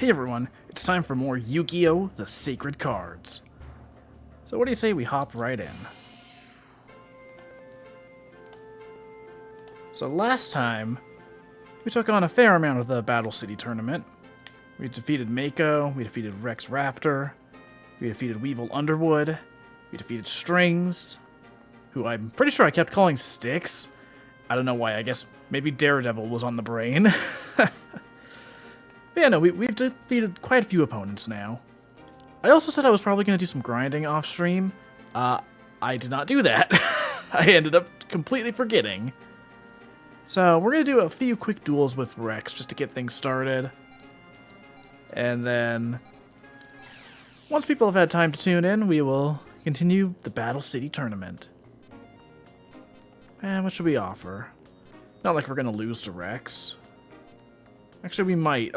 Hey everyone, it's time for more Yu-Gi-Oh! The Sacred Cards. So what do you say we hop right in? So last time, we took on a fair amount of the Battle City tournament. We defeated Mako, we defeated Rex Raptor, we defeated Weevil Underwood, we defeated Strings, who I'm pretty sure I kept calling Styx. I don't know why, I guess maybe Daredevil was on the brain. But yeah, no, we've defeated quite a few opponents now. I also said I was probably going to do some grinding off stream. I did not do that. I ended up completely forgetting. So we're going to do a few quick duels with Rex just to get things started. And then, once people have had time to tune in, we will continue the Battle City tournament. And what should we offer? Not like we're going to lose to Rex. Actually, we might.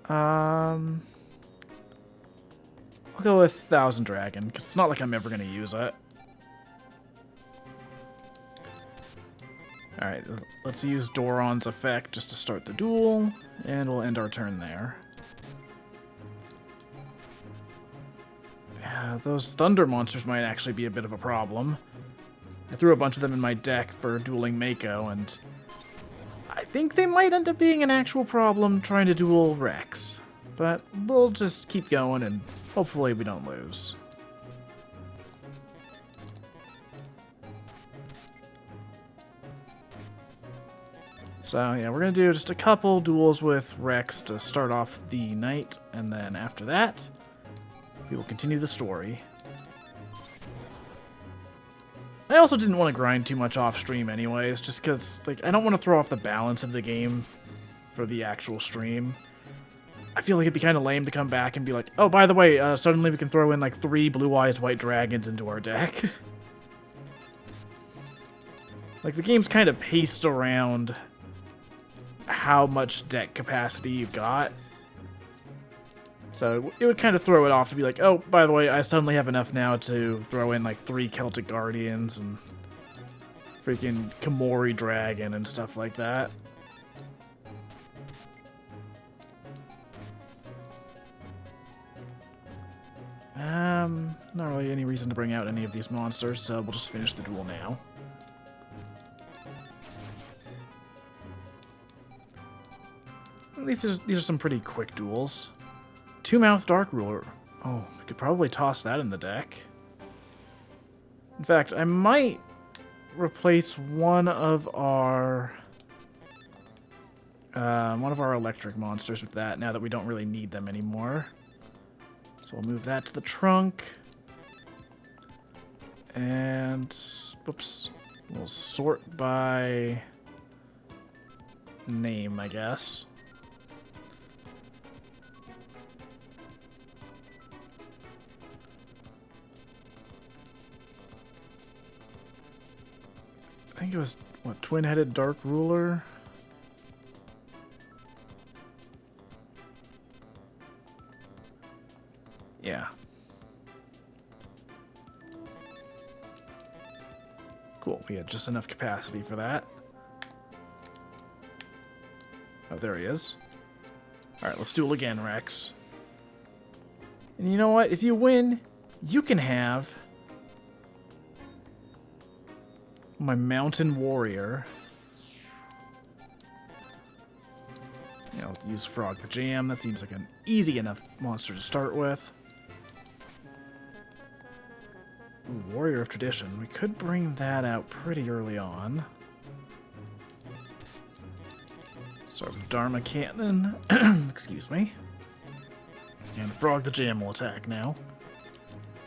I'll go with Thousand Dragon, because it's not like I'm ever going to use it. Alright, let's use Doron's effect just to start the duel, and we'll end our turn there. Yeah, those Thunder monsters might actually be a bit of a problem. I threw a bunch of them in my deck for dueling Mako, and I think they might end up being an actual problem trying to duel Rex. But we'll just keep going and hopefully we don't lose. So yeah, we're going to do just a couple duels with Rex to start off the night, and then after that, we will continue the story. I also didn't want to grind too much off stream anyways, just because like I don't want to throw off the balance of the game for the actual stream. I feel like it'd be kind of lame to come back and be like, oh, by the way, suddenly we can throw in like 3 blue-eyes white dragons into our deck. Like the game's kind of paced around how much deck capacity you've got. So it would kind of throw it off to be like, oh, by the way, I suddenly have enough now to throw in like 3 Celtic Guardians and freaking Komori Dragon and stuff like that. Not really any reason to bring out any of these monsters, so we'll just finish the duel now. These are some pretty quick duels. Two-Mouth Dark Ruler. Oh, we could probably toss that in the deck. In fact, I might replace one of our electric monsters with that now that we don't really need them anymore. So we'll move that to the trunk. And, whoops, we'll sort by name, I guess. I think it was, what, Twin-Headed Dark Ruler? Yeah. Cool, we had just enough capacity for that. Oh, there he is. Alright, let's duel again, Rex. And you know what? If you win, you can have my Mountain Warrior. You know, use Frog Jam. That seems like an easy enough monster to start with. Ooh, Warrior of Tradition. We could bring that out pretty early on. Start with Dharma Cannon. Excuse me. And Frog the Jam will attack now.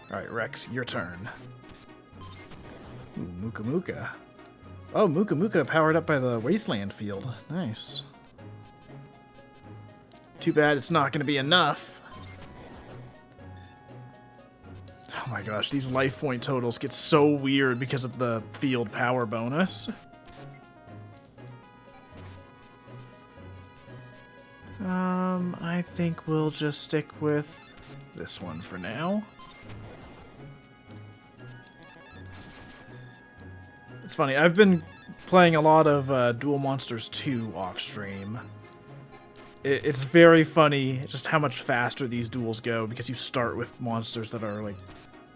Alright, Rex, your turn. Ooh, Muka Muka. Oh, Muka Muka powered up by the Wasteland field. Nice. Too bad it's not going to be enough. Oh my gosh, these life point totals get so weird because of the field power bonus. I think we'll just stick with this one for now. It's funny, I've been playing a lot of Duel Monsters 2 off stream. It's very funny just how much faster these duels go because you start with monsters that are, like,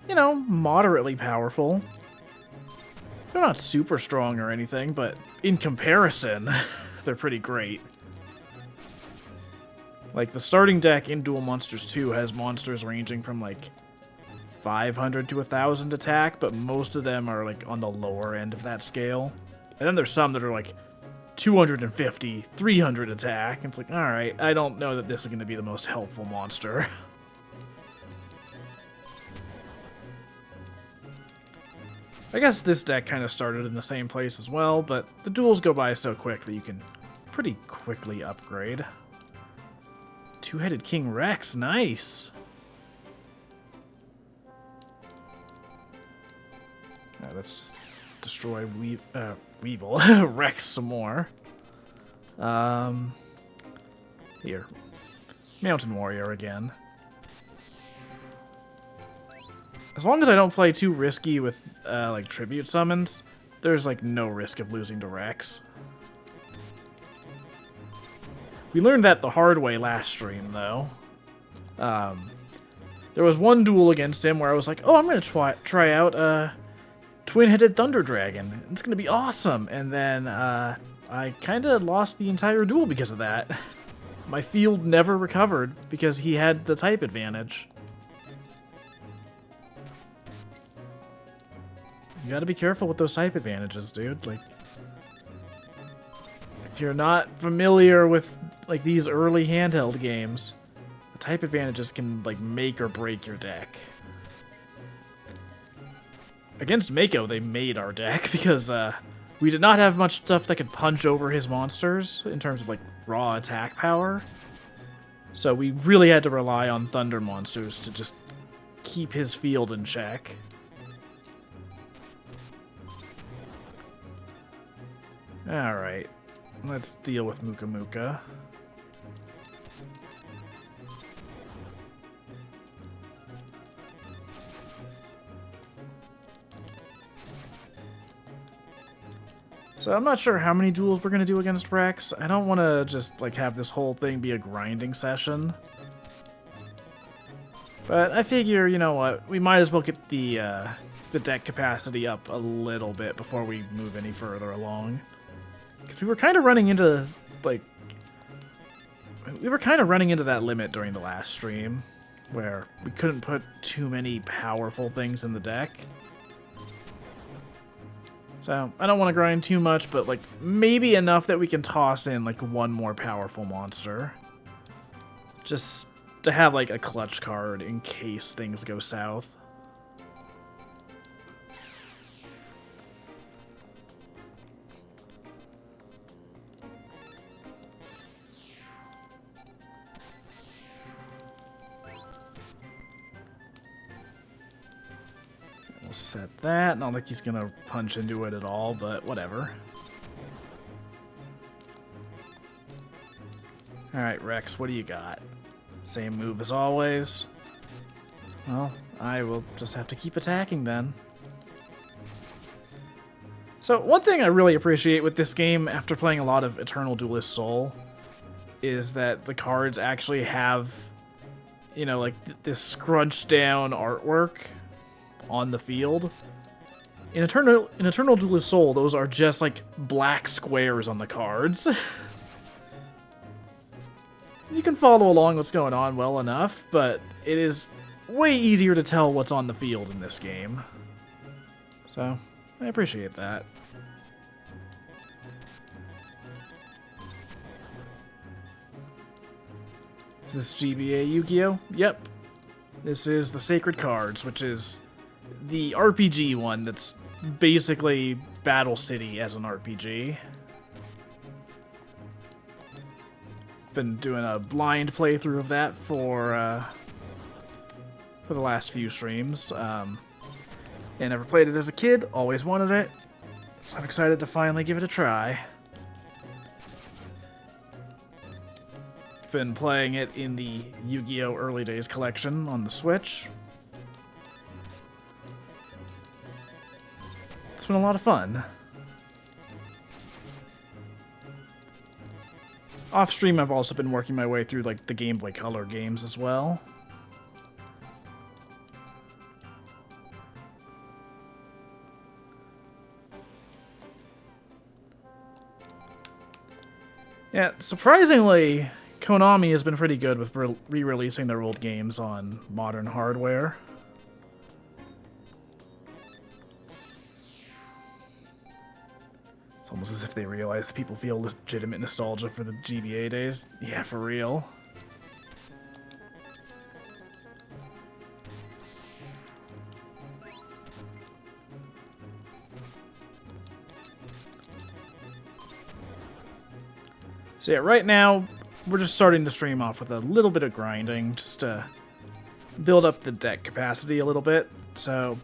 you know, moderately powerful. They're not super strong or anything, but in comparison, they're pretty great. Like, the starting deck in Duel Monsters 2 has monsters ranging from, like, 500 to 1,000 attack, but most of them are, like, on the lower end of that scale. And then there's some that are, like, 250, 300 attack. It's like, alright, I don't know that this is going to be the most helpful monster. I guess this deck kind of started in the same place as well, but the duels go by so quick that you can pretty quickly upgrade. Two-headed King Rex, nice! Let's just destroy Weevil. Rex some more. Here. Mountain Warrior again. As long as I don't play too risky with, like, tribute summons, there's, like, no risk of losing to Rex. We learned that the hard way last stream, though. There was one duel against him where I was like, oh, I'm gonna try out, Twin-Headed Thunder Dragon. It's gonna be awesome! And then, I kinda lost the entire duel because of that. My field never recovered because he had the type advantage. You gotta be careful with those type advantages, dude. Like, if you're not familiar with, like, these early handheld games, the type advantages can, like, make or break your deck. Against Mako, they made our deck because we did not have much stuff that could punch over his monsters in terms of, like, raw attack power. So we really had to rely on Thunder monsters to just keep his field in check. Alright, let's deal with Muka Muka. So I'm not sure how many duels we're going to do against Rex. I don't want to just, like, have this whole thing be a grinding session. But I figure, you know what, we might as well get the deck capacity up a little bit before we move any further along. Because we were kind of running into, like... We were kind of running into that limit during the last stream, where we couldn't put too many powerful things in the deck. So, I don't want to grind too much, but, like, maybe enough that we can toss in, like, one more powerful monster. Just to have, like, a clutch card in case things go south. Set that. Not like he's gonna punch into it at all, but whatever. Alright, Rex, what do you got? Same move as always. Well, I will just have to keep attacking then. So, one thing I really appreciate with this game, after playing a lot of Eternal Duelist Soul, is that the cards actually have, you know, like, this scrunched down artwork on the field. In Eternal Duelist Soul, those are just, like, black squares on the cards. You can follow along what's going on well enough, but it is way easier to tell what's on the field in this game. So, I appreciate that. Is this GBA Yu-Gi-Oh? Yep. This is the Sacred Cards, which is the RPG one that's basically Battle City as an RPG. Been doing a blind playthrough of that for the last few streams. And never played it as a kid, always wanted it, so I'm excited to finally give it a try. Been playing it in the Yu-Gi-Oh! Early Days collection on the Switch. It's been a lot of fun. Off stream, I've also been working my way through like the Game Boy Color games as well. Yeah, surprisingly, Konami has been pretty good with re-releasing their old games on modern hardware. It's almost as if they realize people feel legitimate nostalgia for the GBA days. Yeah, for real. So yeah, right now, we're just starting the stream off with a little bit of grinding, just to build up the deck capacity a little bit. So,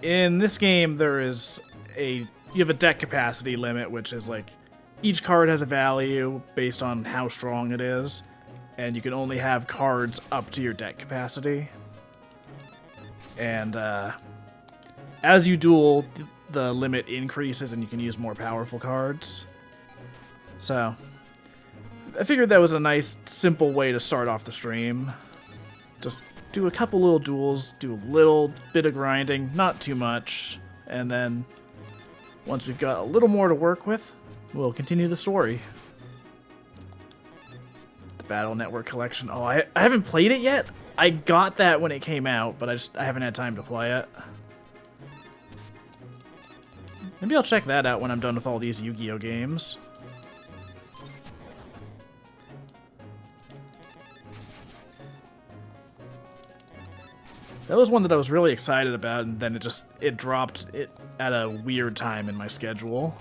in this game, you have a deck capacity limit, which is like, each card has a value based on how strong it is, and you can only have cards up to your deck capacity. And, as you duel, the limit increases and you can use more powerful cards. So, I figured that was a nice, simple way to start off the stream. Just do a couple little duels, do a little bit of grinding, not too much, and then once we've got a little more to work with, we'll continue the story. The Battle Network Collection. Oh, I haven't played it yet? I got that when it came out, but I haven't had time to play it. Maybe I'll check that out when I'm done with all these Yu-Gi-Oh games. That was one that I was really excited about, and then it dropped it at a weird time in my schedule.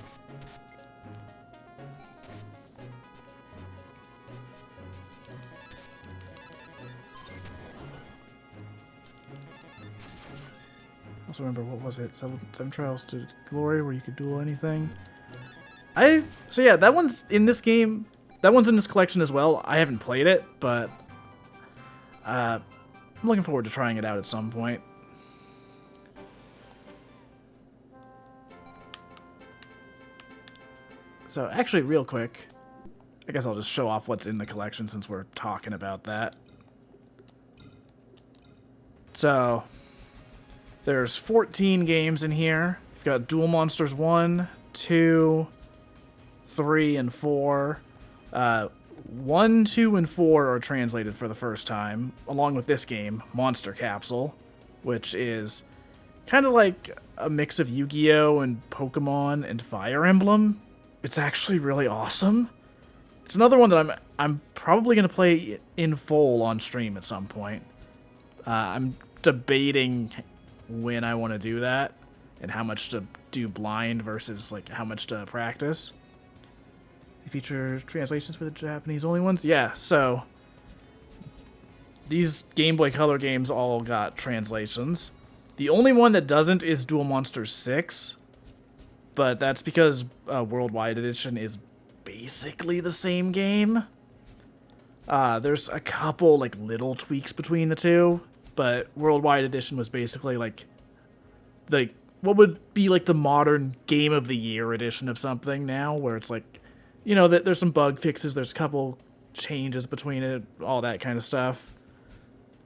I also remember, what was it? Seven Trials to Glory, where you could duel anything. So yeah, that one's in this game. That one's in this collection as well. I haven't played it, but I'm looking forward to trying it out at some point. So actually, real quick, I guess I'll just show off what's in the collection since we're talking about that. So, there's 14 games in here. You've got Duel Monsters 1, 2, 3, and 4. 1, 2, and 4 are translated for the first time, along with this game, Monster Capsule, which is kind of like a mix of Yu-Gi-Oh! And Pokemon and Fire Emblem. It's actually really awesome. It's another one that I'm probably going to play in full on stream at some point. I'm debating when I want to do that, and how much to do blind versus like how much to practice. They feature translations for the Japanese only ones? Yeah, so these Game Boy Color games all got translations. The only one that doesn't is Duel Monsters 6, but that's because Worldwide Edition is basically the same game. There's a couple like little tweaks between the two, but Worldwide Edition was basically like what would be like the modern Game of the Year edition of something now, where it's like, you know, that there's some bug fixes, there's a couple changes between it, all that kind of stuff.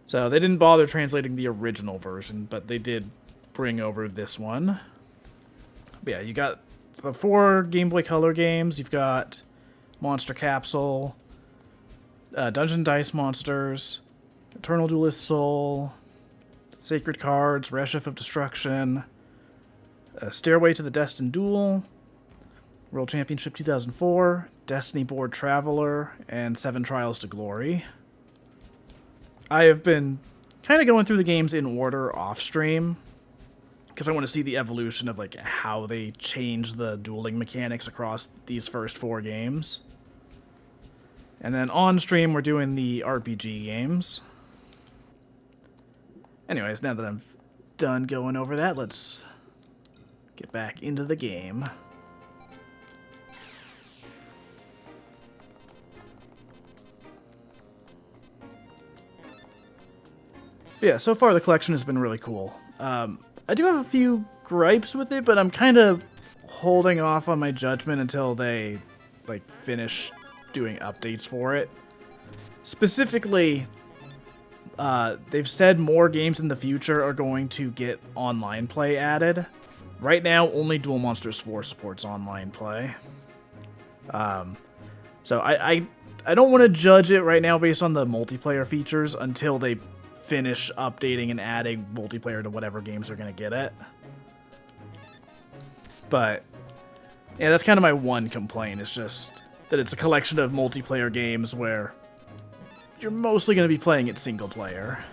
So they didn't bother translating the original version, but they did bring over this one. But yeah, you got the 4 Game Boy Color games. You've got Monster Capsule, Dungeon Dice Monsters, Eternal Duelist Soul, Sacred Cards, Reshef of Destruction, Stairway to the Destined Duel, World Championship 2004, Destiny Board Traveler, and 7 Trials to Glory. I have been kind of going through the games in order off-stream, because I want to see the evolution of like how they change the dueling mechanics across these first 4 games. And then on-stream, we're doing the RPG games. Anyways, now that I'm done going over that, let's get back into the game. Yeah, so far the collection has been really cool. I do have a few gripes with it, but I'm kind of holding off on my judgment until they like finish doing updates for it. Specifically, they've said more games in the future are going to get online play added. Right now, only Duel Monsters 4 supports online play. So I don't want to judge it right now based on the multiplayer features until they finish updating and adding multiplayer to whatever games are going to get it. But yeah, that's kind of my one complaint. It's just that it's a collection of multiplayer games where you're mostly going to be playing it single player.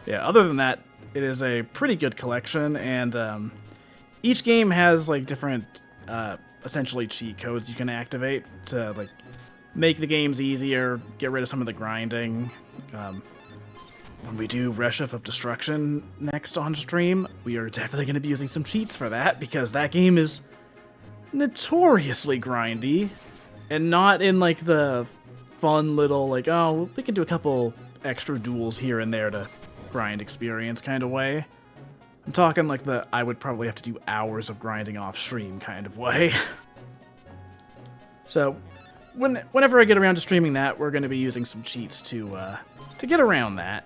Yeah, other than that, it is a pretty good collection, and each game has like different, essentially cheat codes you can activate to like make the games easier, get rid of some of the grinding. When we do Reshift of Destruction next on stream, we are definitely going to be using some cheats for that, because that game is notoriously grindy, and not in like the fun little like, oh, we can do a couple extra duels here and there to grind experience kind of way. I'm talking like the I would probably have to do hours of grinding off stream kind of way. So whenever I get around to streaming that, we're going to be using some cheats to get around that.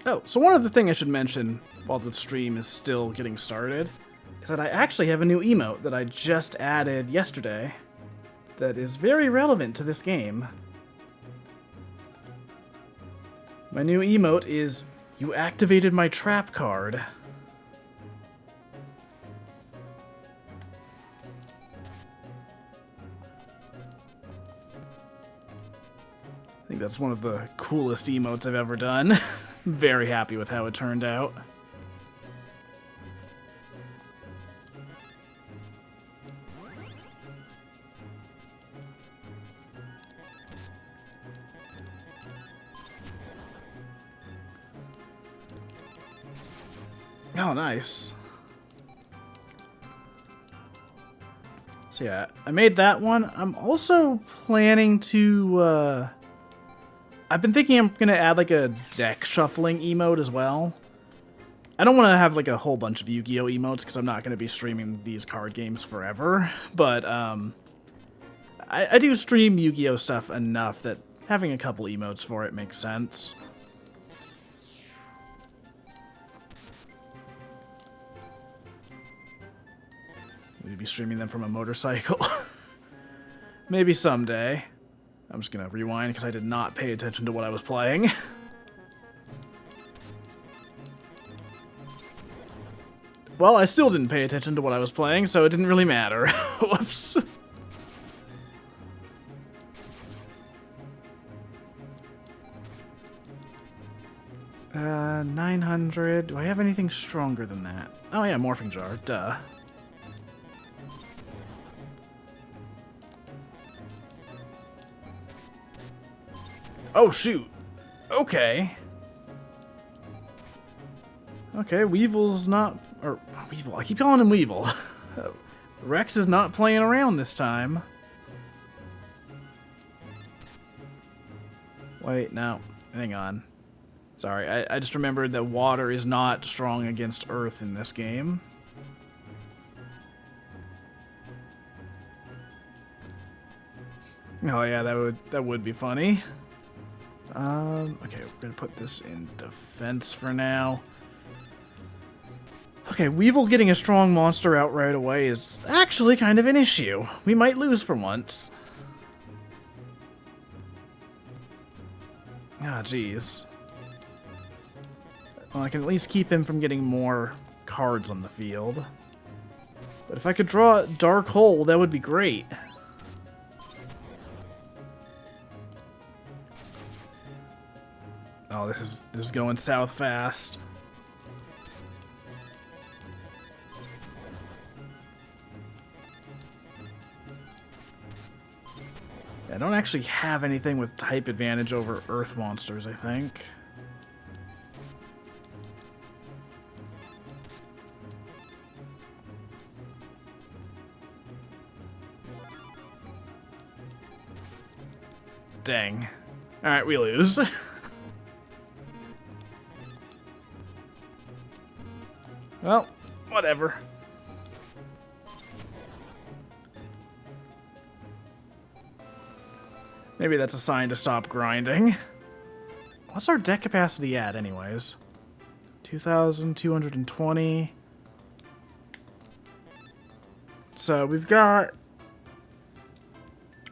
Oh, so one other thing I should mention while the stream is still getting started is that I actually have a new emote that I just added yesterday that is very relevant to this game. My new emote is, "You activated my trap card." I think that's one of the coolest emotes I've ever done. Very happy with how it turned out. Oh, nice. So yeah, I made that one. I'm also planning to, I've been thinking I'm gonna add like a deck shuffling emote as well. I don't want to have like a whole bunch of Yu-Gi-Oh emotes because I'm not going to be streaming these card games forever. But I do stream Yu-Gi-Oh stuff enough that having a couple emotes for it makes sense. We'd be streaming them from a motorcycle. Maybe someday. I'm just gonna rewind because I did not pay attention to what I was playing. Well, I still didn't pay attention to what I was playing, so it didn't really matter. Whoops. 900. Do I have anything stronger than that? Oh yeah, Morphing Jar. Duh. Oh, shoot. Okay. Okay, Weevil's not... Or, Weevil. I keep calling him Weevil. Rex is not playing around this time. Wait, no. Hang on. Sorry, I just remembered that water is not strong against earth in this game. Oh yeah, that would be funny. Okay, we're gonna put this in defense for now. Okay, Weevil getting a strong monster out right away is actually kind of an issue. We might lose for once. Ah, jeez. Well, I can at least keep him from getting more cards on the field. But if I could draw a Dark Hole, that would be great. Oh, this is going south fast. I don't actually have anything with type advantage over earth monsters, I think. dang. Alright, we lose. Well, whatever. Maybe that's a sign to stop grinding. What's our deck capacity at, anyways? 2,220. So we've got...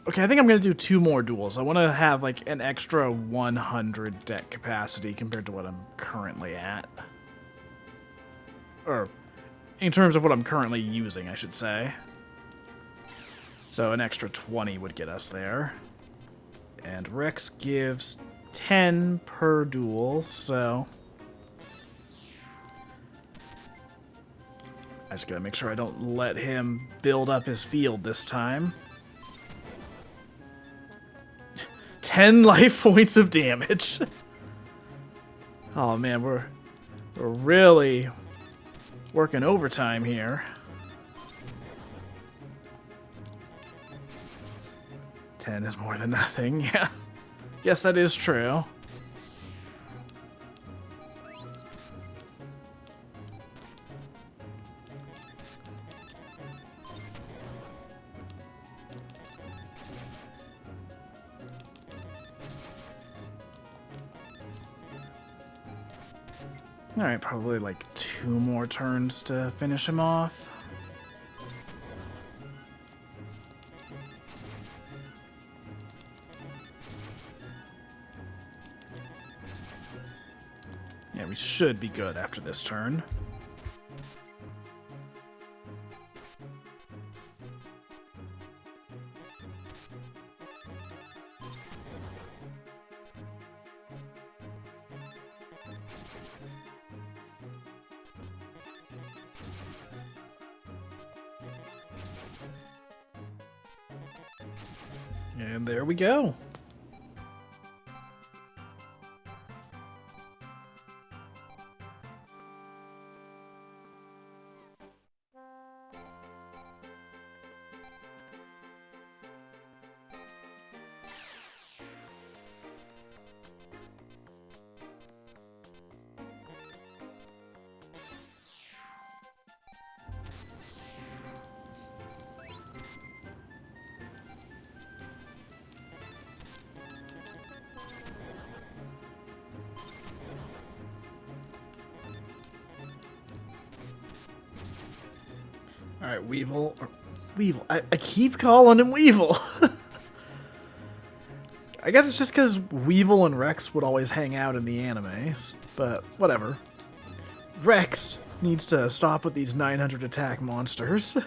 Okay, I think I'm going to do 2 more duels. I want to have, like, an extra 100 deck capacity compared to what I'm currently at. Or, in terms of what I'm currently using, I should say. So an extra 20 would get us there. And Rex gives 10 per duel, so... I just gotta make sure I don't let him build up his field this time. 10 life points of damage. Oh man, we're really working overtime here. 10 is more than nothing, yeah. Yes, that is true. Alright, probably like 2 more turns to finish him off. Yeah, we should be good after this turn. And there we go. Alright, Weevil. Weevil. I keep calling him Weevil. I guess it's just because Weevil and Rex would always hang out in the animes, but whatever. Rex needs to stop with these 900 attack monsters.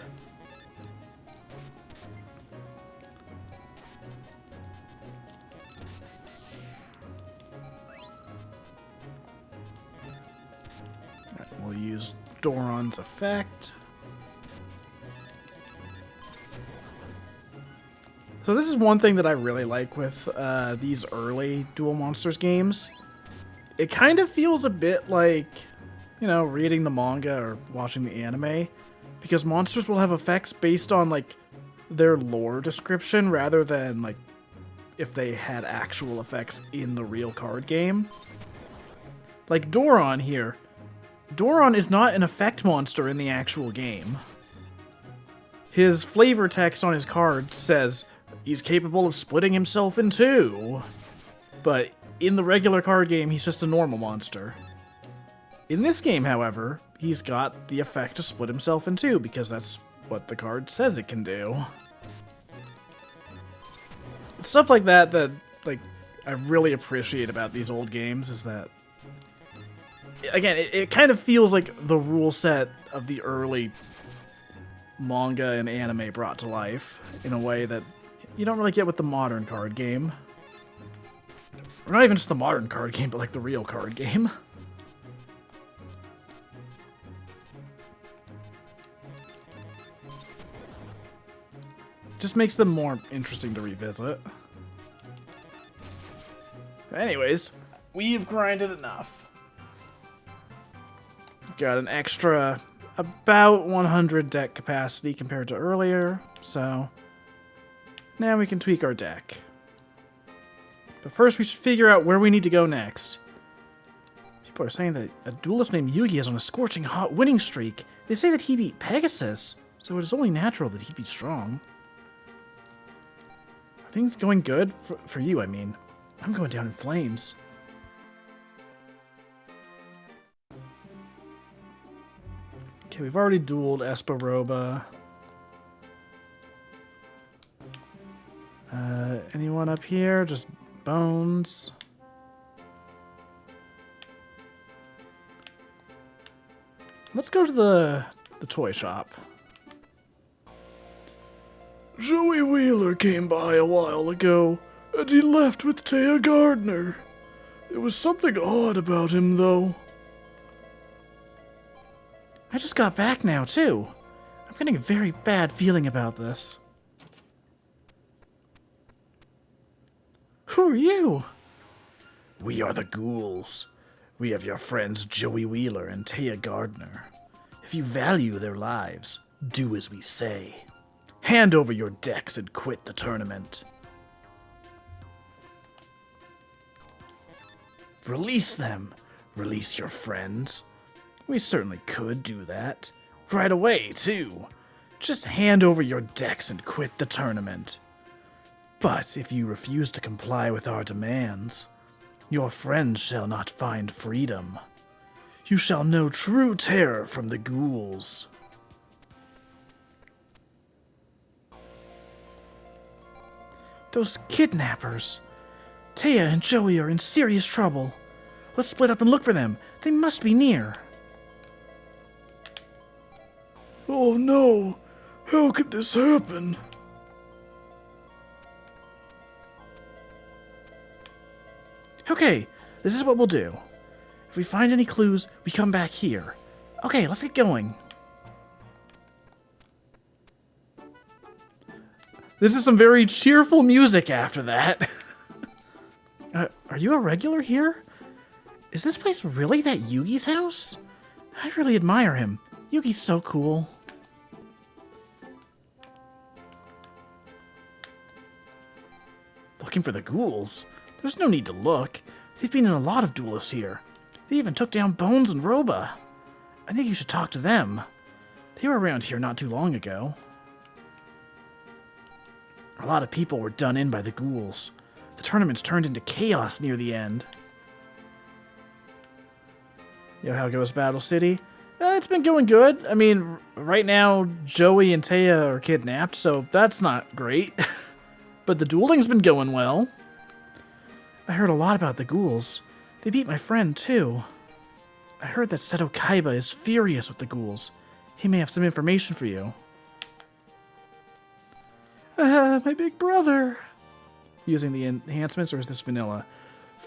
Right, we'll use Doran's effect. So this is one thing that I really like with these early Duel Monsters games. It kind of feels a bit like, you know, reading the manga or watching the anime, because monsters will have effects based on, like, their lore description rather than, like, if they had actual effects in the real card game. Like Doran here. Doran is not an effect monster in the actual game. His flavor text on his card says he's capable of splitting himself in 2. But in the regular card game, he's just a normal monster. In this game, however, he's got the effect to split himself in 2, because that's what the card says it can do. Stuff like that like, I really appreciate about these old games is that, again, it kind of feels like the rule set of the early manga and anime brought to life in a way that you don't really get with the modern card game. Or not even just the modern card game, but like the real card game. Just makes them more interesting to revisit. Anyways, we've grinded enough. Got an extra about 100 deck capacity compared to earlier, so now we can tweak our deck. But first, we should figure out where we need to go next. People are saying that a duelist named Yugi is on a scorching hot winning streak. They say that he beat Pegasus, so it is only natural that he'd be strong. Are things going good? For you, I mean. I'm going down in flames. Okay, we've already dueled Esparoba. Anyone up here? Just bones. Let's go to the toy shop. Joey Wheeler came by a while ago, and he left with Taya Gardner. There was something odd about him, though. I just got back now, too. I'm getting a very bad feeling about this. Who are you? We are the ghouls. We have your friends Joey Wheeler and Taya Gardner. If you value their lives, do as we say. Hand over your decks and quit the tournament. Release them. Release your friends. We certainly could do that. Right away, too. Just hand over your decks and quit the tournament. But if you refuse to comply with our demands, your friends shall not find freedom. You shall know true terror from the ghouls. Those kidnappers. Taya and Joey are in serious trouble. Let's split up and look for them. They must be near. Oh no! How could this happen? Okay, this is what we'll do. If we find any clues, we come back here. Okay, let's get going. This is some very cheerful music after that. Are you a regular here? Is this place really that Yugi's house? I really admire him. Yugi's so cool. Looking for the ghouls? There's no need to look. They've been in a lot of duelists here. They even took down Bones and Roba. I think you should talk to them. They were around here not too long ago. A lot of people were done in by the ghouls. The tournament's turned into chaos near the end. You know how it goes, Battle City? It's been going good. I mean, right now, Joey and Taya are kidnapped, so that's not great. But the dueling's been going well. I heard a lot about the ghouls. They beat my friend, too. I heard that Seto Kaiba is furious with the ghouls. He may have some information for you. My big brother. Using the enhancements, or is this vanilla?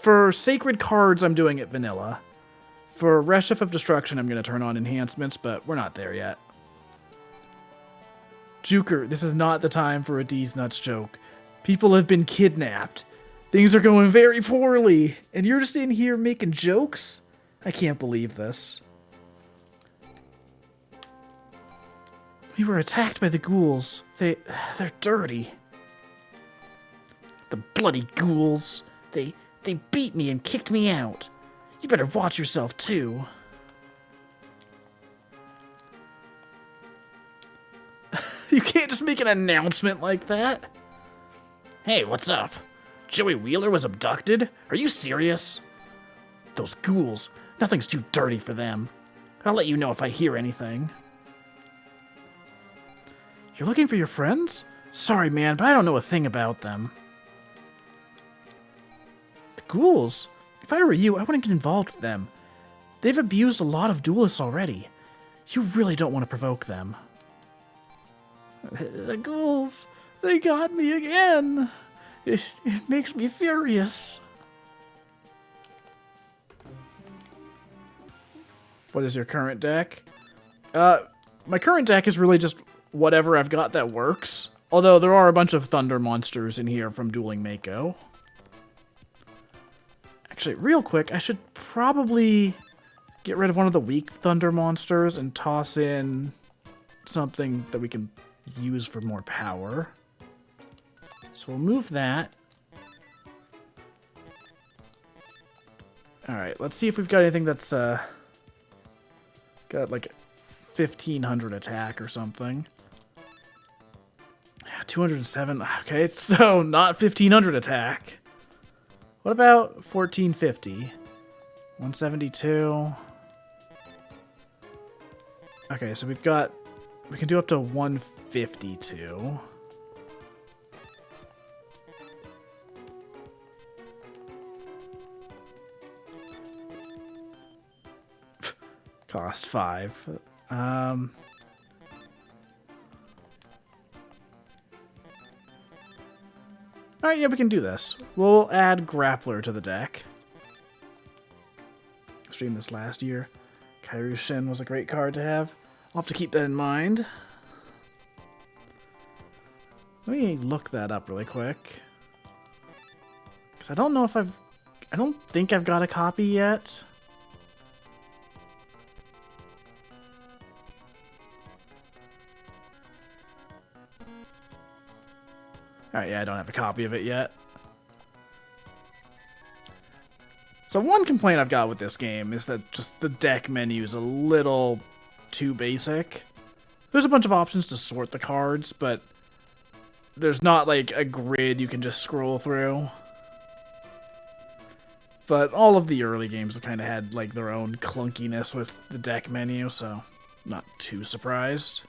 For sacred cards, I'm doing it vanilla. For Reshif of Destruction, I'm going to turn on enhancements, but we're not there yet. Juker, this is not the time for a D's Nuts joke. People have been kidnapped. Things are going very poorly, and you're just in here making jokes? I can't believe this. We were attacked by the ghouls. They're dirty. The bloody ghouls. They beat me and kicked me out. You better watch yourself, too. You can't just make an announcement like that. Hey, what's up? Joey Wheeler was abducted? Are you serious? Those ghouls. Nothing's too dirty for them. I'll let you know if I hear anything. You're looking for your friends? Sorry, man, but I don't know a thing about them. The ghouls? If I were you, I wouldn't get involved with them. They've abused a lot of duelists already. You really don't want to provoke them. The ghouls, they got me again. It makes me furious. What is your current deck? My current deck is really just whatever I've got that works. Although there are a bunch of thunder monsters in here from Dueling Mako. Actually, real quick, I should probably get rid of one of the weak thunder monsters and toss in something that we can use for more power. So we'll move that. Alright, let's see if we've got anything that's got like 1500 attack or something. 207. Okay, so not 1500 attack. What about 1450? 172. Okay, so we can do up to 152. Cost 5. Alright, yeah, we can do this. We'll add Grappler to the deck. Streamed this last year. Kairyu-Shin was a great card to have. I'll have to keep that in mind. Let me look that up really quick. Because I don't know if I don't think I've got a copy yet. Alright, yeah, I don't have a copy of it yet. So one complaint I've got with this game is that just the deck menu is a little too basic. There's a bunch of options to sort the cards, but there's not like a grid you can just scroll through. But all of the early games have kind of had like their own clunkiness with the deck menu, so not too surprised.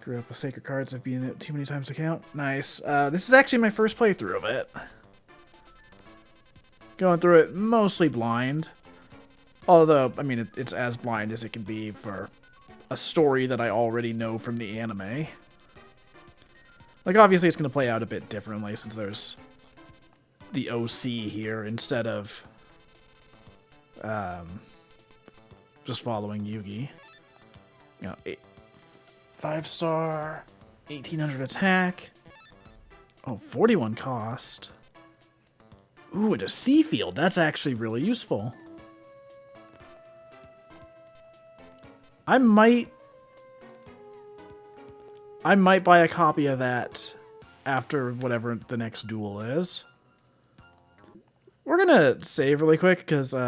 Grew up with Sacred Cards. I've been in it too many times to count. Nice. This is actually my first playthrough of it. Going through it mostly blind. Although, I mean, it's as blind as it can be for a story that I already know from the anime. Like, obviously it's going to play out a bit differently since there's the OC here instead of just following Yugi. You know, 5-star, 1800 attack. Oh, 41 cost. Ooh, and a sea field. That's actually really useful. I might buy a copy of that after whatever the next duel is. We're gonna save really quick because we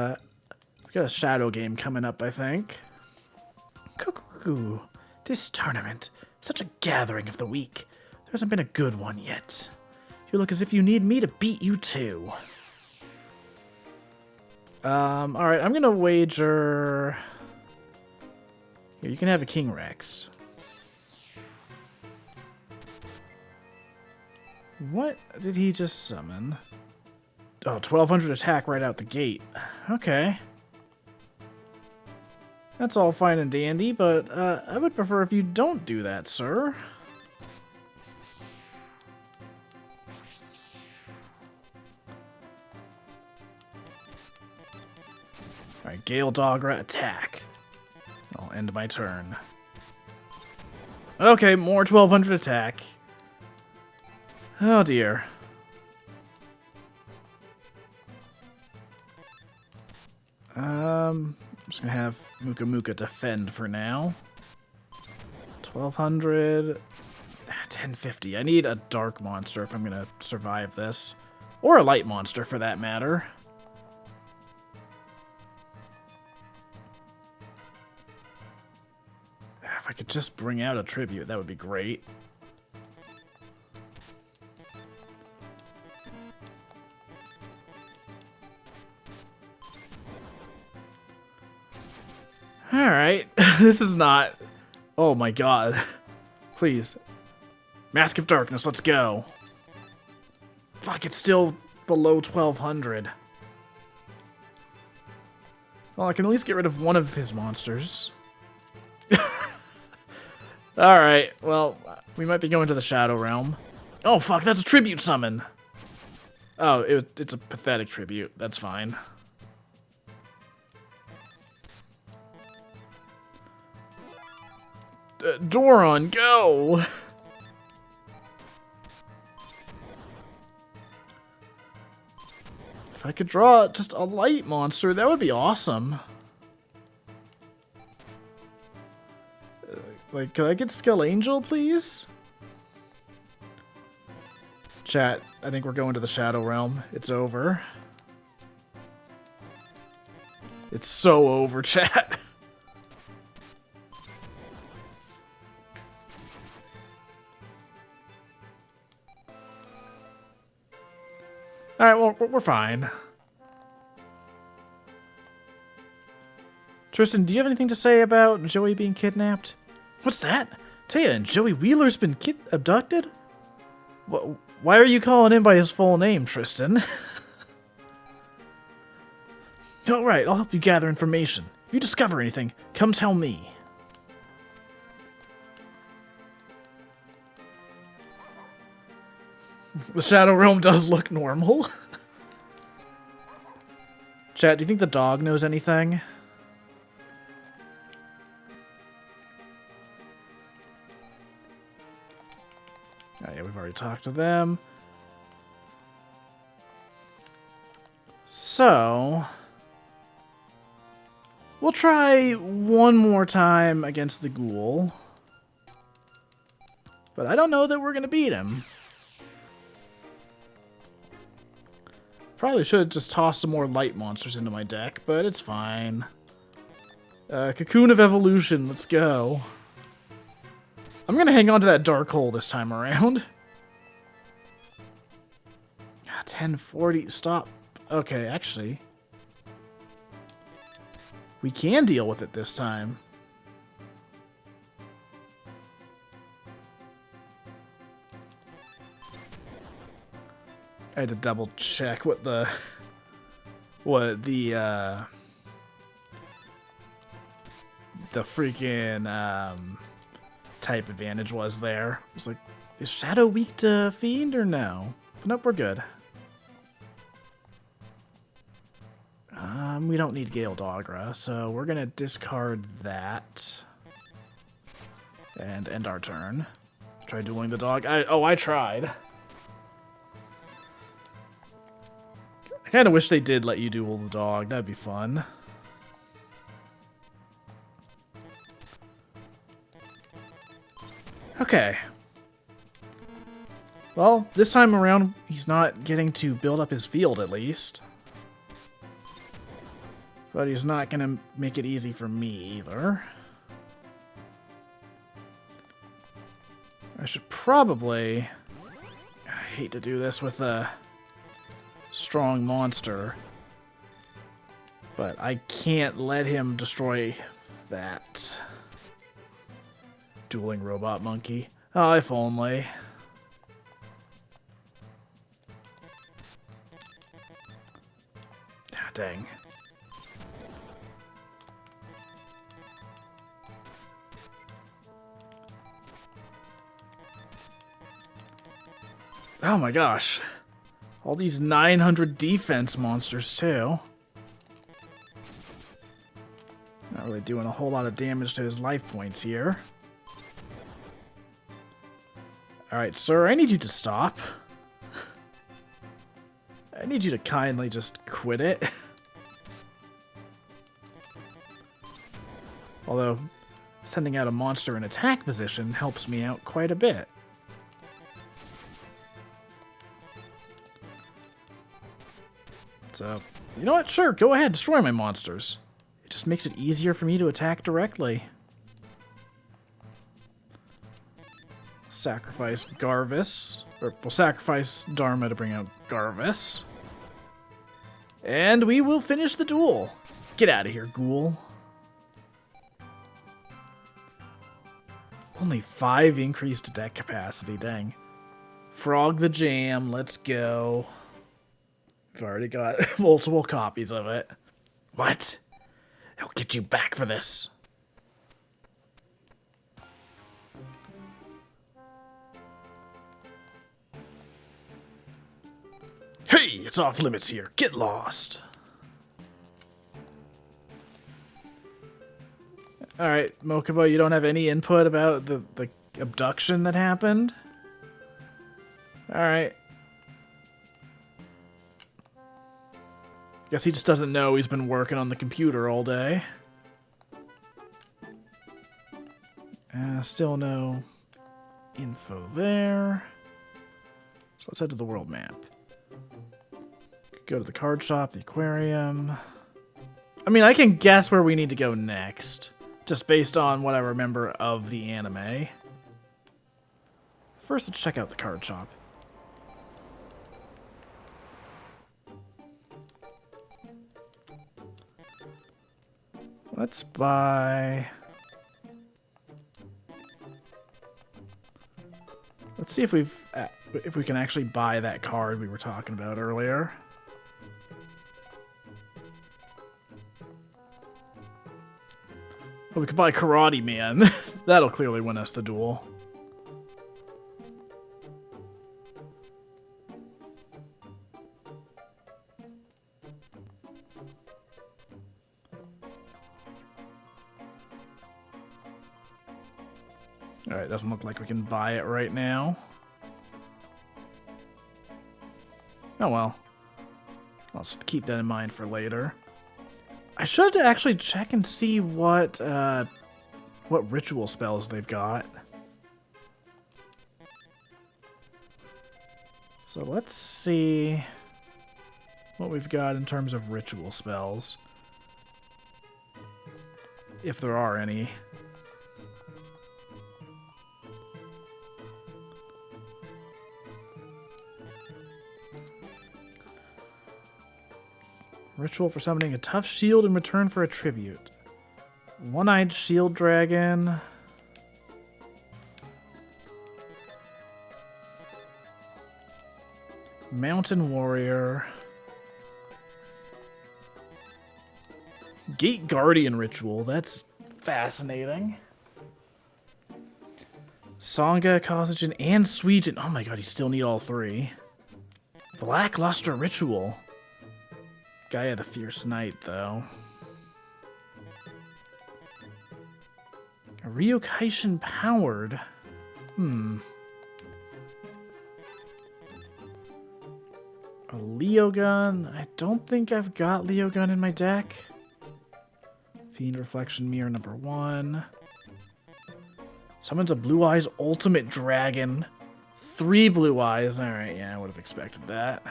got a shadow game coming up, I think. Cuckoo. This tournament, such a gathering of the weak. There hasn't been a good one yet. You look as if you need me to beat you too. Alright, I'm gonna wager... Here, you can have a King Rex. What did he just summon? Oh, 1200 attack right out the gate. Okay. That's all fine and dandy, but I would prefer if you don't do that, sir. Alright, Gale Dogra, attack. I'll end my turn. Okay, more 1200 attack. Oh dear. I'm just gonna have Muka Muka defend for now. 1200. 1050. I need a dark monster if I'm gonna survive this. Or a light monster for that matter. If I could just bring out a tribute, that would be great. Alright, this is not... Oh my god. Please. Mask of Darkness, let's go. Fuck, it's still below 1200. Well, I can at least get rid of one of his monsters. Alright, well, we might be going to the Shadow Realm. Oh fuck, that's a tribute summon! Oh, it's a pathetic tribute, that's fine. Doron, go! If I could draw just a light monster, that would be awesome. Like, could I get Skull Angel, please? Chat, I think we're going to the Shadow Realm. It's over. It's so over, chat. Alright, well, we're fine. Tristan, do you have anything to say about Joey being kidnapped? What's that? Taya and Joey Wheeler's been abducted? Why are you calling him by his full name, Tristan? Alright, I'll help you gather information. If you discover anything, come tell me. The Shadow Realm does look normal. Chat, do you think the dog knows anything? Oh yeah, we've already talked to them. So, we'll try one more time against the ghoul. But I don't know that we're going to beat him. Probably should have just tossed some more light monsters into my deck, but it's fine. Cocoon of Evolution, let's go. I'm going to hang on to that dark hole this time around. 1040, stop. Okay, actually. We can deal with it this time. I had to double check what the freaking type advantage was there. I was like, is Shadow weak to Fiend or no? But nope, we're good. We don't need Gale Dogra, so we're gonna discard that and end our turn. Try dueling the dog. I tried. I kind of wish they did let you duel the dog. That'd be fun. Okay. Well, this time around, he's not getting to build up his field, at least. But he's not going to make it easy for me, either. I should probably... I hate to do this with a strong monster. But I can't let him destroy that. Dueling robot monkey. Oh, if only. Ah, dang. Oh my gosh. All these 900 defense monsters, too. Not really doing a whole lot of damage to his life points here. Alright, sir, I need you to stop. I need you to kindly just quit it. Although, sending out a monster in attack position helps me out quite a bit. So, you know what? Sure, go ahead, destroy my monsters. It just makes it easier for me to attack directly. Sacrifice Garvis. Or we'll sacrifice Dharma to bring out Garvis. And we will finish the duel. Get out of here, ghoul. Only 5 increased deck capacity, dang. Frog the Jam, let's go. I've already got multiple copies of it. What? I'll get you back for this. Hey, it's off limits here. Get lost. Alright, Mokuba, you don't have any input about the abduction that happened? Alright. Guess he just doesn't know he's been working on the computer all day. Still no info there. So let's head to the world map. Go to the card shop, the aquarium. I mean, I can guess where we need to go next, just based on what I remember of the anime. First, let's check out the card shop. Let's buy... Let's see if we can actually buy that card we were talking about earlier. Oh, we could buy Karate Man. That'll clearly win us the duel. Alright, doesn't look like we can buy it right now. Oh well. I'll just keep that in mind for later. I should actually check and see what ritual spells they've got. So let's see what we've got in terms of ritual spells. If there are any. Ritual for summoning a tough shield in return for a tribute. One-eyed shield dragon. Mountain warrior. Gate guardian ritual. That's fascinating. Sangha, Kazajan, and Suijin. Oh my god, you still need all three. Blackluster ritual. Gaia the Fierce Knight, though. Ryokaishin powered. A Leo gun. I don't think I've got Leo gun in my deck. Fiend Reflection Mirror number 1. Summons a Blue Eyes Ultimate Dragon. 3 Blue Eyes. Alright, yeah, I would have expected that.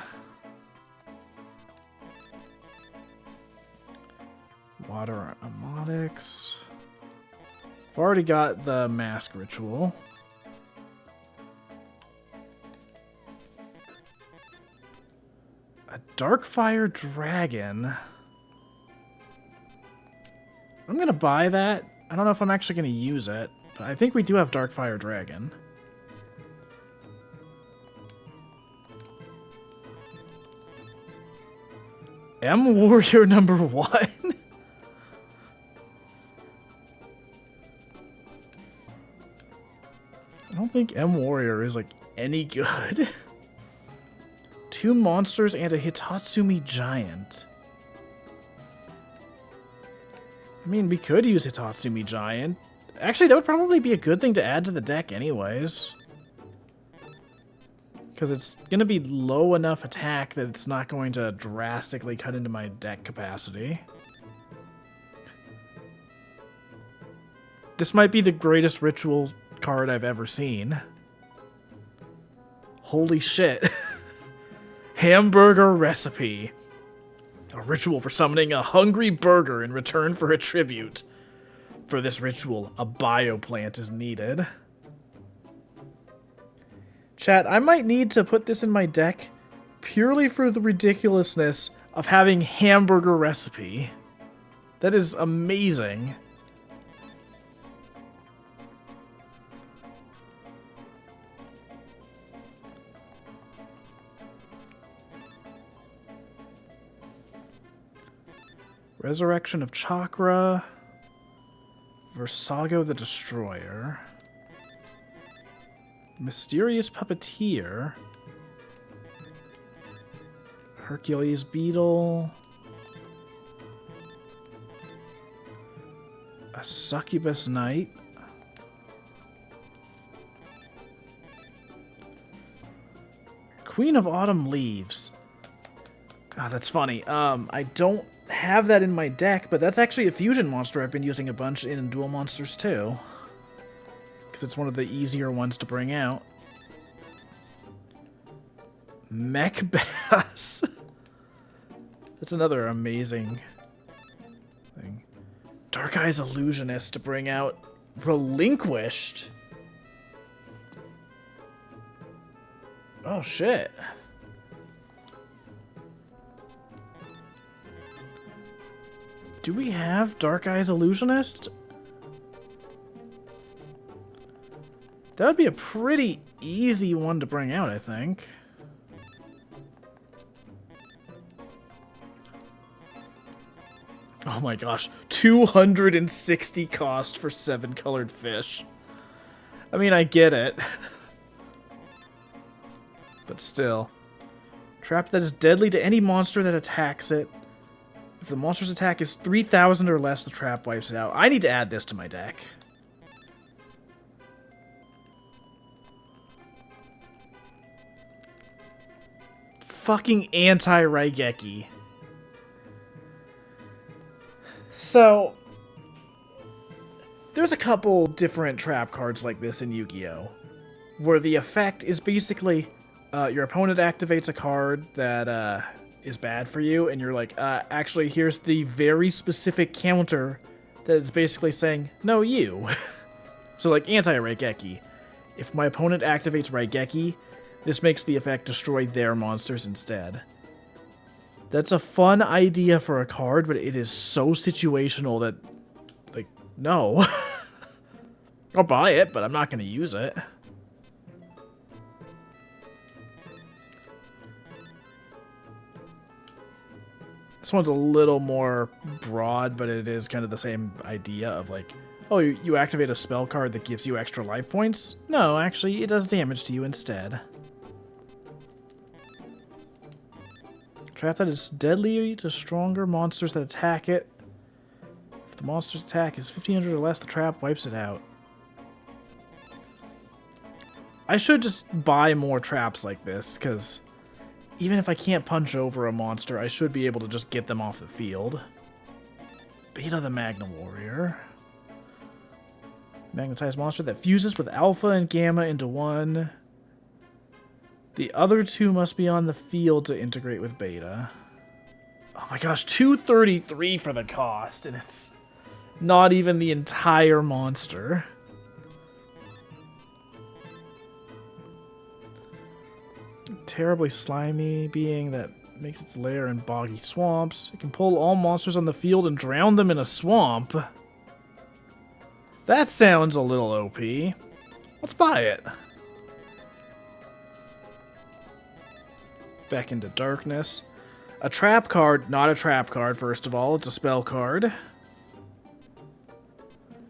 Water Amatics. I've already got the Mask Ritual. A Darkfire Dragon. I'm gonna buy that. I don't know if I'm actually gonna use it, but I think we do have Darkfire Dragon. M Warrior number 1. I don't think M Warrior is like any good. 2 monsters and a Hitatsumi Giant. I mean, we could use Hitatsumi Giant. Actually, that would probably be a good thing to add to the deck anyways. Because it's going to be low enough attack that it's not going to drastically cut into my deck capacity. This might be the greatest ritual card I've ever seen. Holy shit. Hamburger Recipe. A ritual for summoning a hungry burger in return for a tribute. For this ritual, a bioplant is needed. Chat, I might need to put this in my deck purely for the ridiculousness of having Hamburger Recipe. That is amazing. Resurrection of Chakra. Versago the Destroyer. Mysterious Puppeteer. Hercules Beetle. A Succubus Knight. Queen of Autumn Leaves. Ah, that's funny. I don't have that in my deck, but that's actually a fusion monster I've been using a bunch in Duel Monsters too. Because it's one of the easier ones to bring out. Mech Bass. That's another amazing thing. Dark Eyes Illusionist to bring out Relinquished. Oh, shit. Do we have Dark Eyes Illusionist? That would be a pretty easy one to bring out, I think. Oh my gosh, 260 cost for 7 colored fish. I mean, I get it. But still. Trap that is deadly to any monster that attacks it. If the monster's attack is 3,000 or less, the trap wipes it out. I need to add this to my deck. Fucking anti-Raigeki. So, there's a couple different trap cards like this in Yu-Gi-Oh! Where the effect is basically, your opponent activates a card that is bad for you, and you're like, actually, here's the very specific counter that is basically saying, no, you. So, like, anti-Raigeki. If my opponent activates Raigeki, this makes the effect destroy their monsters instead. That's a fun idea for a card, but it is so situational that, like, no. I'll buy it, but I'm not going to use it. This one's a little more broad, but it is kind of the same idea of, like, oh, you activate a spell card that gives you extra life points? No, actually, it does damage to you instead. Trap that is deadly to stronger monsters that attack it. If the monster's attack is 1,500 or less, the trap wipes it out. I should just buy more traps like this, because even if I can't punch over a monster, I should be able to just get them off the field. Beta the Magna Warrior. Magnetized monster that fuses with Alpha and Gamma into one. The other two must be on the field to integrate with Beta. Oh my gosh, 233 for the cost, and it's not even the entire monster. Terribly slimy being that makes its lair in boggy swamps. It can pull all monsters on the field and drown them in a swamp. That sounds a little OP. Let's buy it. Back into darkness. A trap card, not a trap card, first of all. It's a spell card.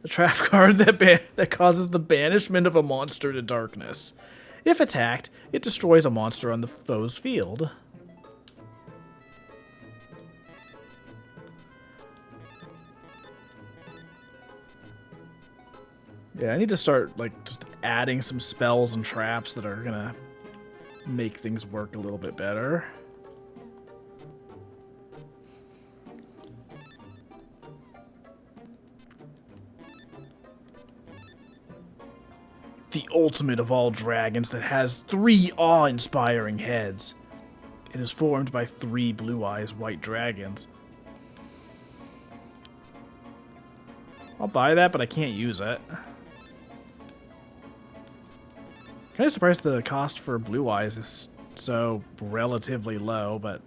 A trap card that causes the banishment of a monster to darkness. If attacked, it destroys a monster on the foe's field. Yeah, I need to start, like, just adding some spells and traps that are gonna make things work a little bit better. The ultimate of all dragons that has 3 awe-inspiring heads. It is formed by 3 blue eyes white dragons. I'll buy that, but I can't use it. Kind of surprised the cost for blue eyes is so relatively low, but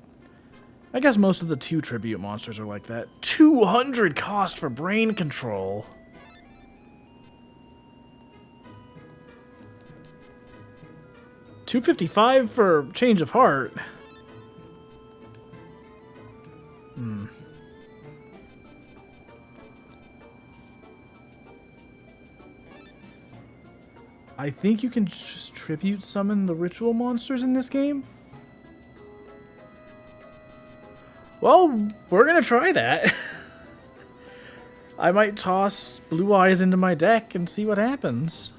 I guess most of the 2 tribute monsters are like that. 200 cost for brain control. $255 for change of heart. I think you can just tribute summon the ritual monsters in this game. Well, we're gonna try that. I might toss Blue Eyes into my deck and see what happens.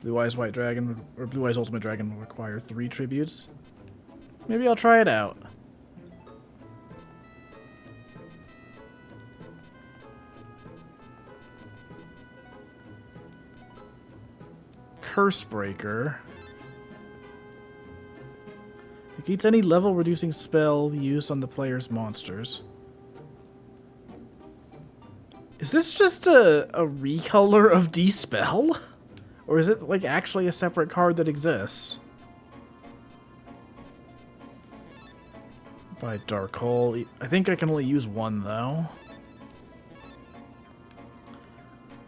Blue Eyes White Dragon, or Blue Eyes Ultimate Dragon will require 3 tributes. Maybe I'll try it out. Cursebreaker. Negates any level-reducing spell used on the player's monsters. Is this just a recolor of Dispel? Or is it, like, actually a separate card that exists? By Dark Hole. I think I can only use one, though.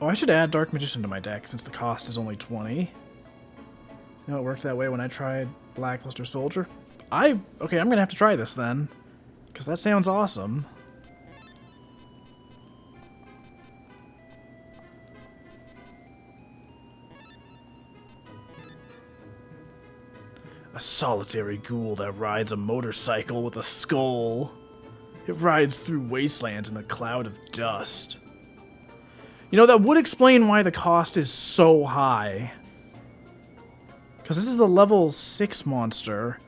Oh, I should add Dark Magician to my deck, since the cost is only 20. You know, it worked that way when I tried Blackluster Soldier. Okay, I'm gonna have to try this, then. Because that sounds awesome. A solitary ghoul that rides a motorcycle with a skull. It rides through wastelands in a cloud of dust. You know, that would explain why the cost is so high. Because this is the level 6 monster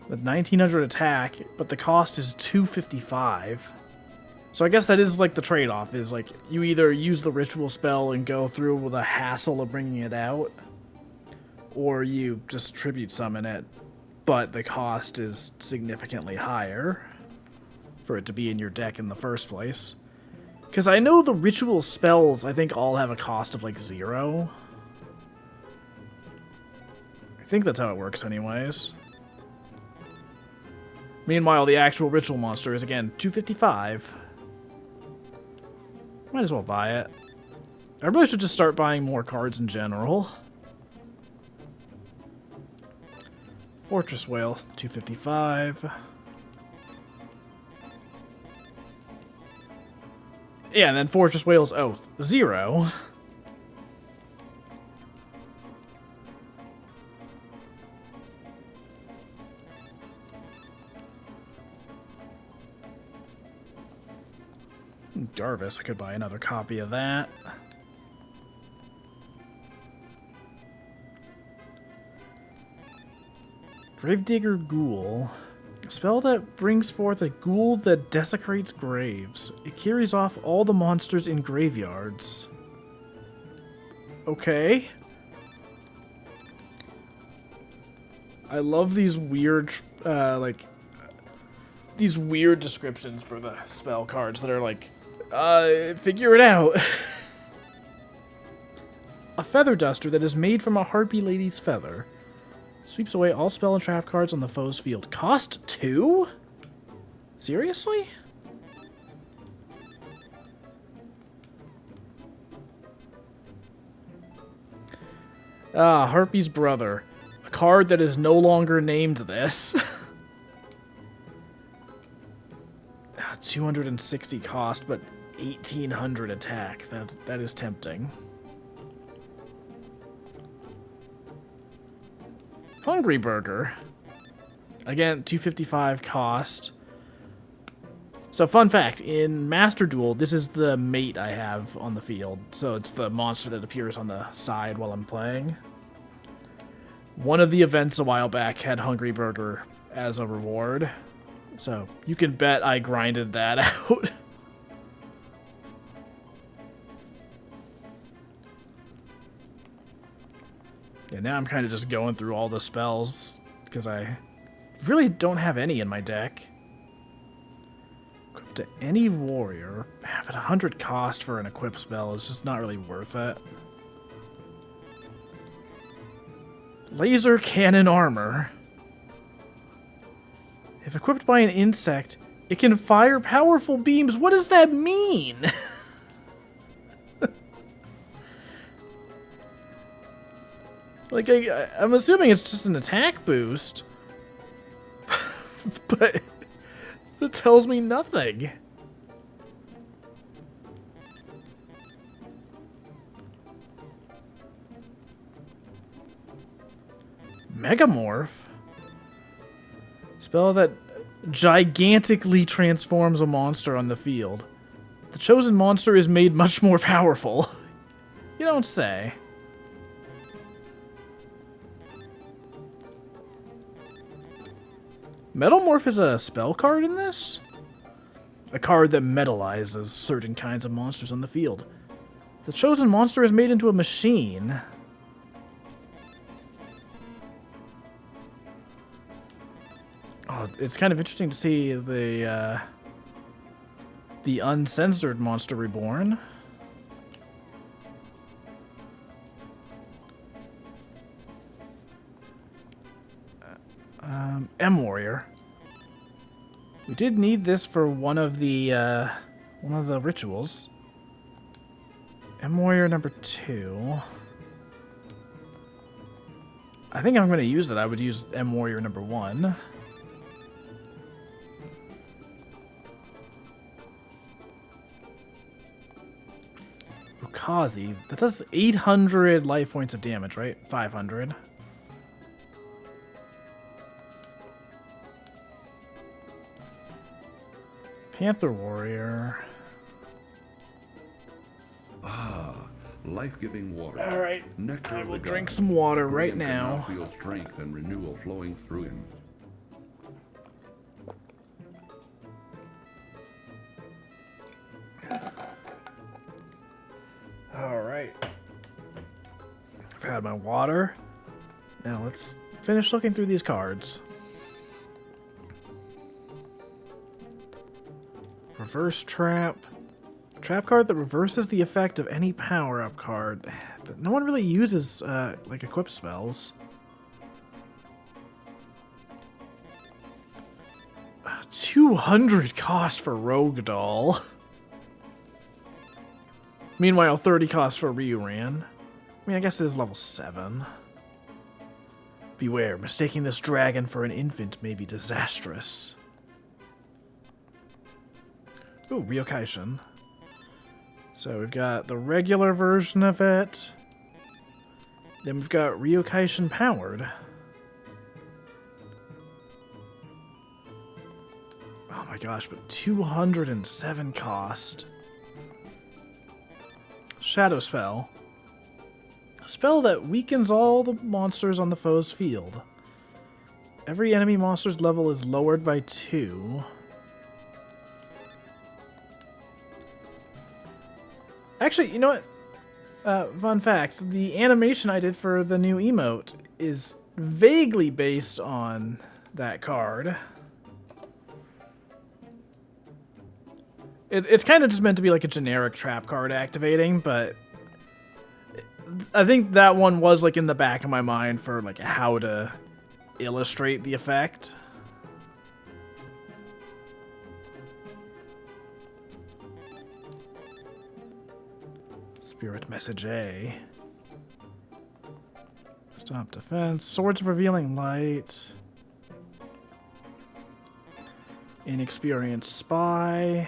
with 1900 attack, but the cost is 255. So I guess that is like the trade-off, is like you either use the ritual spell and go through with the hassle of bringing it out, or you just tribute summon it, but the cost is significantly higher for it to be in your deck in the first place. Because I know the ritual spells, I think, all have a cost of like 0. I think that's how it works anyways. Meanwhile, the actual ritual monster is, again, 255. Might as well buy it. I really should just start buying more cards in general. Fortress Whale, 255. Yeah, and then Fortress Whale's Oath, 0. Jarvis, I could buy another copy of that. Gravedigger Ghoul. A spell that brings forth a ghoul that desecrates graves. It carries off all the monsters in graveyards. Okay. I love these weird, these weird descriptions for the spell cards that are like, figure it out. A feather duster that is made from a harpy lady's feather. Sweeps away all spell and trap cards on the foe's field. Cost 2? Seriously? Ah, Harpy's Brother. A card that is no longer named this. 260 cost, but 1800 attack. That is tempting. Hungry Burger. Again, 255 cost. So, fun fact, in Master Duel, this is the mate I have on the field. So, it's the monster that appears on the side while I'm playing. One of the events a while back had Hungry Burger as a reward. So, you can bet I grinded that out. Yeah, now I'm kind of just going through all the spells, because I really don't have any in my deck. Equip to any warrior, but 100 cost for an equip spell is just not really worth it. Laser Cannon Armor. If equipped by an insect, it can fire powerful beams. What does that mean? Like, I'm assuming it's just an attack boost. But that tells me nothing. Megamorph? Spell that gigantically transforms a monster on the field. The chosen monster is made much more powerful. You don't say. Metalmorph is a spell card in this? A card that metallizes certain kinds of monsters on the field. The chosen monster is made into a machine. Oh, it's kind of interesting to see the uncensored Monster Reborn. M-Warrior. We did need this for one of the rituals. M-Warrior number 2. I think I'm going to use that. I would use M-Warrior number 1. Ukazi. That does 800 life points of damage, right? 500. Panther Warrior. Ah, life-giving water. All right, Nectar I will of the drink gods. some water right Graham can now. Feel strength and renewal flowing through him. All right. I've had my water. Now let's finish looking through these cards. Reverse trap. Trap card that reverses the effect of any power-up card. No one really uses, like, equip spells. 200 cost for Rogue Doll. Meanwhile, 30 cost for Ryuran. I mean, I guess it is level 7. Beware, mistaking this dragon for an infant may be disastrous. Ooh, Ryokaishin. So we've got the regular version of it. Then we've got Ryokaishin powered. Oh my gosh, but 207 cost. Shadow Spell. A spell that weakens all the monsters on the foe's field. Every enemy monster's level is lowered by 2. Actually, you know what? Fun fact, the animation I did for the new emote is vaguely based on that card. It's kind of just meant to be like a generic trap card activating, but I think that one was like in the back of my mind for like how to illustrate the effect. Spirit Message A. Stop defense. Swords of Revealing Light. Inexperienced Spy.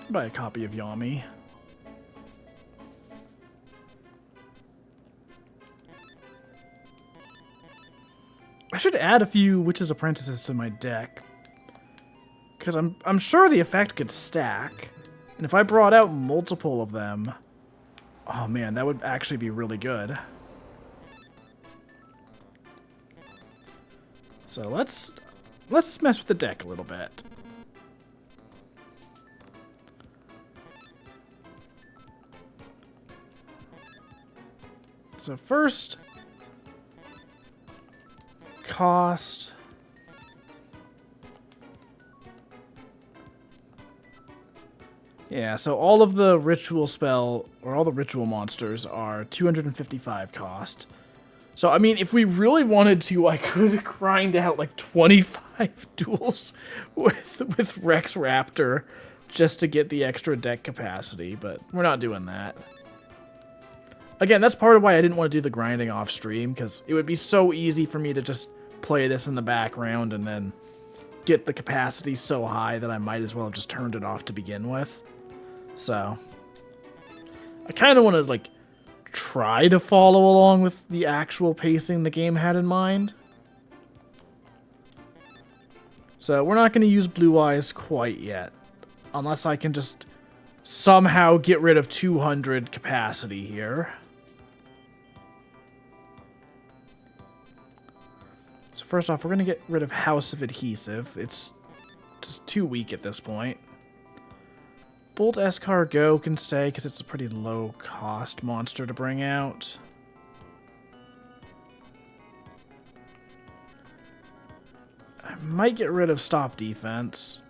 Buy a copy of Yami. I should add a few Witch's Apprentices to my deck, because I'm sure the effect could stack, and if I brought out multiple of them, oh man, that would actually be really good. So let's mess with the deck a little bit. So first, cost. Yeah, so all of the ritual spell, or all the ritual monsters are 255 cost. So, I mean, if we really wanted to, I could grind out like 25 duels with Rex Raptor just to get the extra deck capacity, but we're not doing that. Again, that's part of why I didn't want to do the grinding off stream, because it would be so easy for me to just play this in the background and then get the capacity so high that I might as well have just turned it off to begin with. So, I kind of want to, like, try to follow along with the actual pacing the game had in mind. So, we're not going to use Blue Eyes quite yet, unless I can just somehow get rid of 200 capacity here. So first off, we're going to get rid of House of Adhesive. It's just too weak at this point. Bolt Escargot can stay because it's a pretty low-cost monster to bring out. I might get rid of Stop Defense.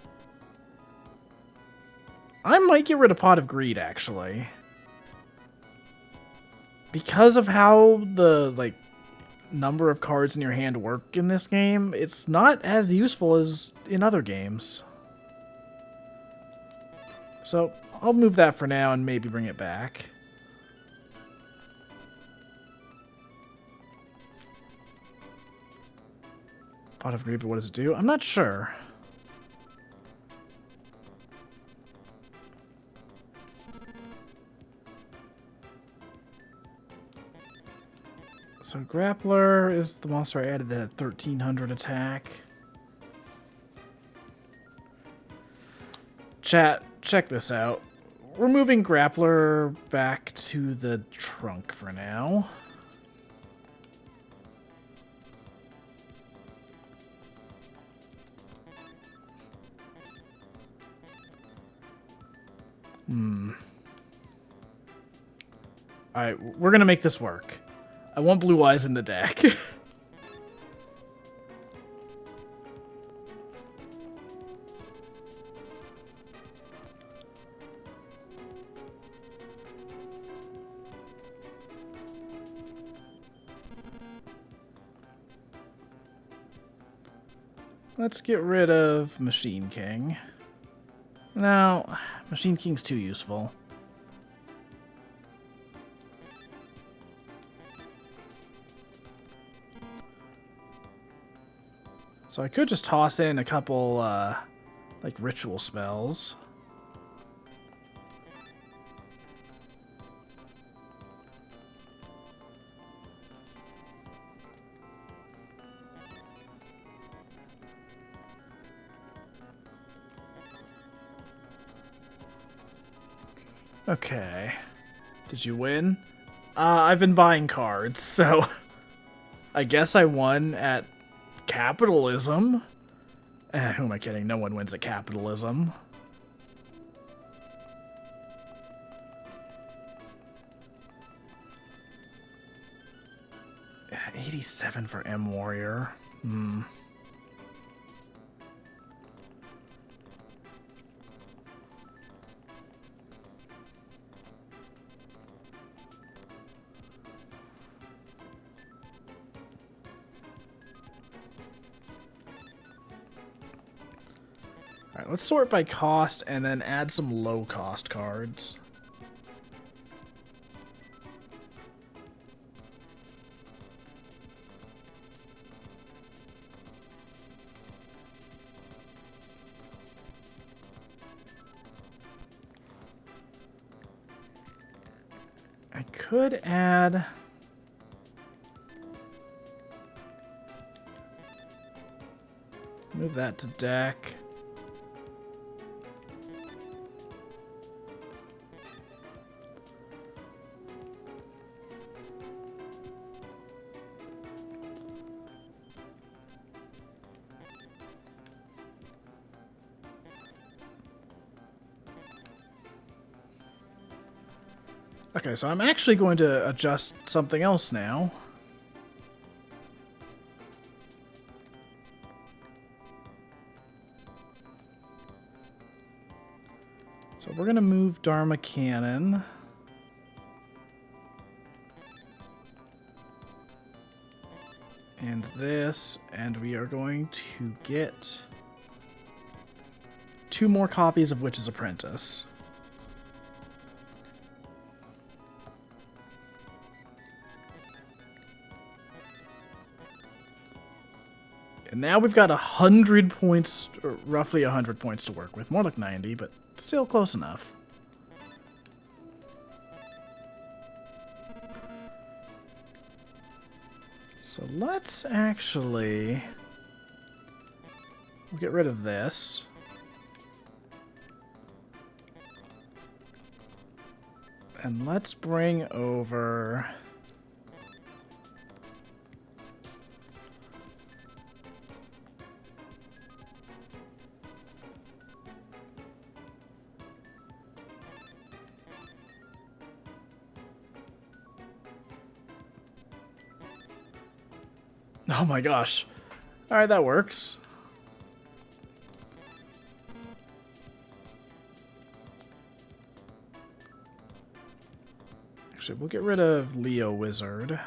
I might get rid of Pot of Greed, actually. Because of how the, like, number of cards in your hand work in this game, it's not as useful as in other games. So, I'll move that for now and maybe bring it back. Pot of Greed, but what does it do? I'm not sure. So Grappler is the monster I added that had 1300 attack. Chat, check this out. We're moving Grappler back to the trunk for now. Alright, we're gonna make this work. I want Blue Eyes in the deck. Let's get rid of Machine King. No, Machine King's too useful. So I could just toss in a couple, like, ritual spells. Okay. Did you win? I've been buying cards, so I guess I won at capitalism. Who am I kidding? No one wins at capitalism. $87 for M Warrior. Alright, let's sort by cost and then add some low-cost cards. I could add... Move that to deck. Okay, so I'm actually going to adjust something else now. So we're going to move Dharma Cannon. And this, and we are going to get 2 more copies of Witch's Apprentice. And now we've got 100 points, or roughly 100 points to work with. More like 90, but still close enough. So let's actually... We'll get rid of this. And let's bring over... Oh my gosh. Alright, that works. Actually, we'll get rid of Leo Wizard.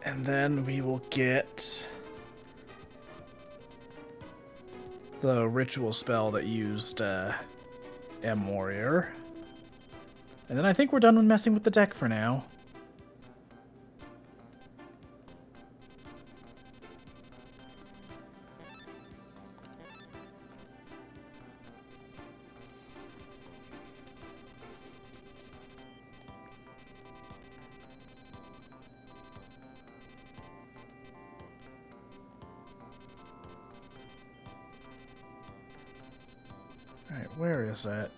And then we will get the ritual spell that used M Warrior. And then I think we're done with messing with the deck for now. Alright, where is that?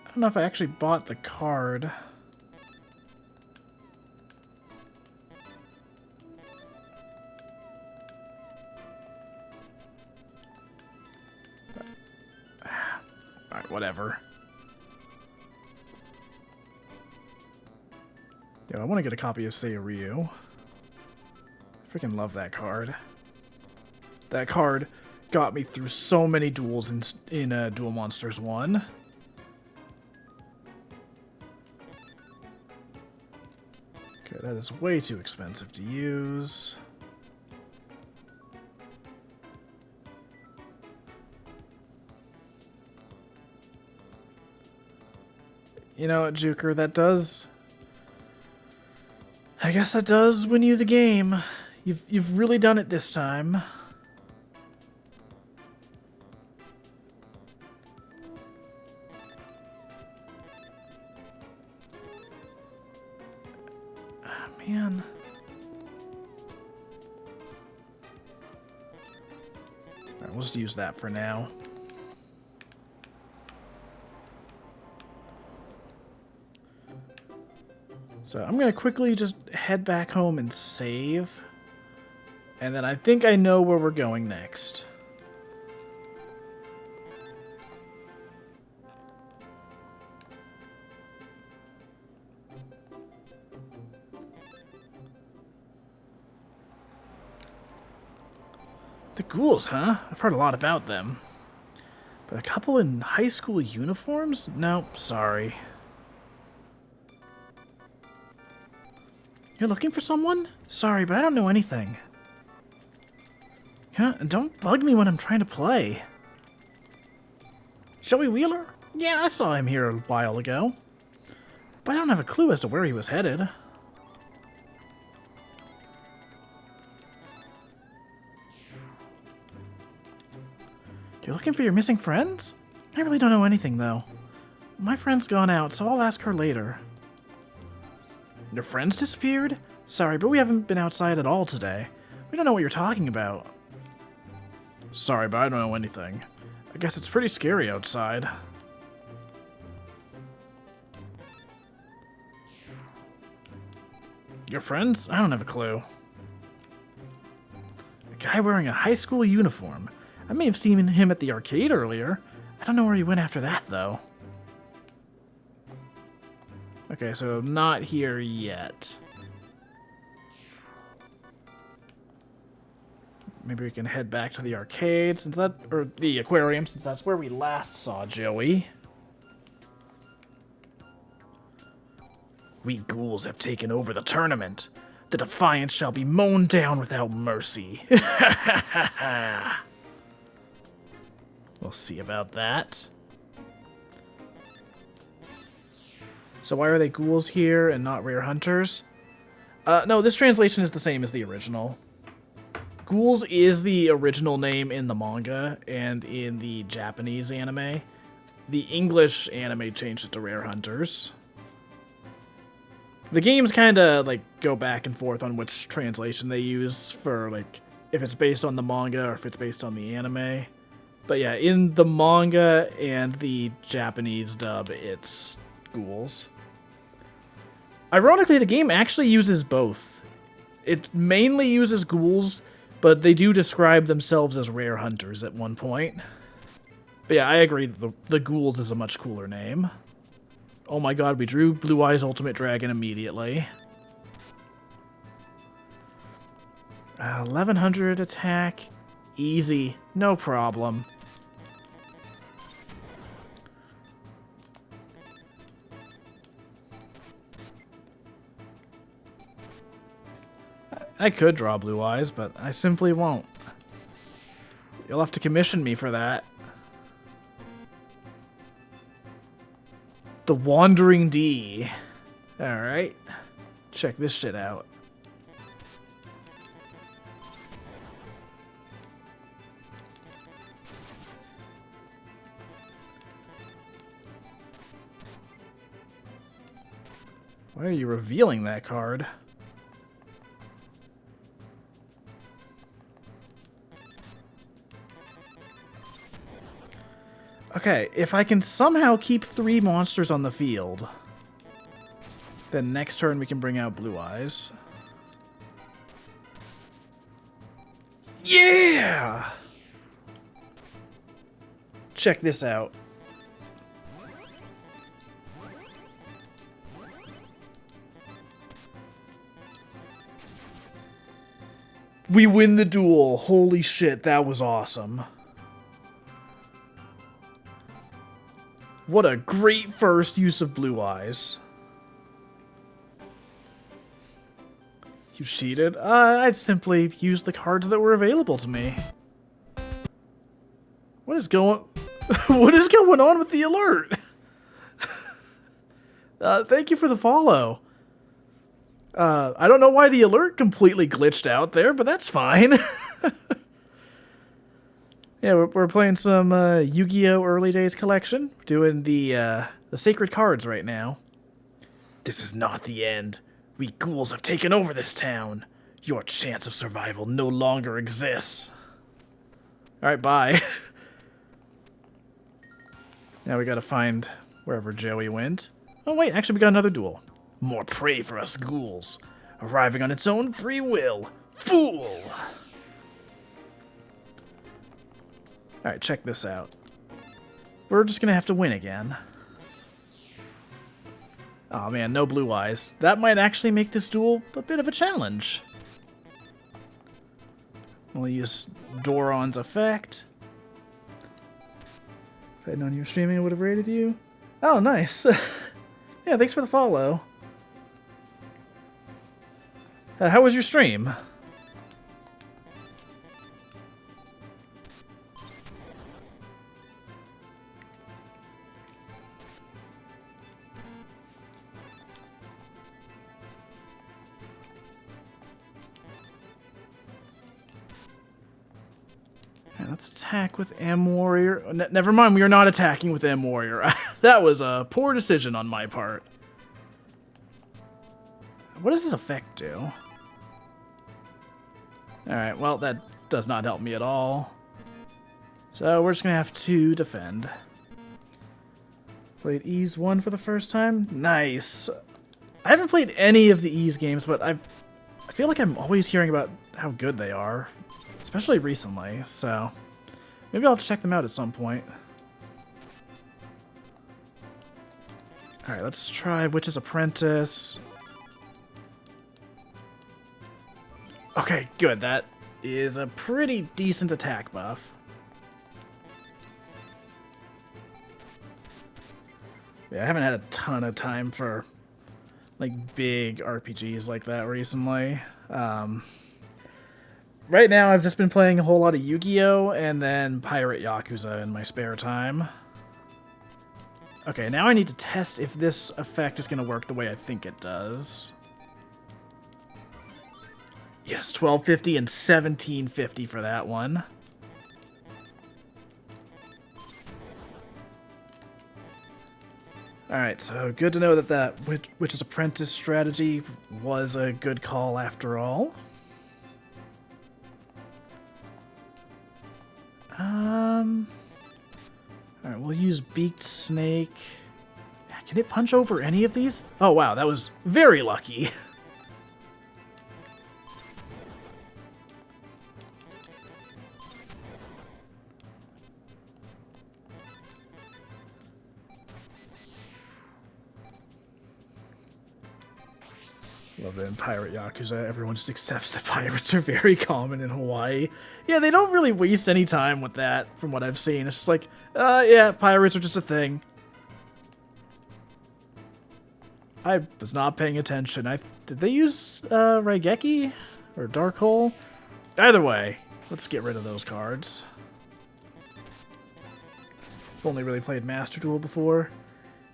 I don't know if I actually bought the card. Alright, whatever. Yo, I want to get a copy of Seiryu. Freaking love that card. That card got me through so many duels in Duel Monsters 1. Okay, that is way too expensive to use. You know what, Juker, that does... I guess that does win you the game. You've really done it this time. Man. Alright, we'll just use that for now. So I'm going to quickly just head back home and save. And then I think I know where we're going next. The ghouls, huh? I've heard a lot about them. But a couple in high school uniforms? Nope, sorry. You're looking for someone? Sorry, but I don't know anything. Huh? Don't bug me when I'm trying to play. Joey Wheeler? Yeah, I saw him here a while ago. But I don't have a clue as to where he was headed. You're looking for your missing friends? I really don't know anything, though. My friend's gone out, so I'll ask her later. Your friends disappeared? Sorry, but we haven't been outside at all today. We don't know what you're talking about. Sorry, but I don't know anything. I guess it's pretty scary outside. Your friends? I don't have a clue. A guy wearing a high school uniform. I may have seen him at the arcade earlier. I don't know where he went after that, though. Okay, so not here yet. Maybe we can head back to the arcade, since that, or the aquarium, since that's where we last saw Joey. We ghouls have taken over the tournament. The Defiant shall be mown down without mercy. We'll see about that. So why are they ghouls here and not rare hunters? No, this translation is the same as the original. Ghouls is the original name in the manga and in the Japanese anime. The English anime changed it to rare hunters. The games kind of like go back and forth on which translation they use for like if it's based on the manga or if it's based on the anime. But yeah, in the manga and the Japanese dub, it's ghouls. Ironically, the game actually uses both. It mainly uses ghouls, but they do describe themselves as rare hunters at one point. But yeah, I agree that the ghouls is a much cooler name. Oh my god, we drew Blue Eyes Ultimate Dragon immediately. 1100 attack. Easy. No problem. I could draw Blue Eyes, but I simply won't. You'll have to commission me for that. The Wandering D. Alright. Check this shit out. Why are you revealing that card? Okay, if I can somehow keep 3 monsters on the field, then next turn we can bring out Blue Eyes. Yeah! Check this out. We win the duel. Holy shit, that was awesome. What a great first use of Blue Eyes. You cheated? I'd simply use the cards that were available to me. What is going... what is going on with the alert? Thank you for the follow. I don't know why the alert completely glitched out there, but that's fine. Yeah, we're playing some Yu-Gi-Oh! Early Days collection. Doing the sacred cards right now. This is not the end. We ghouls have taken over this town. Your chance of survival no longer exists. Alright, bye. Now we gotta find wherever Joey went. Oh wait, actually we got another duel. More prey for us ghouls. Arriving on its own free will. Fool! Alright, check this out. We're just gonna have to win again. Oh man, no Blue Eyes. That might actually make this duel a bit of a challenge. We'll use Doron's effect. If I'd known you were streaming, I would have rated you. Oh, nice. Yeah, thanks for the follow. How was your stream? Let's attack with M Warrior. Never mind, we are not attacking with M Warrior. That was a poor decision on my part. What does this effect do? Alright, well, that does not help me at all. So we're just going to have to defend. Played Ease 1 for the first time. Nice. I haven't played any of the Ease games, but I feel like I'm always hearing about how good they are. Especially recently, so maybe I'll have to check them out at some point. Alright, let's try Witch's Apprentice. Okay, good. That is a pretty decent attack buff. Yeah, I haven't had a ton of time for like big RPGs like that recently. Right now, I've just been playing a whole lot of Yu-Gi-Oh! And then Pirate Yakuza in my spare time. Okay, now I need to test if this effect is going to work the way I think it does. Yes, 1250 and 1750 for that one. Alright, so good to know that that Witch's Apprentice strategy was a good call after all. Alright, we'll use Beaked Snake. Can it punch over any of these? Oh wow, that was very lucky. Love that in Pirate Yakuza, everyone just accepts that pirates are very common in Hawaii. Yeah, they don't really waste any time with that, from what I've seen. It's just like, yeah, pirates are just a thing. I was not paying attention. Did they use, Raigeki? Or Dark Hole? Either way, let's get rid of those cards. I've only really played Master Duel before.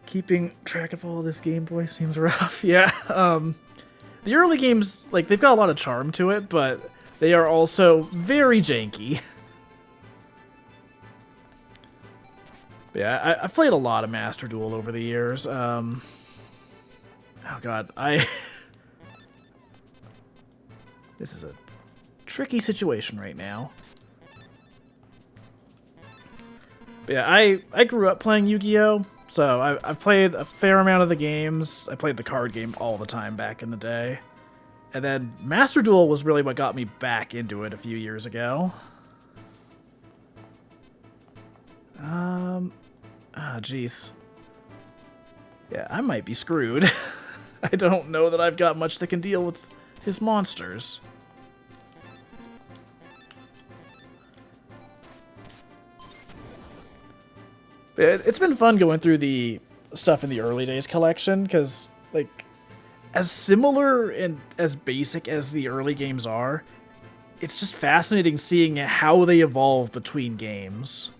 Keeping track of all this Game Boy seems rough. Yeah, the early games, like, they've got a lot of charm to it, but they are also very janky. Yeah, I've played a lot of Master Duel over the years. Oh god, this is a tricky situation right now. But yeah, I grew up playing Yu-Gi-Oh! So I've played a fair amount of the games. I played the card game all the time back in the day. And then Master Duel was really what got me back into it a few years ago. Jeez. Yeah, I might be screwed. I don't know that I've got much that can deal with his monsters. It's been fun going through the stuff in the early days collection, because, like, as similar and as basic as the early games are, it's just fascinating seeing how they evolve between games.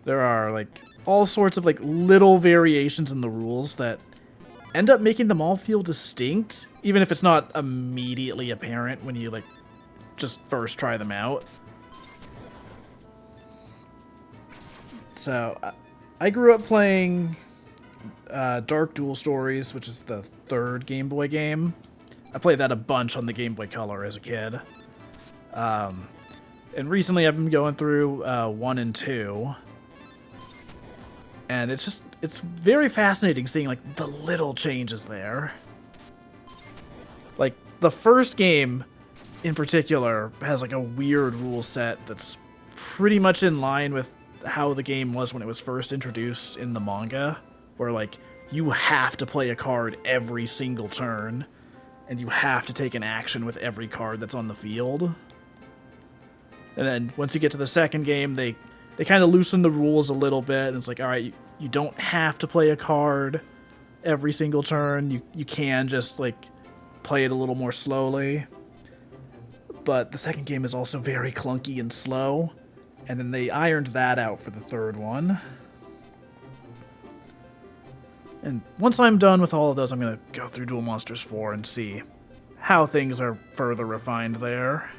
There are, like, all sorts of, like, little variations in the rules that end up making them all feel distinct, even if it's not immediately apparent when you, like, just first try them out. So, I grew up playing Dark Duel Stories, which is the third Game Boy game. I played that a bunch on the Game Boy Color as a kid. And recently I've been going through 1 and 2. And it's very fascinating seeing, like, the little changes there. Like, the first game, in particular, has, like, a weird rule set that's pretty much in line with how the game was when it was first introduced in the manga, where, like, you have to play a card every single turn, and you have to take an action with every card that's on the field. And then once you get to the second game, they kind of loosen the rules a little bit, and it's like, alright, you don't have to play a card every single turn, you can just, like, play it a little more slowly. But the second game is also very clunky and slow, and then they ironed that out for the third one. And once I'm done with all of those, I'm going to go through Duel Monsters 4 and see how things are further refined there.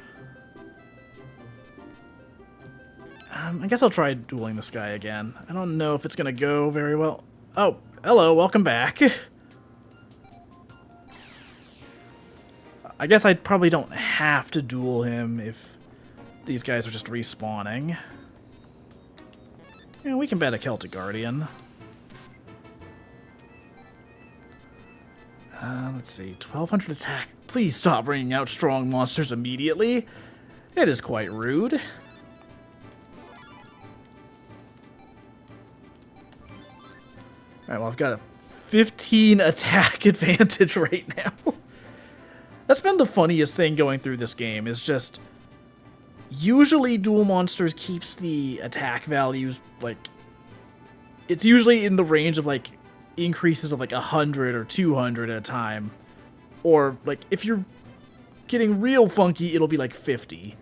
I guess I'll try dueling this guy again. I don't know if it's going to go very well. Oh, hello, welcome back. I guess I probably don't have to duel him if these guys are just respawning. Yeah, we can bet a Celtic Guardian. Let's see, 1200 attack. Please stop bringing out strong monsters immediately. It is quite rude. Alright, well, I've got a 15 attack advantage right now. That's been the funniest thing going through this game, is just... Usually Duel Monsters keeps the attack values, like... It's usually in the range of, like, increases of, like, 100 or 200 at a time. Or, like, if you're getting real funky, it'll be, like, 50.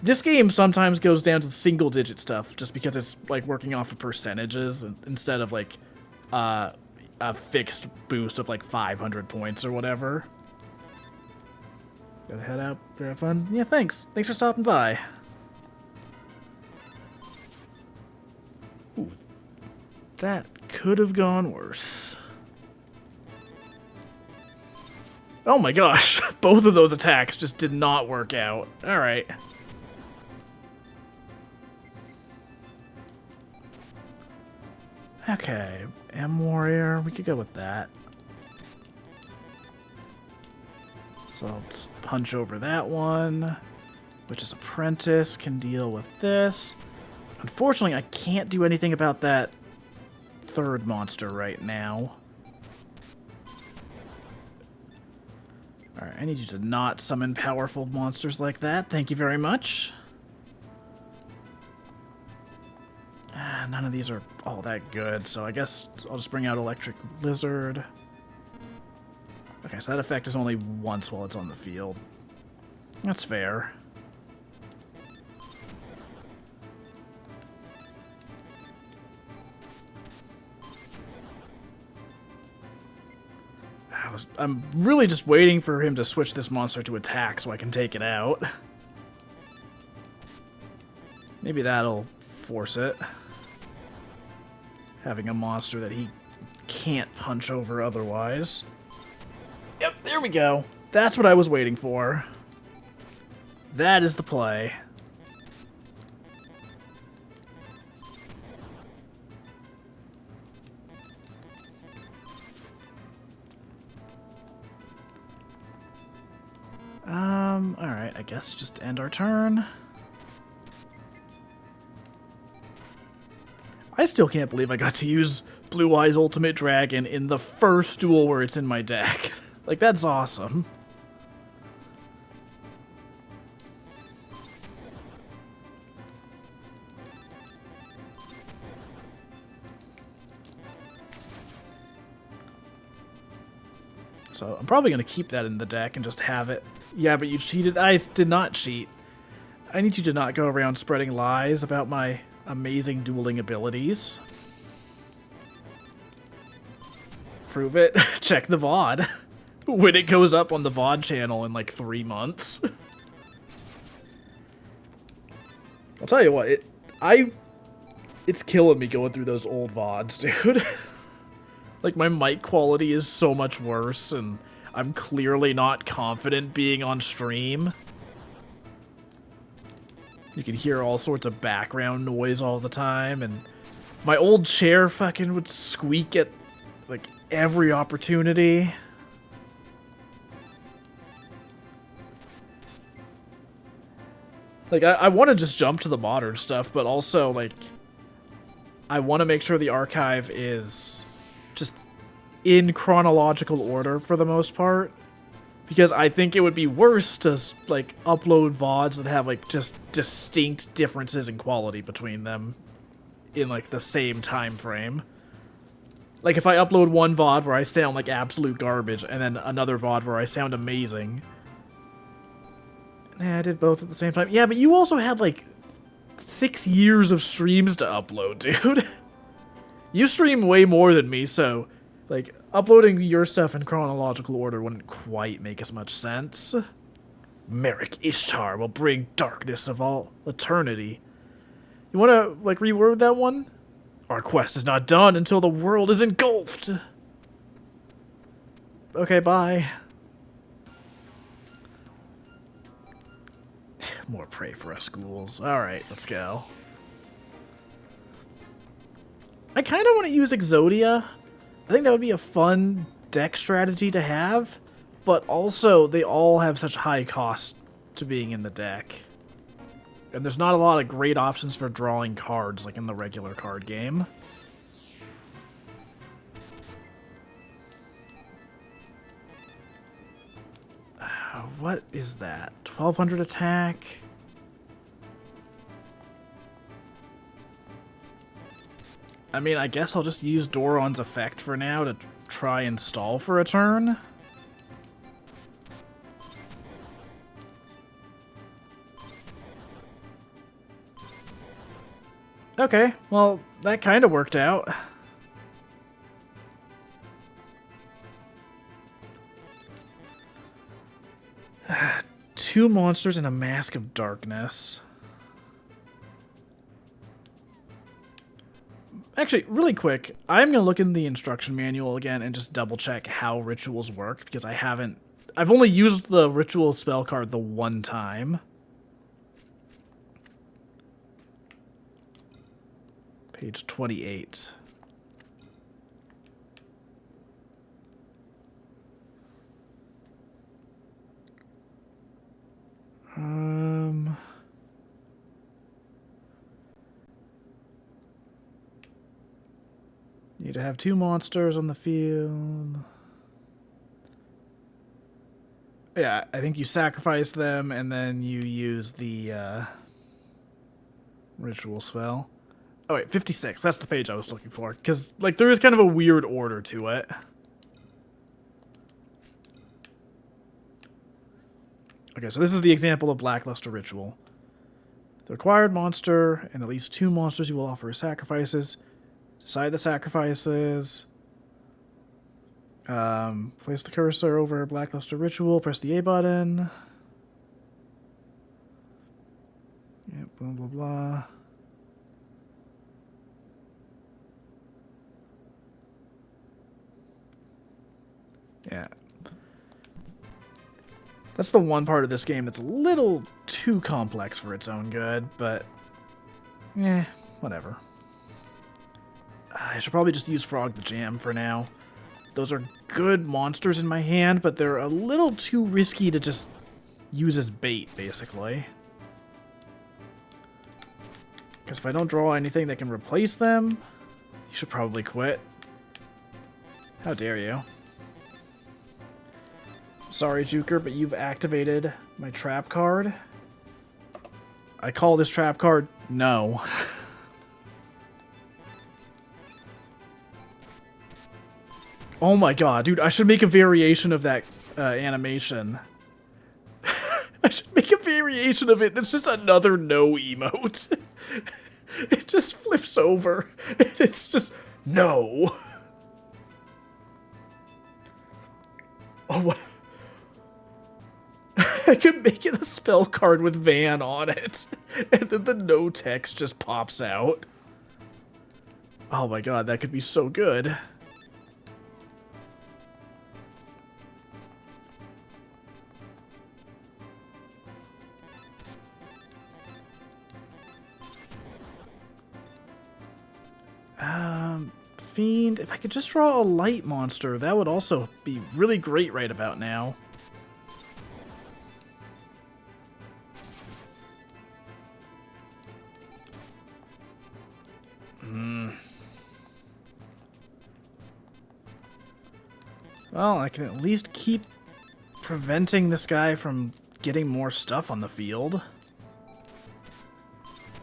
This game sometimes goes down to single-digit stuff, just because it's, like, working off of percentages instead of, like, a fixed boost of, like, 500 points or whatever. Gotta head out there, have fun. Yeah, thanks. Thanks for stopping by. Ooh, that could have gone worse. Oh my gosh, both of those attacks just did not work out. Alright. Okay, M-Warrior, we could go with that. So let's punch over that one. Witch's Apprentice can deal with this. Unfortunately, I can't do anything about that third monster right now. Alright, I need you to not summon powerful monsters like that. Thank you very much. None of these are all that good, so I guess I'll just bring out Electric Lizard. Okay, so that effect is only once while it's on the field. That's fair. I'm really just waiting for him to switch this monster to attack so I can take it out. Maybe that'll force it. Having a monster that he can't punch over otherwise. Yep, there we go. That's what I was waiting for. That is the play. Alright, I guess just end our turn. I still can't believe I got to use Blue Eyes Ultimate Dragon in the first duel where it's in my deck. Like, that's awesome. So I'm probably going to keep that in the deck and just have it. Yeah, but you cheated. I did not cheat. I need you to not go around spreading lies about my amazing dueling abilities. Prove it. Check the VOD. When it goes up on the VOD channel in like 3 months. I'll tell you what, it's killing me going through those old VODs, dude. Like, my mic quality is so much worse, and I'm clearly not confident being on stream. You can hear all sorts of background noise all the time, and my old chair fucking would squeak at, like, every opportunity. Like, I want to just jump to the modern stuff, but also, like, I want to make sure the archive is just in chronological order for the most part. Because I think it would be worse to, like, upload VODs that have, like, just distinct differences in quality between them in, like, the same time frame. Like, if I upload one VOD where I sound like absolute garbage, and then another VOD where I sound amazing. I did both at the same time. Yeah, but you also had, like, 6 years of streams to upload, dude. You stream way more than me, so, like, uploading your stuff in chronological order wouldn't quite make as much sense. Merrick Ishtar will bring darkness of all eternity. You wanna, like, reword that one? Our quest is not done until the world is engulfed. Okay, bye. More prey for us ghouls. Alright, let's go. I kind of want to use Exodia. I think that would be a fun deck strategy to have, but also they all have such high cost to being in the deck. And there's not a lot of great options for drawing cards like in the regular card game. What is that? 1200 attack? I mean, I guess I'll just use Doron's effect for now to try and stall for a turn. Okay, well, that kind of worked out. Two monsters and a Mask of Darkness. Actually, really quick, I'm going to look in the instruction manual again and just double check how rituals work, because I've only used the ritual spell card the one time. Page 28. Need to have 2 monsters on the field. Yeah, I think you sacrifice them and then you use the ritual spell. Oh wait, 56. That's the page I was looking for. Because, like, there is kind of a weird order to it. Okay, so this is the example of Blackluster Ritual. The required monster and at least 2 monsters you will offer as sacrifices. Decide the sacrifices. Place the cursor over Blackluster Ritual. Press the A button. Yeah, blah, blah, blah. Yeah. That's the one part of this game that's a little too complex for its own good, but... whatever. I should probably just use Frog the Jam for now. Those are good monsters in my hand, but they're a little too risky to just use as bait, basically. Because if I don't draw anything that can replace them, you should probably quit. How dare you. Sorry, Juker, but you've activated my trap card. I call this trap card No. Oh my god, dude, I should make a variation of that animation. I should make a variation of it that's just another no emote. It just flips over. It's just no. Oh, what? I could make it a spell card with Van on it, and then the no text just pops out. Oh my god, that could be so good. Fiend, if I could just draw a light monster, that would also be really great right about now. Well, I can at least keep preventing this guy from getting more stuff on the field.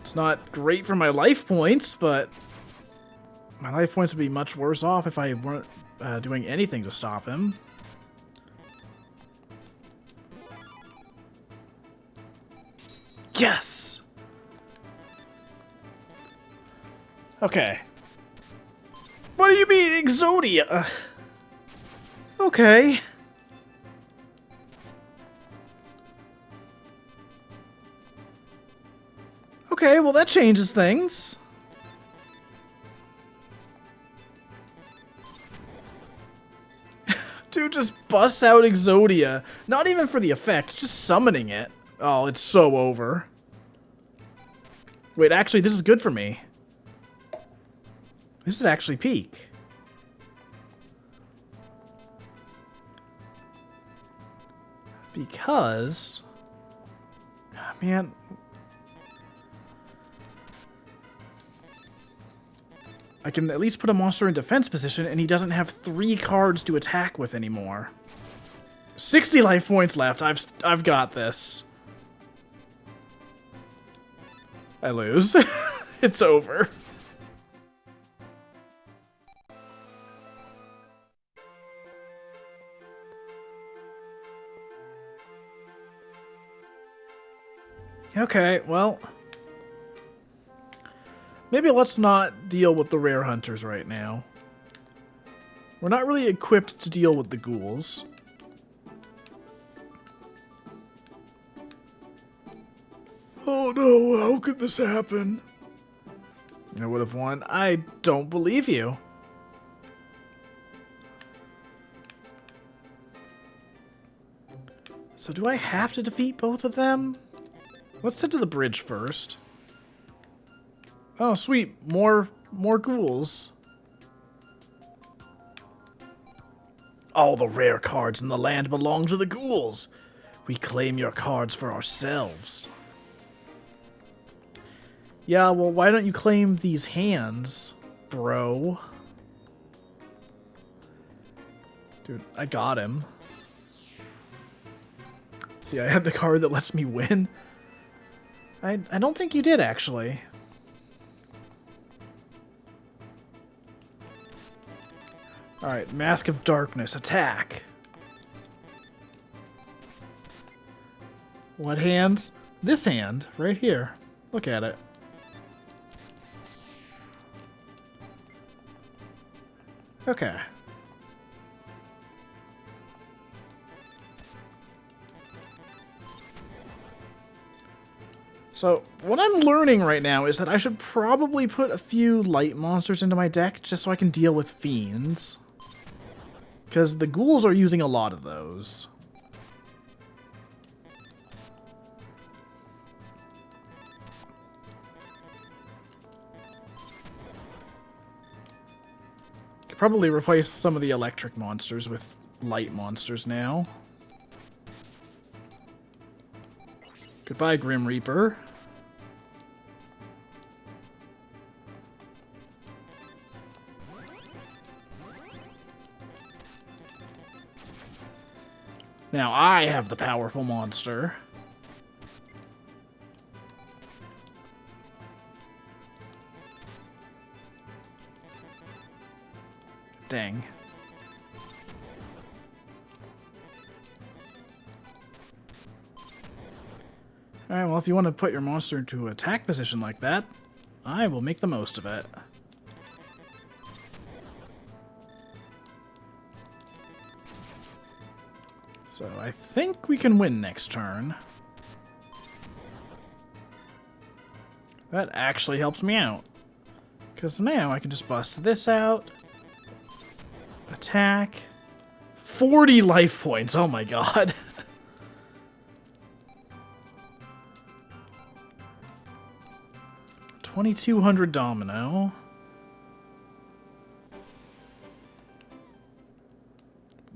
It's not great for my life points, but my life points would be much worse off if I weren't doing anything to stop him. Yes! Okay. What do you mean, Exodia? Okay. Okay, well that changes things. Dude just busts out Exodia. Not even for the effect, just summoning it. Oh, it's so over. Wait, actually, this is good for me. This is actually peak. Because... man... I can at least put a monster in defense position, and he doesn't have 3 cards to attack with anymore. 60 life points left. I've got this. I lose. It's over. Okay, well... maybe let's not deal with the rare hunters right now. We're not really equipped to deal with the ghouls. Oh no, how could this happen? I would have won. I don't believe you. So do I have to defeat both of them? Let's head to the bridge first. Oh, sweet. More ghouls. All the rare cards in the land belong to the ghouls. We claim your cards for ourselves. Yeah, well, why don't you claim these hands, bro? Dude, I got him. See, I had the card that lets me win. I don't think you did, actually. Alright, Mask of Darkness, attack. What hands? This hand, right here. Look at it. Okay. So, what I'm learning right now is that I should probably put a few light monsters into my deck just so I can deal with fiends. Because the ghouls are using a lot of those. Could probably replace some of the electric monsters with light monsters now. Goodbye, Grim Reaper. Now I have the powerful monster. Dang. Alright, well, if you want to put your monster into attack position like that, I will make the most of it. So I think we can win next turn. That actually helps me out. Because now I can just bust this out. Attack. 40 life points, oh my god. $2,200 domino.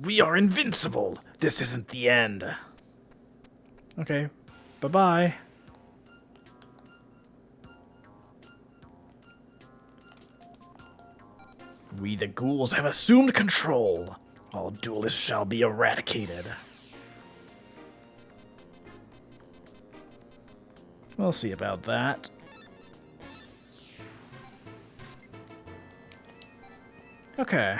We are invincible! This isn't the end. Okay, bye-bye. We the ghouls have assumed control. All duelists shall be eradicated. We'll see about that. Okay.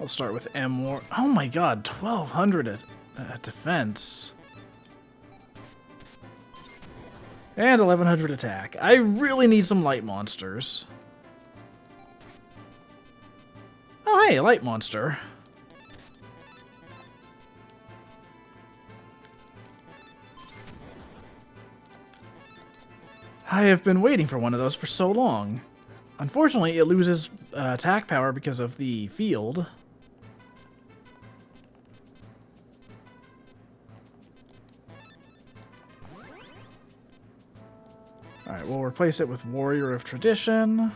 I'll start with M War. Oh my god, 1,200 at defense. And 1,100 attack. I really need some light monsters. Oh hey, light monster. I have been waiting for one of those for so long. Unfortunately, it loses attack power because of the field. Alright, we'll replace it with Warrior of Tradition.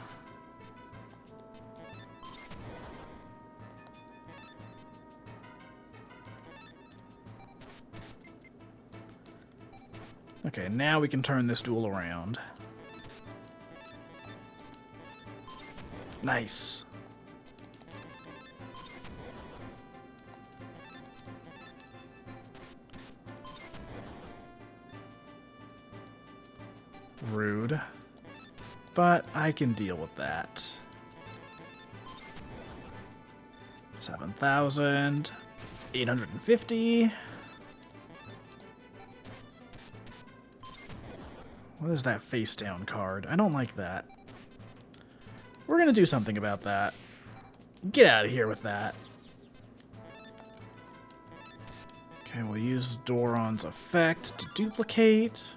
Okay, now we can turn this duel around. Nice. Rude. But I can deal with that. 7,850. What is that face down card? I don't like that. We're gonna do something about that. Get out of here with that. Okay, we'll use Doron's effect to duplicate.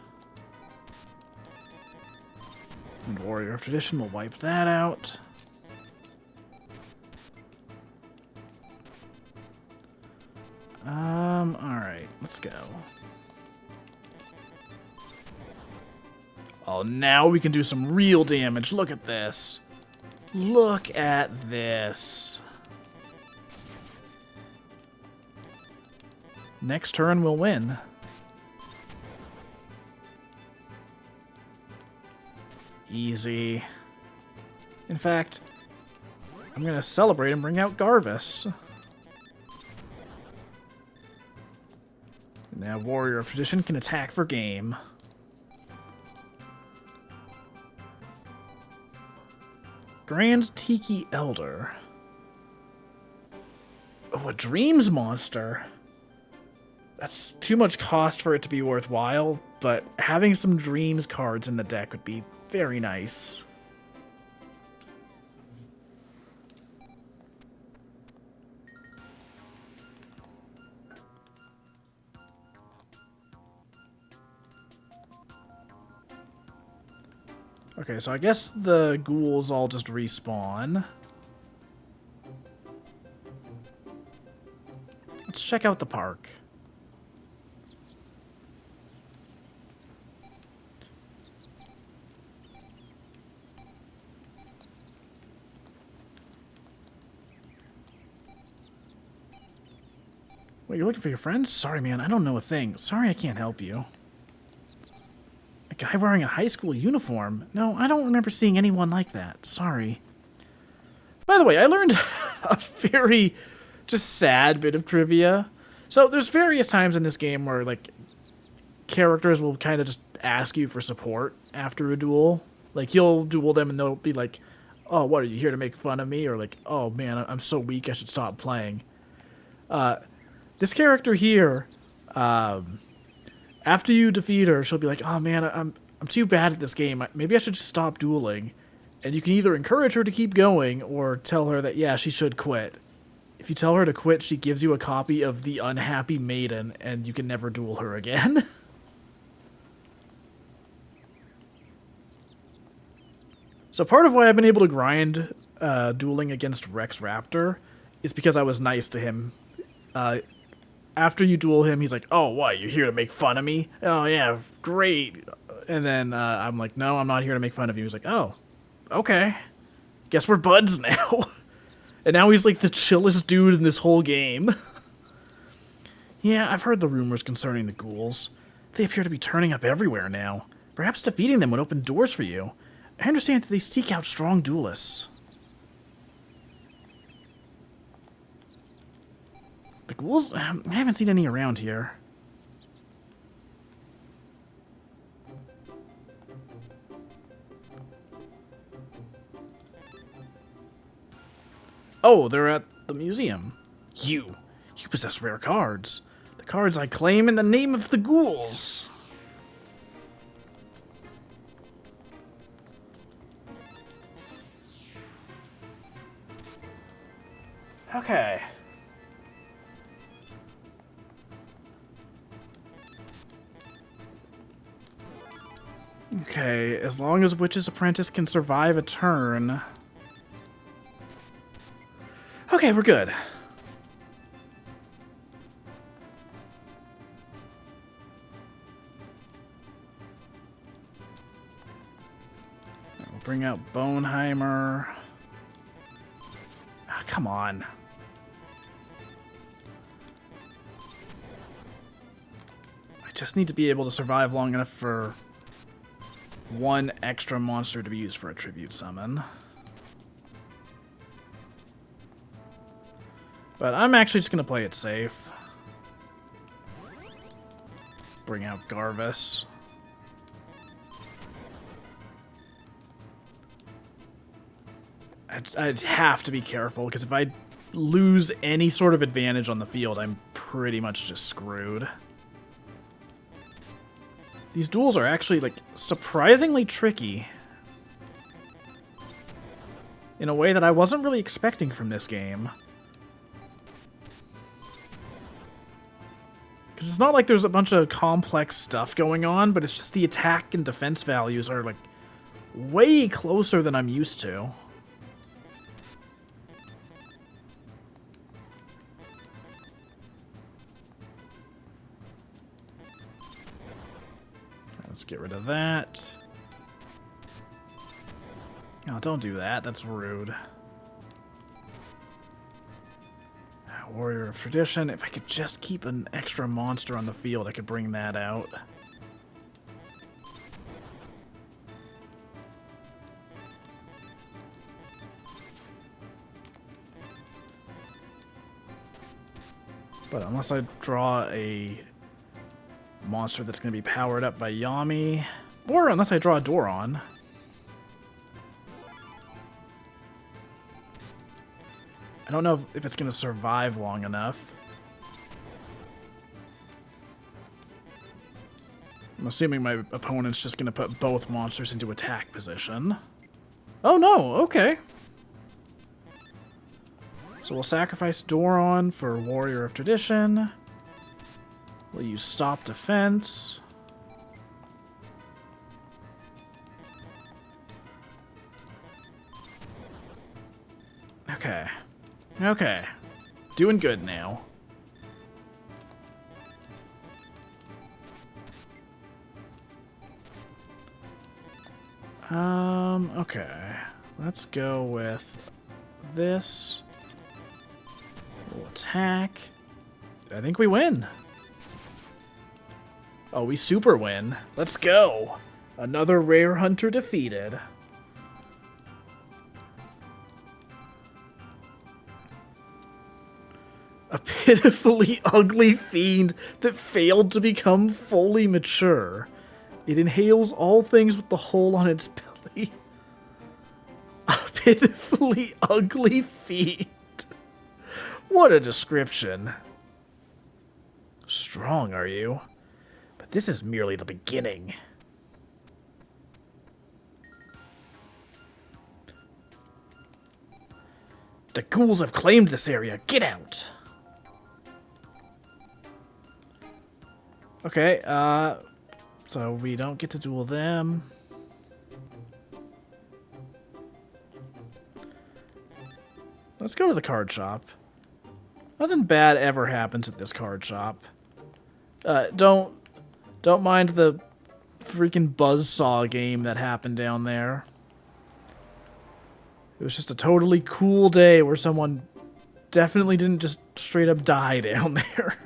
And Warrior of Tradition will wipe that out. Alright, let's go. Oh, now we can do some real damage. Look at this. Look at this. Next turn we'll win. Easy. In fact, I'm going to celebrate and bring out Garvis. Now Warrior of Tradition can attack for game. Grand Tiki Elder. Oh, a Dreams monster. That's too much cost for it to be worthwhile, but having some Dreams cards in the deck would be very nice. Okay, so I guess the ghouls all just respawn. Let's check out the park. Wait, you're looking for your friends? Sorry, man, I don't know a thing. Sorry I can't help you. A guy wearing a high school uniform? No, I don't remember seeing anyone like that. Sorry. By the way, I learned a very just sad bit of trivia. So there's various times in this game where, like, characters will kind of just ask you for support after a duel. Like, you'll duel them and they'll be like, oh, what, are you here to make fun of me? Or like, oh, man, I'm so weak, I should stop playing. This character here, after you defeat her, she'll be like, oh, man, I'm too bad at this game. Maybe I should just stop dueling. And you can either encourage her to keep going or tell her that, yeah, she should quit. If you tell her to quit, she gives you a copy of The Unhappy Maiden, and you can never duel her again. So part of why I've been able to grind dueling against Rex Raptor is because I was nice to him. After you duel him, he's like, oh, what, you're here to make fun of me? Oh, yeah, great. And then I'm like, no, I'm not here to make fun of you. He's like, oh, okay. Guess we're buds now. And now he's like the chillest dude in this whole game. Yeah, I've heard the rumors concerning the ghouls. They appear to be turning up everywhere now. Perhaps defeating them would open doors for you. I understand that they seek out strong duelists. The ghouls? I haven't seen any around here. Oh, they're at the museum. You possess rare cards. The cards I claim in the name of the ghouls. Okay. Okay, as long as Witch's Apprentice can survive a turn. Okay, we're good. We'll bring out Boneheimer. Ah, come on. I just need to be able to survive long enough for one extra monster to be used for a tribute summon. But I'm actually just going to play it safe. Bring out Garvis. I'd have to be careful, because if I lose any sort of advantage on the field, I'm pretty much just screwed. These duels are actually, like, surprisingly tricky. In a way that I wasn't really expecting from this game. Because it's not like there's a bunch of complex stuff going on, but it's just the attack and defense values are, like, way closer than I'm used to. Let's get rid of that. Oh, don't do that. That's rude. Warrior of Tradition. If I could just keep an extra monster on the field, I could bring that out. But unless I draw a monster that's going to be powered up by Yami, or unless I draw a Doron. I don't know if it's going to survive long enough. I'm assuming my opponent's just going to put both monsters into attack position. Oh no, okay. So we'll sacrifice Doron for Warrior of Tradition. We'll use Stop Defense. Okay. Okay. Doing good now. Okay. Let's go with this. We'll attack. I think we win. Oh, we super win. Let's go. Another rare hunter defeated. A pitifully ugly fiend that failed to become fully mature. It inhales all things with the hole on its belly. A pitifully ugly fiend. What a description. Strong, are you? But this is merely the beginning. The ghouls have claimed this area. Get out! Okay, so we don't get to duel them. Let's go to the card shop. Nothing bad ever happens at this card shop. Don't mind the freaking buzzsaw game that happened down there. It was just a totally cool day where someone definitely didn't just straight up die down there.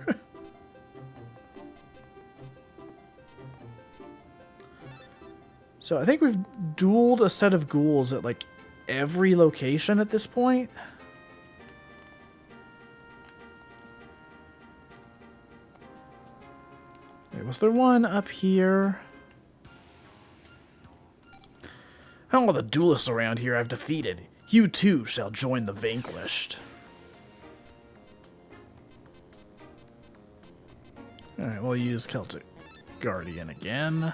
So I think we've dueled a set of ghouls at like every location at this point. Wait, was there one up here? All the duelists around here I've defeated. You too shall join the vanquished. Alright, we'll use Celtic Guardian again.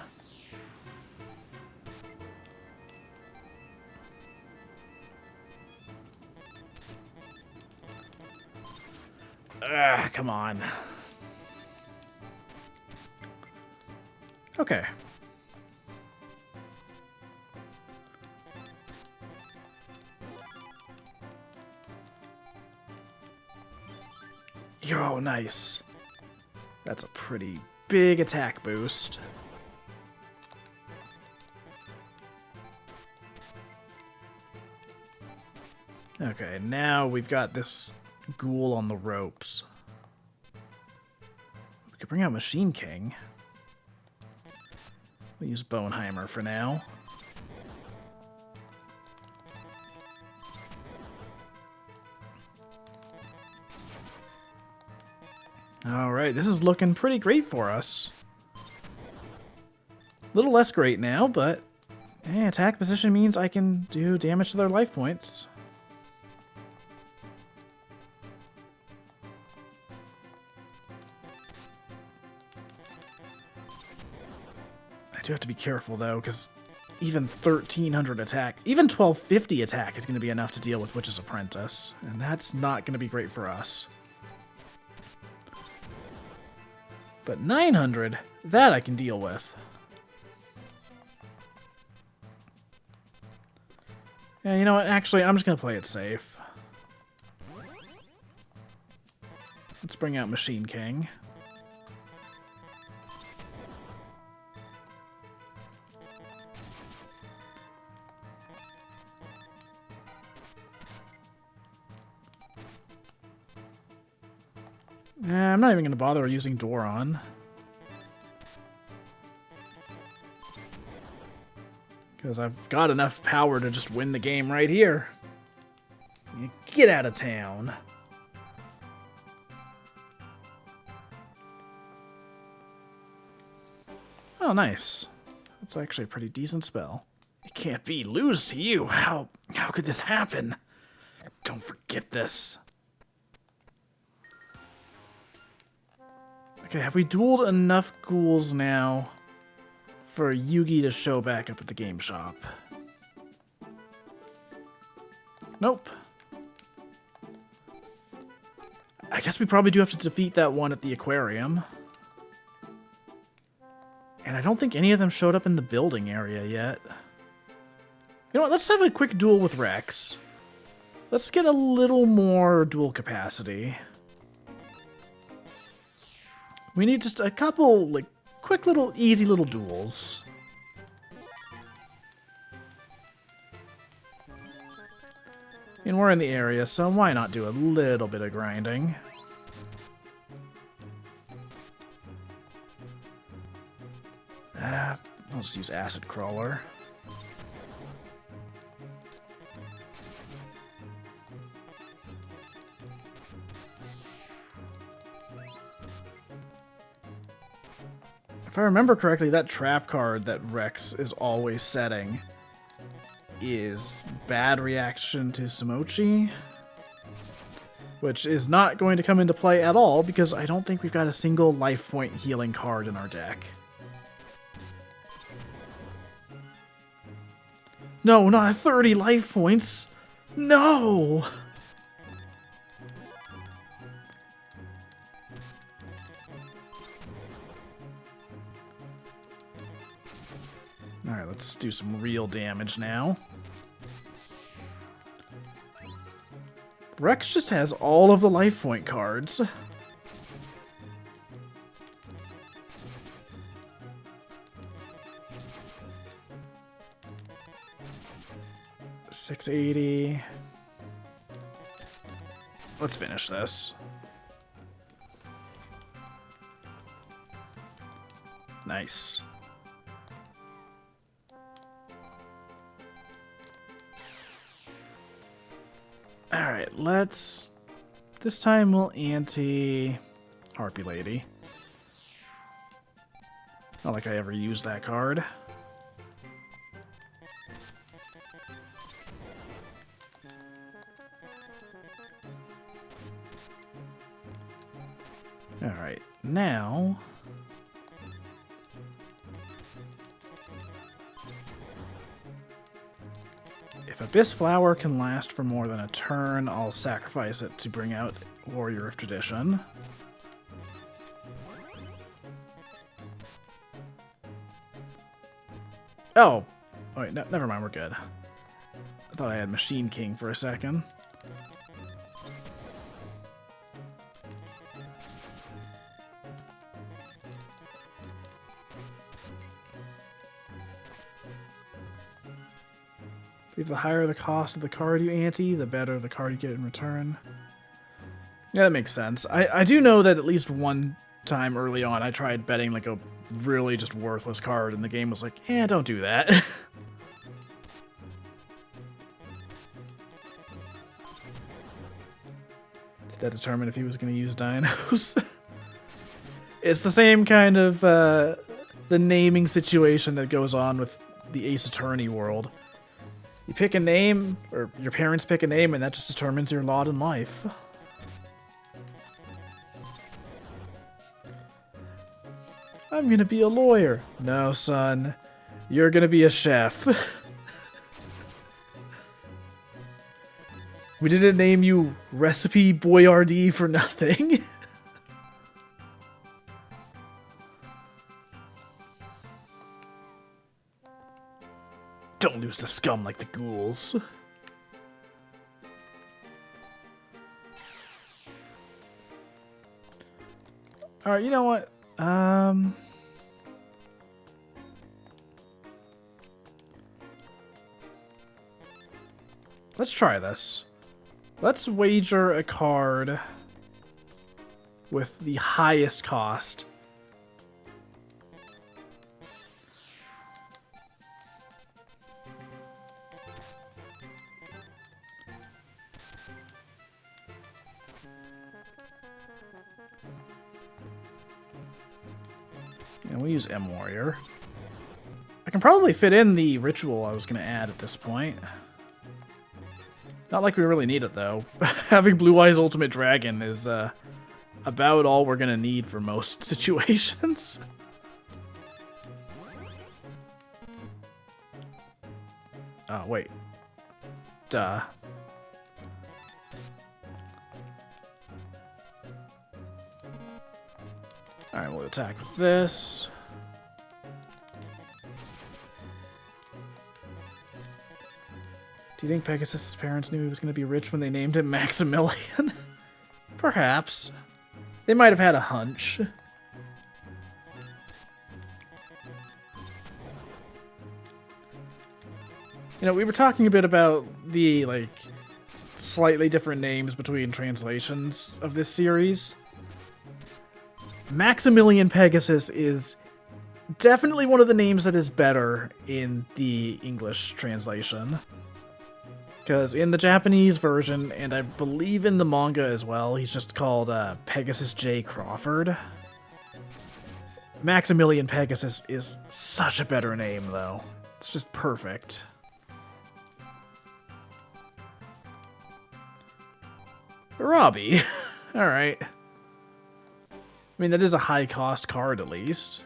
Come on. Okay. Yo, nice. That's a pretty big attack boost. Okay, now we've got this ghoul on the ropes. We could bring out Machine King. We'll use Boneheimer for now. Alright, this is looking pretty great for us. A little less great now, but hey, attack position means I can do damage to their life points. I do have to be careful though, because even 1300 attack, even 1250 attack is going to be enough to deal with Witch's Apprentice, and that's not going to be great for us. But 900, that I can deal with. Yeah, you know what? Actually, I'm just going to play it safe. Let's bring out Machine King. I'm not even going to bother using Doron. Because I've got enough power to just win the game right here. Get out of town. Oh, nice. That's actually a pretty decent spell. It can't be. Lose to you. How could this happen? Don't forget this. Okay, have we dueled enough ghouls now for Yugi to show back up at the game shop? Nope. I guess we probably do have to defeat that one at the aquarium. And I don't think any of them showed up in the building area yet. You know what, let's have a quick duel with Rex. Let's get a little more duel capacity. We need just a couple, like, quick little, easy little duels. And we're in the area, so why not do a little bit of grinding? I'll just use Acid Crawler. If I remember correctly, that trap card that Rex is always setting is bad reaction to Samochi, which is not going to come into play at all because I don't think we've got a single life point healing card in our deck. No, not 30 life points! No! Alright, let's do some real damage now. Rex just has all of the life point cards. $680. Let's finish this. Nice. Alright, let's... This time we'll ante Harpy Lady. Not like I ever used that card. Alright, now... If Abyss Flower can last for more than a turn, I'll sacrifice it to bring out Warrior of Tradition. Oh! Oh wait, no, never mind, we're good. I thought I had Machine King for a second. The higher the cost of the card you ante, the better the card you get in return. Yeah, that makes sense. I do know that at least one time early on I tried betting like a really just worthless card and the game was like, eh, don't do that. Did that determine if he was going to use Dinos? It's the same kind of the naming situation that goes on with the Ace Attorney world. You pick a name, or your parents pick a name, and that just determines your lot in life. I'm gonna be a lawyer. No, son. You're gonna be a chef. We didn't name you Recipe Boyardee for nothing. Don't lose to scum like the ghouls. Alright, you know what? Let's try this. Let's wager a card with the highest cost. And we'll use M Warrior. I can probably fit in the ritual I was going to add at this point. Not like we really need it, though. Having Blue Eyes Ultimate Dragon is about all we're going to need for most situations. Oh, wait. Duh. Alright, we'll attack with this. Do you think Pegasus's parents knew he was going to be rich when they named him Maximilian? Perhaps. They might have had a hunch. You know, we were talking a bit about the, like, slightly different names between translations of this series. Maximilian Pegasus is definitely one of the names that is better in the English translation. Because in the Japanese version, and I believe in the manga as well, he's just called Pegasus J. Crawford. Maximilian Pegasus is such a better name, though. It's just perfect. Robbie. Alright. I mean, that is a high-cost card, at least.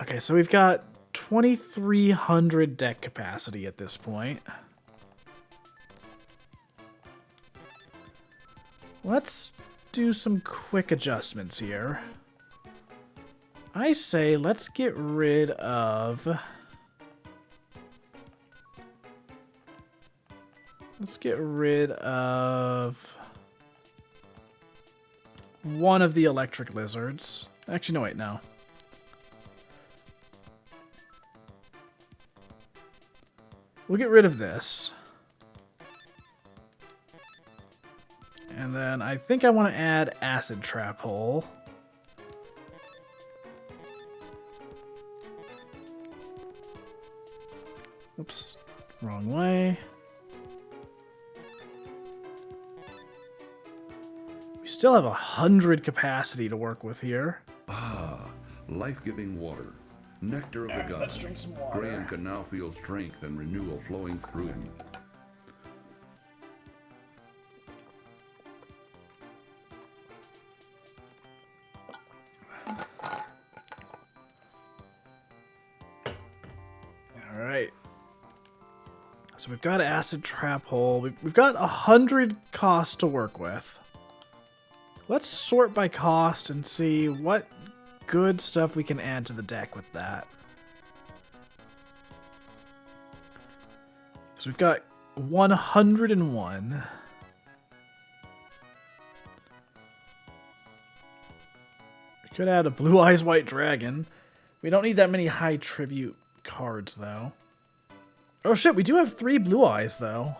Okay, so we've got 2,300 deck capacity at this point. Let's do some quick adjustments here. I say let's get rid of... Let's get rid of one of the electric lizards. Actually, no, wait, no. We'll get rid of this. And then I think I want to add Acid Trap Hole. Oops, wrong way. We still have 100 capacity to work with here. Ah, life-giving water. Nectar of the gods. Let's drink some water. Graham can now feel strength and renewal flowing through him. Alright. So we've got Acid Trap Hole. We've got 100 cost to work with. Let's sort by cost and see what good stuff we can add to the deck with that. So we've got 101. We could add a Blue Eyes White Dragon. We don't need that many high tribute cards, though. Oh shit, we do have 3 Blue Eyes, though.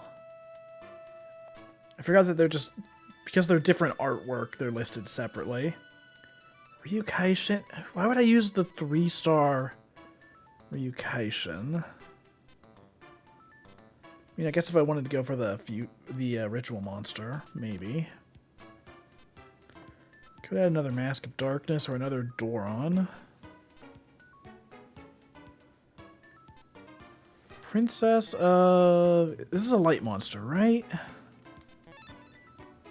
I forgot that they're just... Because they're different artwork, they're listed separately. Ryukaishin? Why would I use the 3-star Ryukaishin? I mean, I guess if I wanted to go for the ritual monster, maybe. Could add another Mask of Darkness or another Doron. Princess of... This is a light monster, right?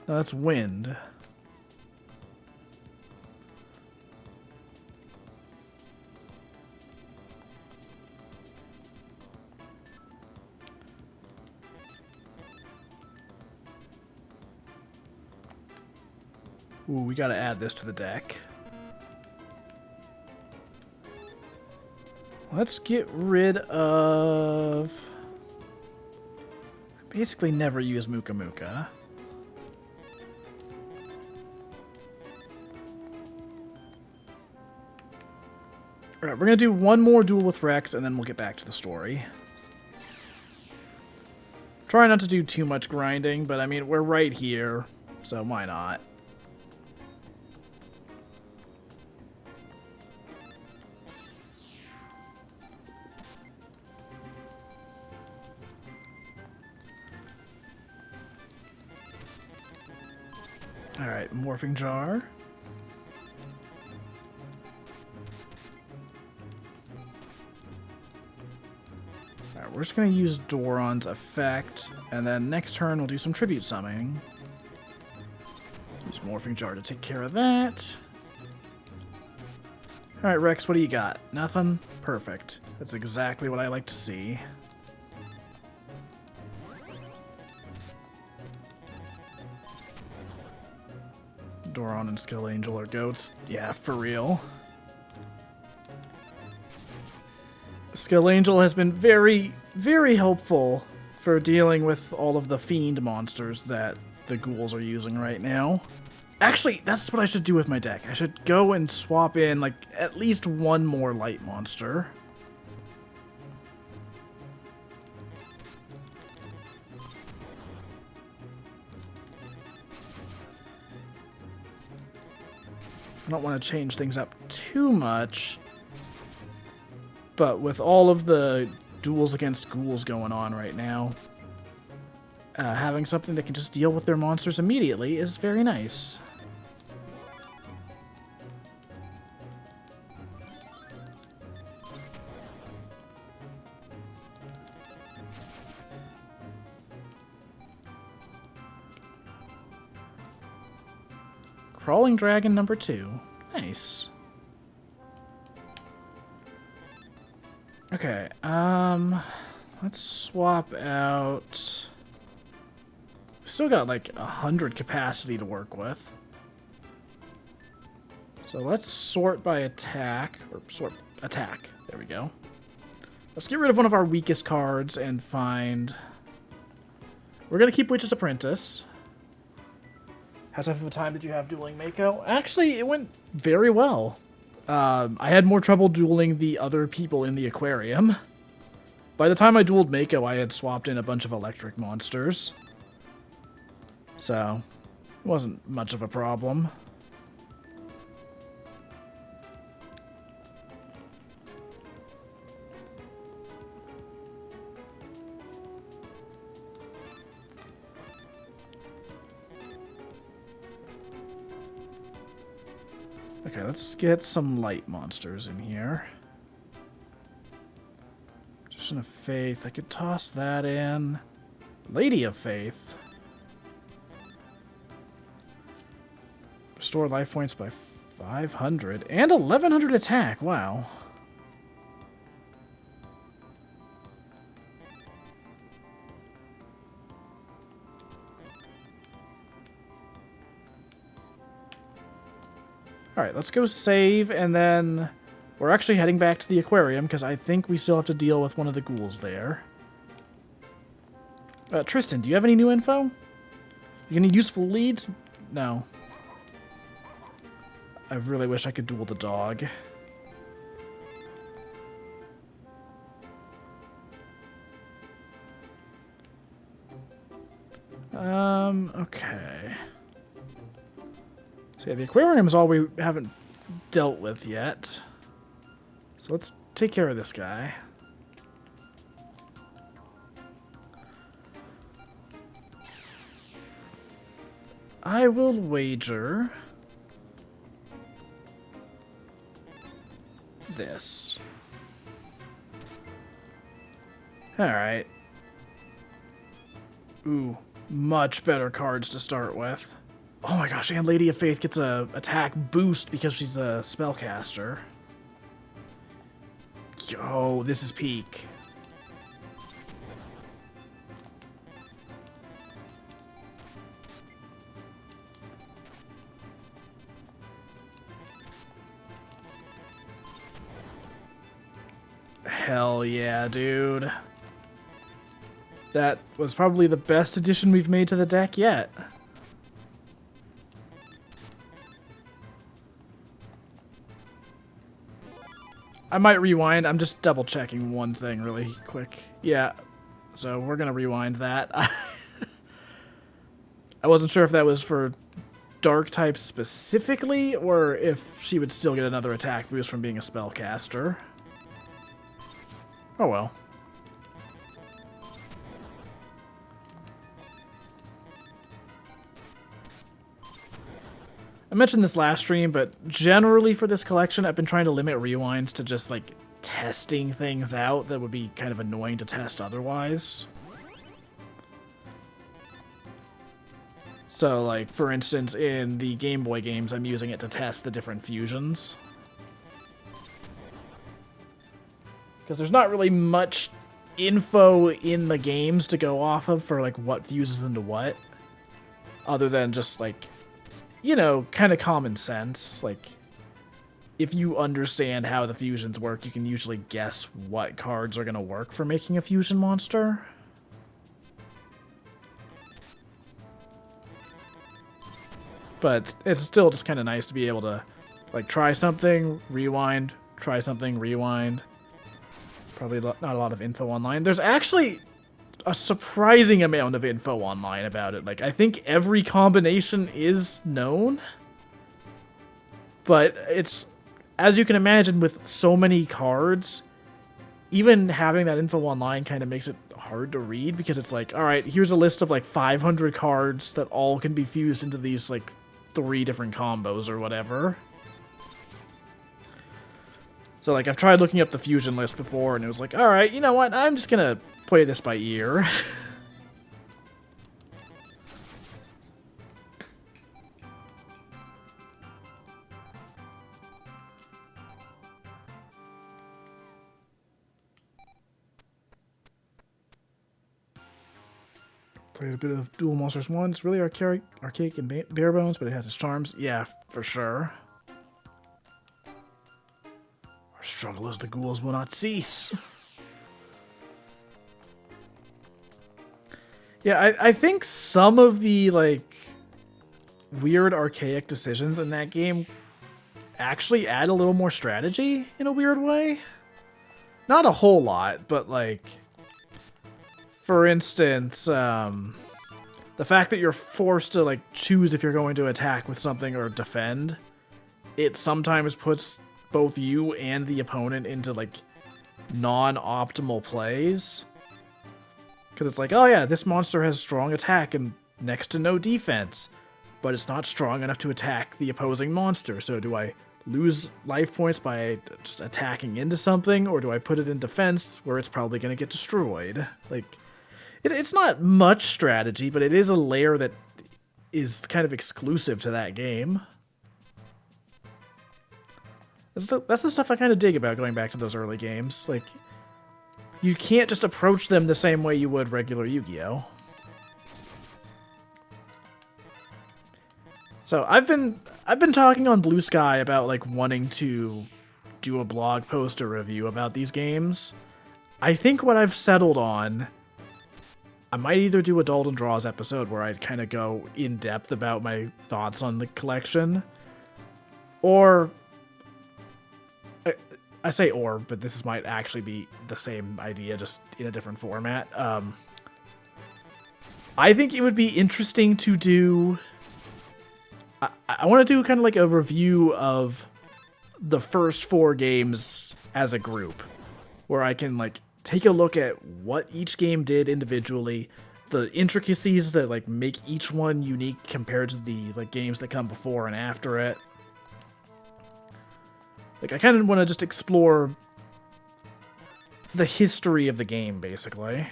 No, that's wind. Ooh, we gotta add this to the deck. Let's get rid of... Basically never use Muka Muka. Alright, we're gonna do one more duel with Rex, and then we'll get back to the story. Try not to do too much grinding, but I mean, we're right here, so why not? Alright, Morphing Jar. we're just going to use Doron's effect, and then next turn we'll do some tribute summoning. Use Morphing Jar to take care of that. Alright, Rex, what do you got? Nothing? Perfect. That's exactly what I like to see. Doron and Skill Angel are goats. Yeah, for real. Skill Angel has been very, very helpful for dealing with all of the fiend monsters that the ghouls are using right now. Actually, that's what I should do with my deck. I should go and swap in, like, at least one more light monster. I don't want to change things up too much. But with all of the duels against ghouls going on right now, having something that can just deal with their monsters immediately is very nice. Crawling Dragon number 2. Nice. Okay, let's swap out... We've still got like 100 capacity to work with. So let's sort by attack, or sort attack. There we go. Let's get rid of one of our weakest cards and find... We're gonna keep Witch's Apprentice. How tough of a time did you have dueling Mako? Actually, it went very well. I had more trouble dueling the other people in the aquarium. By the time I dueled Mako, I had swapped in a bunch of electric monsters. So, it wasn't much of a problem. Okay, let's get some light monsters in here. Magician of Faith. I could toss that in. Lady of Faith. Restore life points by 500 and 1100 attack. Wow. Alright, let's go save, and then we're actually heading back to the aquarium, because I think we still have to deal with one of the ghouls there. Tristan, do you have any new info? Any useful leads? No. I really wish I could duel the dog. Okay. So yeah, the aquarium is all we haven't dealt with yet. So let's take care of this guy. I will wager this. Alright. Ooh, much better cards to start with. Oh my gosh, and Lady of Faith gets a attack boost because she's a spellcaster. Yo, this is peak. Hell yeah, dude. That was probably the best addition we've made to the deck yet. I might rewind. I'm just double checking one thing really quick. Yeah, so we're gonna rewind that. I wasn't sure if that was for dark type specifically, or if she would still get another attack boost from being a spellcaster. Oh well. I mentioned this last stream, but generally for this collection, I've been trying to limit rewinds to just, like, testing things out that would be kind of annoying to test otherwise. So, like, for instance, in the Game Boy games, I'm using it to test the different fusions. Because there's not really much info in the games to go off of for, like, what fuses into what. Other than just, like, you know, kind of common sense. Like, if you understand how the fusions work, you can usually guess what cards are going to work for making a fusion monster. But it's still just kind of nice to be able to, like, try something, rewind, try something, rewind. Probably not a lot of info online. There's actually a surprising amount of info online about it. Like, I think every combination is known. But it's, as you can imagine, with so many cards, even having that info online kind of makes it hard to read, because it's like, all right, here's a list of like 500 cards that all can be fused into these like 3 different combos or whatever. So like, I've tried looking up the fusion list before, and it was like, all right, you know what, I'm just gonna play this by ear. Played a bit of Duel Monsters 1. It's really archaic and bare bones, but it has its charms. Yeah, for sure. Our struggle as the ghouls will not cease. Yeah, I think some of the, like, weird archaic decisions in that game actually add a little more strategy in a weird way. Not a whole lot, but, like, for instance, the fact that you're forced to, like, choose if you're going to attack with something or defend, it sometimes puts both you and the opponent into, like, non-optimal plays. Because it's like, oh yeah, this monster has strong attack and next to no defense, but it's not strong enough to attack the opposing monster, so do I lose life points by just attacking into something, or do I put it in defense where it's probably going to get destroyed? Like, it's not much strategy, but it is a layer that is kind of exclusive to that game. That's the stuff I kind of dig about going back to those early games. Like, you can't just approach them the same way you would regular Yu-Gi-Oh! So I've been talking on Bluesky about, like, wanting to do a blog post or review about these games. I think what I've settled on, I might either do a Dalton Draws episode where I kind of go in depth about my thoughts on the collection, or I say or, but this might actually be the same idea, just in a different format. I think it would be interesting to do. I want to do kind of like a review of the first 4 games as a group, where I can, like, take a look at what each game did individually, the intricacies that, like, make each one unique compared to the, like, games that come before and after it. Like, I kind of want to just explore the history of the game, basically.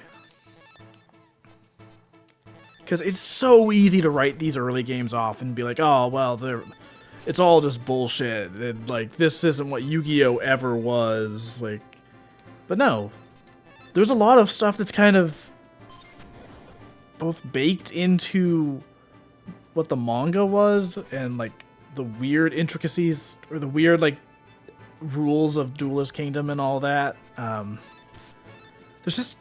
Because it's so easy to write these early games off and be like, oh, well, it's all just bullshit. And, like, this isn't what Yu-Gi-Oh! Ever was. Like, but no. There's a lot of stuff that's kind of both baked into what the manga was and, like, the weird intricacies, or the weird, like, rules of Duelist Kingdom and all that. There's just,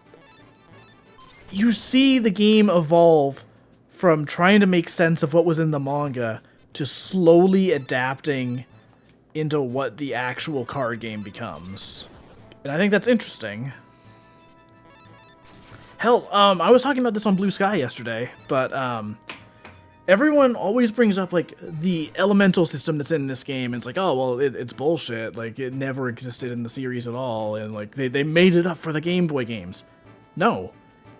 you see the game evolve from trying to make sense of what was in the manga to slowly adapting into what the actual card game becomes. And I think that's interesting. Hell, I was talking about this on Bluesky yesterday, but everyone always brings up, like, the elemental system that's in this game, and it's like, oh, well, it's bullshit. Like, it never existed in the series at all, and, like, they made it up for the Game Boy games. No.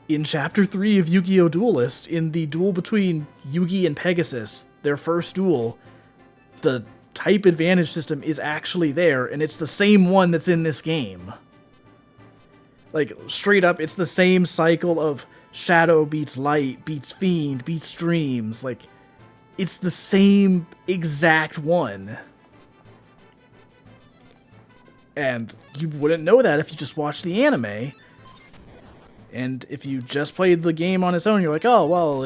In Chapter 3 of Yu-Gi-Oh! Duelist, in the duel between Yugi and Pegasus, their first duel, the type advantage system is actually there, and it's the same one that's in this game. Like, straight up, it's the same cycle of shadow beats light, beats fiend, beats dreams. Like, it's the same exact one. And you wouldn't know that if you just watched the anime. And if you just played the game on its own, you're like, oh, well,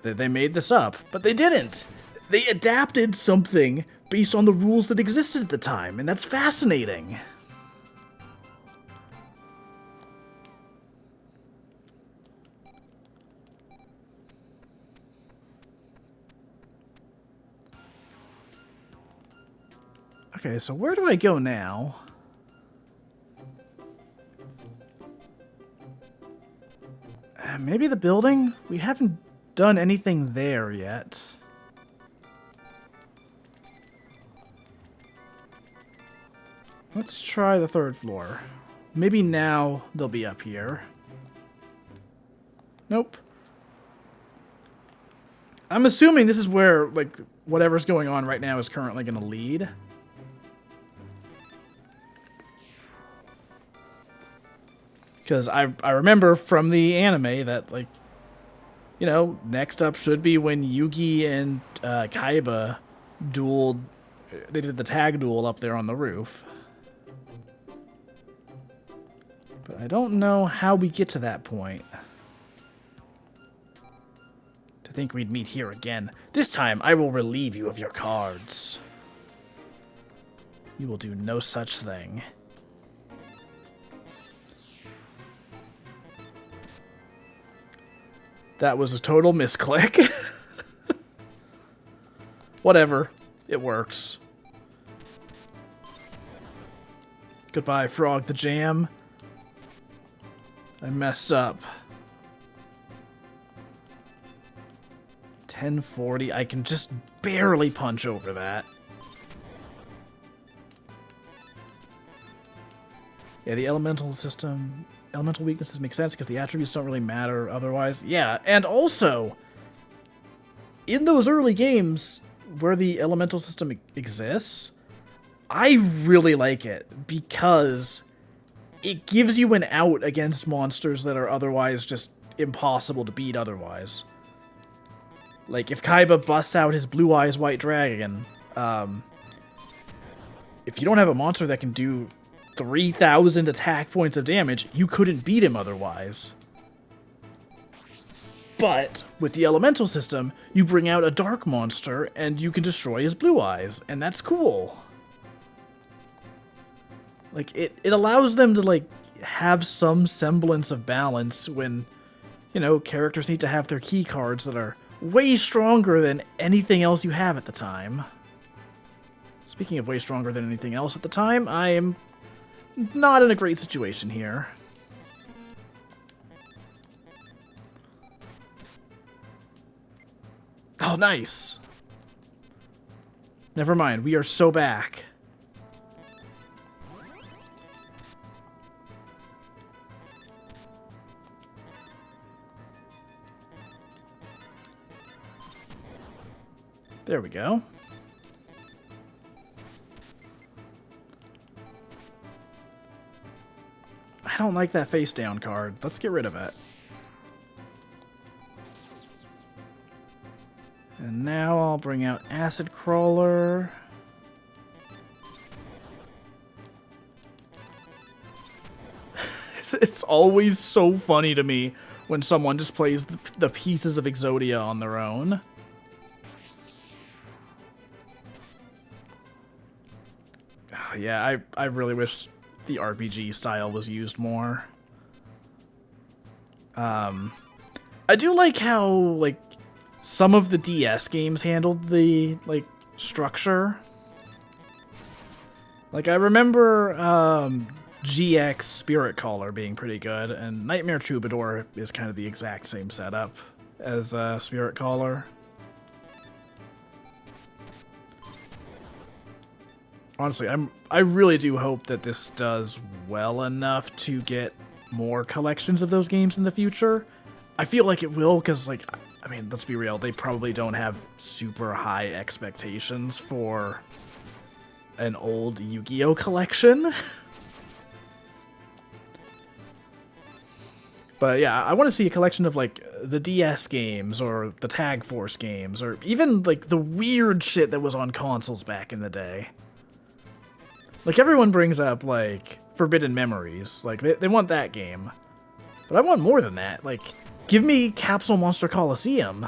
they made this up. But they didn't. They adapted something based on the rules that existed at the time, and that's fascinating. Okay, so where do I go now? Maybe the building? We haven't done anything there yet. Let's try the 3rd floor. Maybe now they'll be up here. Nope. I'm assuming this is where, like, whatever's going on right now is currently going to lead. Because I remember from the anime that, like, you know, next up should be when Yugi and Kaiba dueled. They did the tag duel up there on the roof. But I don't know how we get to that point. To think we'd meet here again. This time I will relieve you of your cards. You will do no such thing. That was a total misclick. Whatever. It works. Goodbye, Frog the Jam. I messed up. 1040. I can just barely punch over that. Yeah, the elemental system... Elemental weaknesses make sense because the attributes don't really matter otherwise. Yeah, and also, in those early games where the elemental system exists, I really like it because it gives you an out against monsters that are otherwise just impossible to beat otherwise. Like, if Kaiba busts out his Blue Eyes White Dragon, if you don't have a monster that can do 3,000 attack points of damage, you couldn't beat him otherwise. But with the elemental system, you bring out a dark monster and you can destroy his blue eyes, and that's cool. Like, it allows them to, like, have some semblance of balance when, you know, characters need to have their key cards that are way stronger than anything else you have at the time. Speaking of way stronger than anything else at the time, I am not in a great situation here. Oh, nice. Never mind, we are so back. There we go. I don't like that face down card. Let's get rid of it. And now I'll bring out Acid Crawler. It's always so funny to me when someone just plays the pieces of Exodia on their own. Yeah, I really wish the RPG style was used more. I do like how, like, some of the DS games handled the, like, structure. Like, I remember GX Spirit Caller being pretty good, and Nightmare Troubadour is kind of the exact same setup as Spirit Caller. Honestly, I really do hope that this does well enough to get more collections of those games in the future. I feel like it will, because, like, I mean, let's be real, they probably don't have super high expectations for an old Yu-Gi-Oh collection. But yeah, I want to see a collection of, like, the DS games, or the Tag Force games, or even, like, the weird shit that was on consoles back in the day. Like, everyone brings up, like, Forbidden Memories. Like, they want that game. But I want more than that. Like, give me Capsule Monster Coliseum.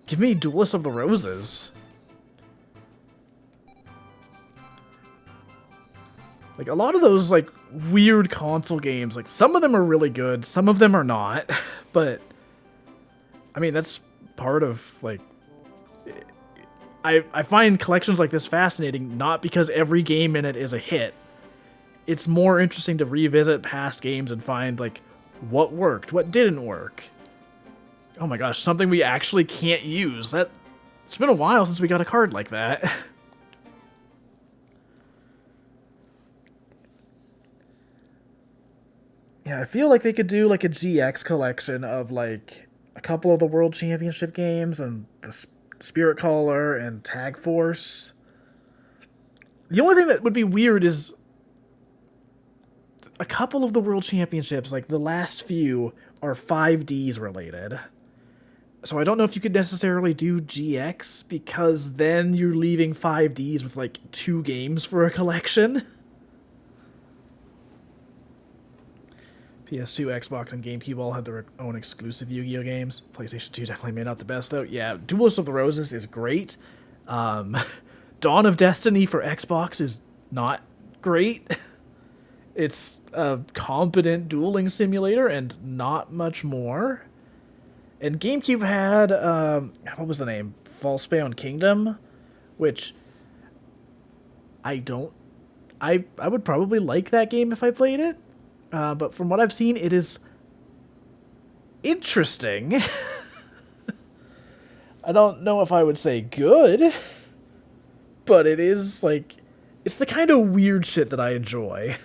Give me Duelist of the Roses. Like, a lot of those, like, weird console games, like, some of them are really good, some of them are not. But, I mean, that's part of, like... I find collections like this fascinating, not because every game in it is a hit. It's more interesting to revisit past games and find, like, what worked, what didn't work. Oh my gosh, something we actually can't use. It's been a while since we got a card like that. Yeah, I feel like they could do, like, a GX collection of, like, a couple of the World Championship games and the Spirit Caller and Tag Force. The only thing that would be weird is a couple of the World Championships, like the last few, are 5Ds related. So I don't know if you could necessarily do GX, because then you're leaving 5Ds with, like, 2 games for a collection. PS2, Xbox, and GameCube all had their own exclusive Yu-Gi-Oh games. PlayStation 2 definitely made out the best, though. Yeah, Duelist of the Roses is great. Dawn of Destiny for Xbox is not great. It's a competent dueling simulator and not much more. And GameCube had, what was the name? Falsebound Kingdom, which I would probably like that game if I played it. But from what I've seen, it is interesting. I don't know if I would say good, but it is, like, it's the kind of weird shit that I enjoy.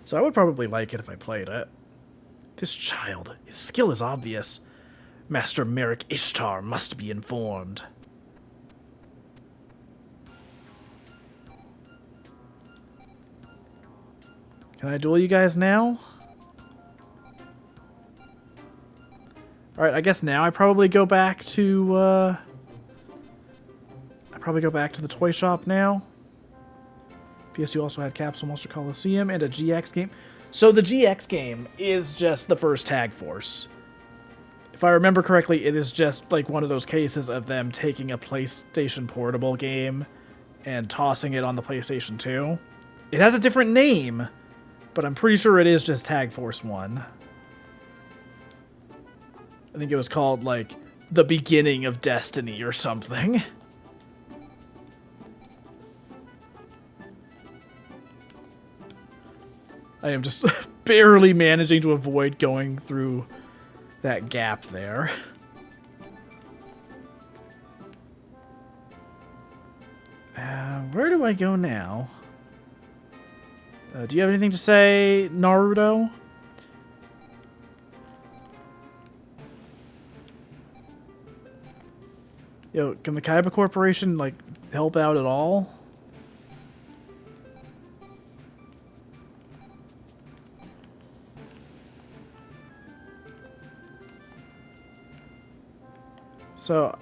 So I would probably like it if I played it. This child, his skill is obvious. Master Merrick Ishtar must be informed. Can I duel you guys now? Alright, I guess now I probably go back to, the toy shop now. PS2 also had Capsule Monster Coliseum and a GX game. So the GX game is just the first Tag Force. If I remember correctly, it is just, like, one of those cases of them taking a PlayStation Portable game and tossing it on the PlayStation 2. It has a different name, but I'm pretty sure it is just Tag Force 1. I think it was called, like, The Beginning of Destiny or something. I am just barely managing to avoid going through that gap there. Where do I go now? Do you have anything to say, Naruto? Yo, can the Kaiba Corporation, like, help out at all? So,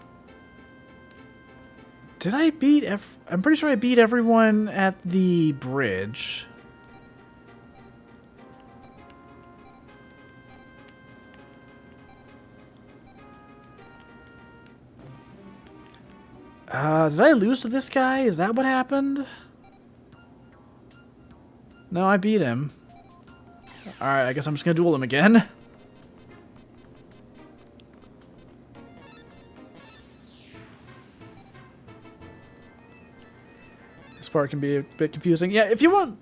did I beat I'm pretty sure I beat everyone at the bridge. Did I lose to this guy? Is that what happened? No, I beat him. Alright, I guess I'm just gonna duel him again. This part can be a bit confusing. Yeah, if you want...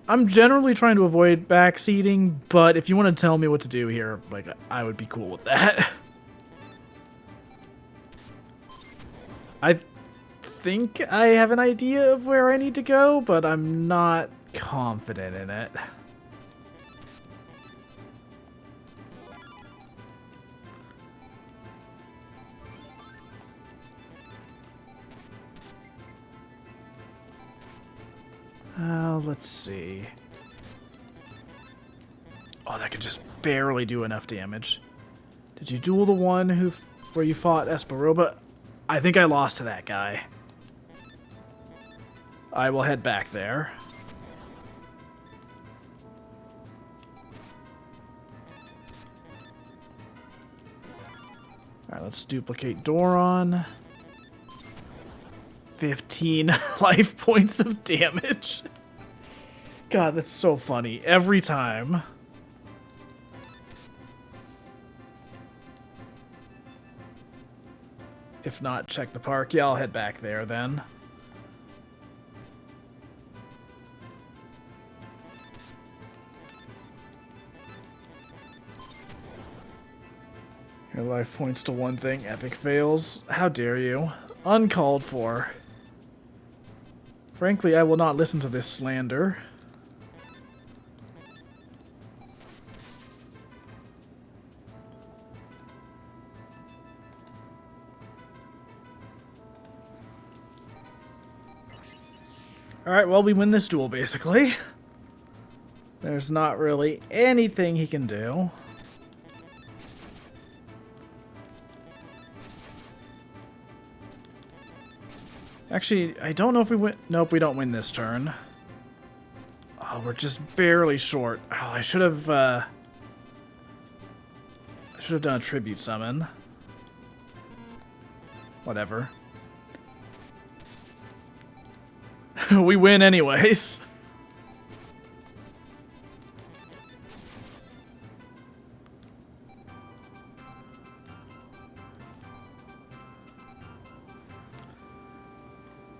I'm generally trying to avoid backseating, but if you want to tell me what to do here, like, I would be cool with that. I think I have an idea of where I need to go, but I'm not confident in it. Let's see. Oh, that could just barely do enough damage. Did you duel the one where you fought Esperoba? I think I lost to that guy. I will head back there. Alright, let's duplicate Doron. 15 life points of damage. God, that's so funny. Every time. If not, check the park. Yeah, I'll head back there then. Your life points to one thing. Epic fails. How dare you? Uncalled for. Frankly, I will not listen to this slander. Alright, well, we win this duel, basically. There's not really anything he can do. Actually, I don't know if we win. Nope, we don't win this turn. Oh, we're just barely short. Oh, I should have done a tribute summon. Whatever. We win anyways.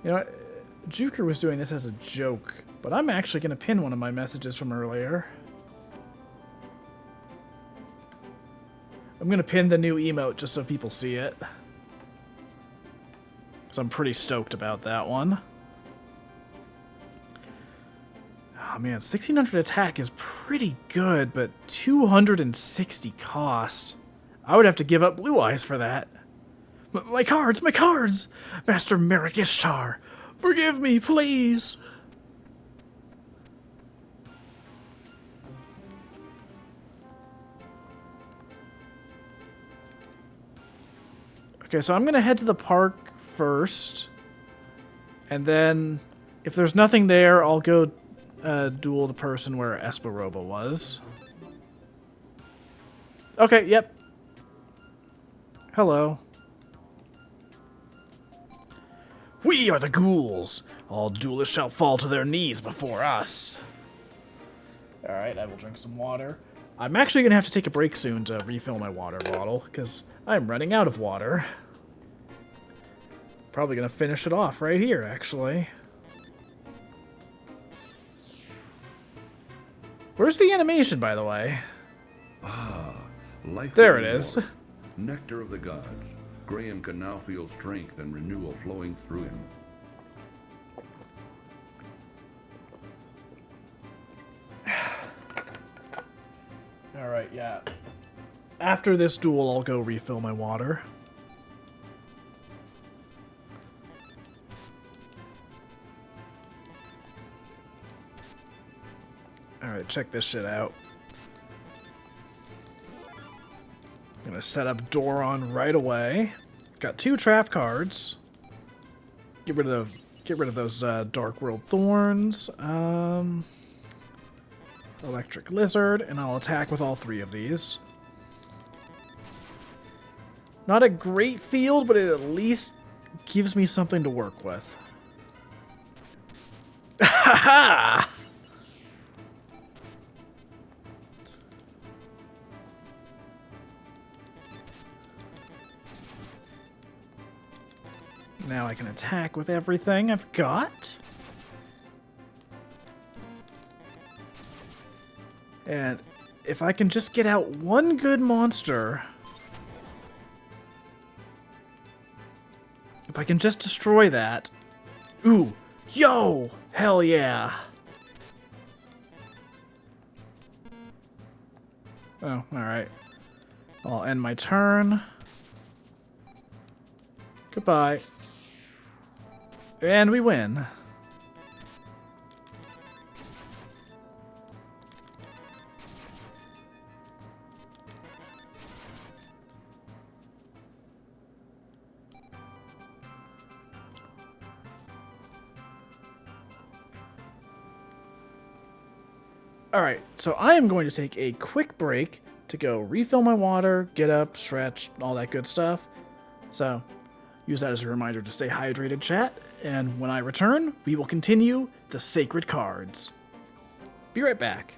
You know what? Juker was doing this as a joke, but I'm actually going to pin one of my messages from earlier. I'm going to pin the new emote just so people see it. So I'm pretty stoked about that one. Oh man, 1600 attack is pretty good, but 260 cost. I would have to give up Blue Eyes for that. My cards! My cards! Master Merrick Ishtar! Forgive me, please! Okay, so I'm gonna head to the park first. And then, if there's nothing there, I'll go duel the person where Esperoba was. Okay, yep. Hello. We are the ghouls. All duelists shall fall to their knees before us. Alright, I will drink some water. I'm actually going to have to take a break soon to refill my water bottle, because I'm running out of water. Probably going to finish it off right here, actually. Where's the animation, by the way? Ah, life there it is. Water. Nectar of the gods. Graham can now feel strength and renewal flowing through him. Alright, yeah. After this duel, I'll go refill my water. Alright, check this shit out. I'm gonna set up Doron right away. Got 2 trap cards. Get rid of those Dark World Thorns. Electric Lizard, and I'll attack with all 3 of these. Not a great field, but it at least gives me something to work with. Ha ha! Now I can attack with everything I've got. And if I can just get out one good monster... If I can just destroy that... Ooh! Yo! Hell yeah! Oh, alright. I'll end my turn. Goodbye. And we win. Alright, so I am going to take a quick break to go refill my water, get up, stretch, all that good stuff. So, use that as a reminder to stay hydrated, chat, and when I return, we will continue the sacred cards. Be right back.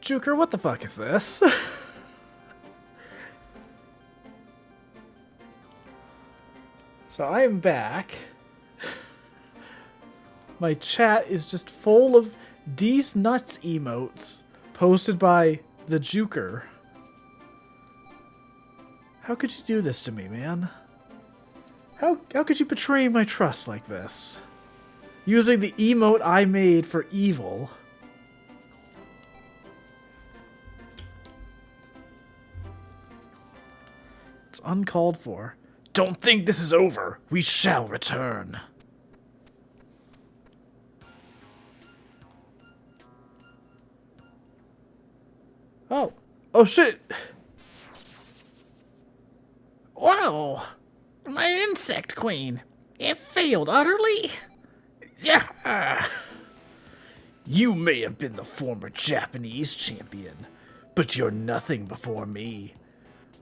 Juker, what the fuck is this? So I am back. My chat is just full of D's nuts emotes posted by the Juker. How could you do this to me, man? How could you betray my trust like this? Using the emote I made for evil. It's uncalled for. Don't think this is over. We shall return. Oh. Oh shit. Whoa! My insect queen. It failed utterly. Yeah. You may have been the former Japanese champion, but you're nothing before me.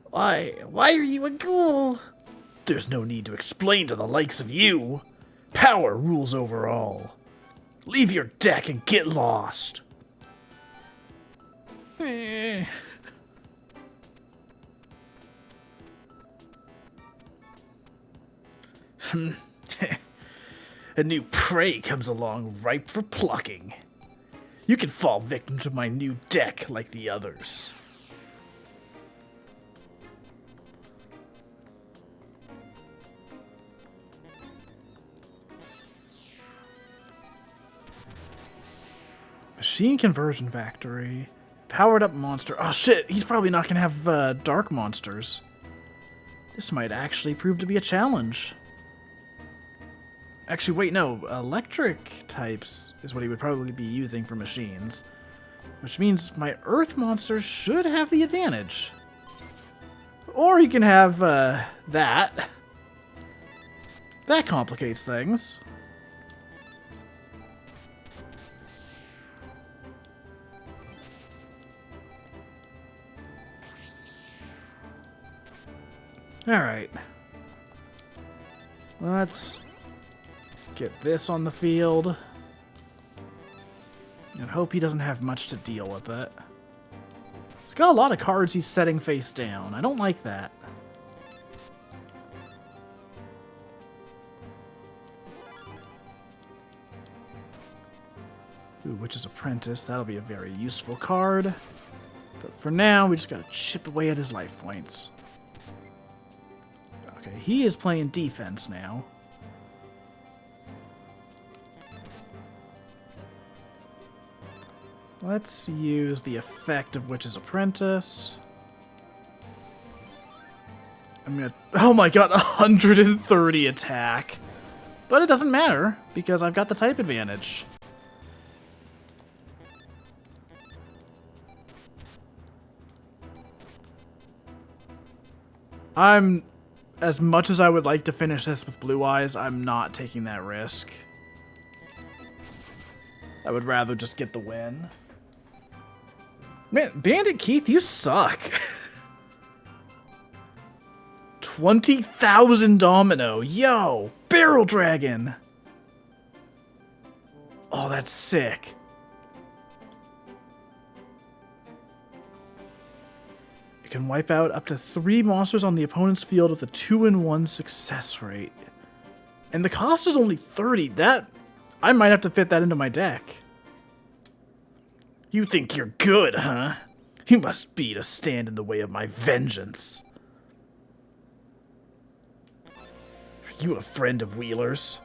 Why are you a ghoul? There's no need to explain to the likes of you. Power rules over all. Leave your deck and get lost. A new prey comes along ripe for plucking. You can fall victim to my new deck like the others. Machine Conversion Factory. Powered up monster. Oh shit, he's probably not gonna have dark monsters. This might actually prove to be a challenge. Actually, wait, no. Electric types is what he would probably be using for machines. Which means my earth monsters should have the advantage. Or he can have that. That complicates things. Alright. Let's get this on the field. And hope he doesn't have much to deal with it. He's got a lot of cards he's setting face down. I don't like that. Ooh, Witch's Apprentice. That'll be a very useful card. But for now, we just gotta chip away at his life points. Okay, he is playing defense now. Let's use the effect of Witch's Apprentice. I'm gonna... Oh my god, 130 attack! But it doesn't matter, because I've got the type advantage. As much as I would like to finish this with Blue Eyes, I'm not taking that risk. I would rather just get the win. Man, Bandit Keith, you suck. 20,000 Domino. Yo, Barrel Dragon. Oh, that's sick. Can wipe out up to 3 monsters on the opponent's field with a 2-in-1 success rate. And the cost is only 30. That... I might have to fit that into my deck. You think you're good, huh? You must be to stand in the way of my vengeance. Are you a friend of Wheeler's?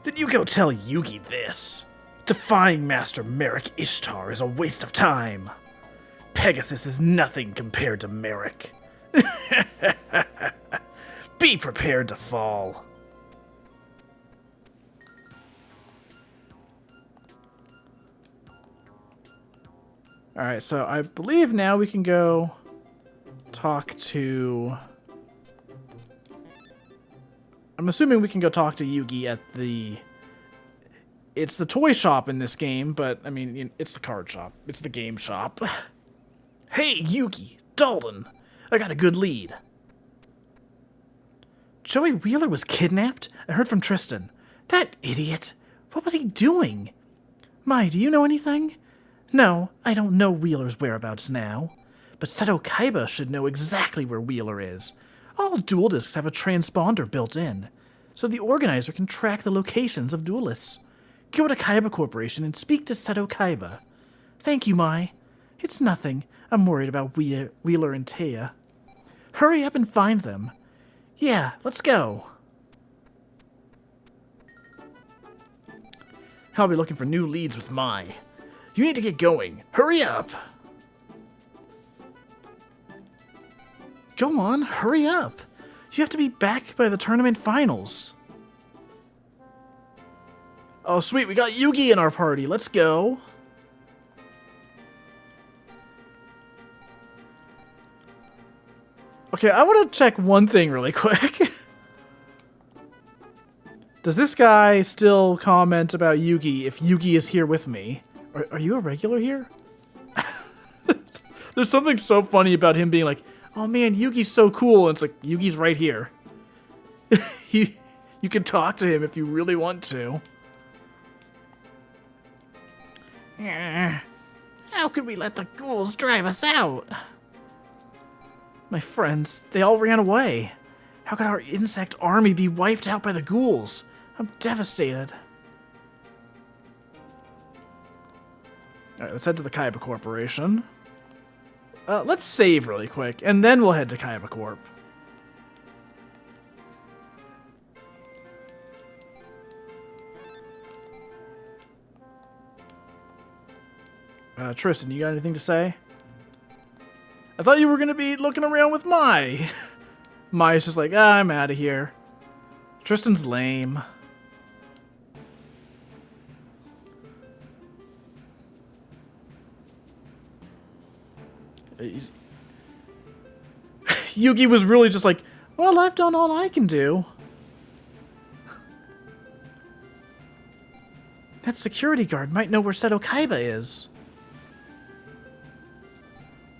Then you go tell Yugi this. Defying Master Merrick Ishtar is a waste of time. Pegasus is nothing compared to Merrick. Be prepared to fall. Alright, so I believe now we can go talk to... I'm assuming we can go talk to Yugi at the... It's the toy shop in this game, but, I mean, it's the card shop. It's the game shop. Hey, Yugi, Dalton, I got a good lead. Joey Wheeler was kidnapped? I heard from Tristan. That idiot. What was he doing? Mai, do you know anything? No, I don't know Wheeler's whereabouts now. But Seto Kaiba should know exactly where Wheeler is. All duel discs have a transponder built in, so the organizer can track the locations of duelists. Go to Kaiba Corporation and speak to Seto Kaiba. Thank you, Mai. It's nothing. I'm worried about Wheeler and Taya. Hurry up and find them. Yeah, let's go. I'll be looking for new leads with Mai. You need to get going. Hurry up. Go on, hurry up. You have to be back by the tournament finals. Oh, sweet, we got Yugi in our party. Let's go. Okay, I want to check one thing really quick. Does this guy still comment about Yugi if Yugi is here with me? Are you a regular here? There's something so funny about him being like, oh man, Yugi's so cool. And it's like, Yugi's right here. You can talk to him if you really want to. How could we let the ghouls drive us out? My friends, they all ran away. How could our insect army be wiped out by the ghouls? I'm devastated. Alright, let's head to the Kaiba Corporation. Let's save really quick, and then we'll head to Kaiba Corp. Tristan, you got anything to say? I thought you were gonna be looking around with Mai. Mai's just like, I'm out of here. Tristan's lame. Yugi was really just like, well, I've done all I can do. That security guard might know where Seto Kaiba is.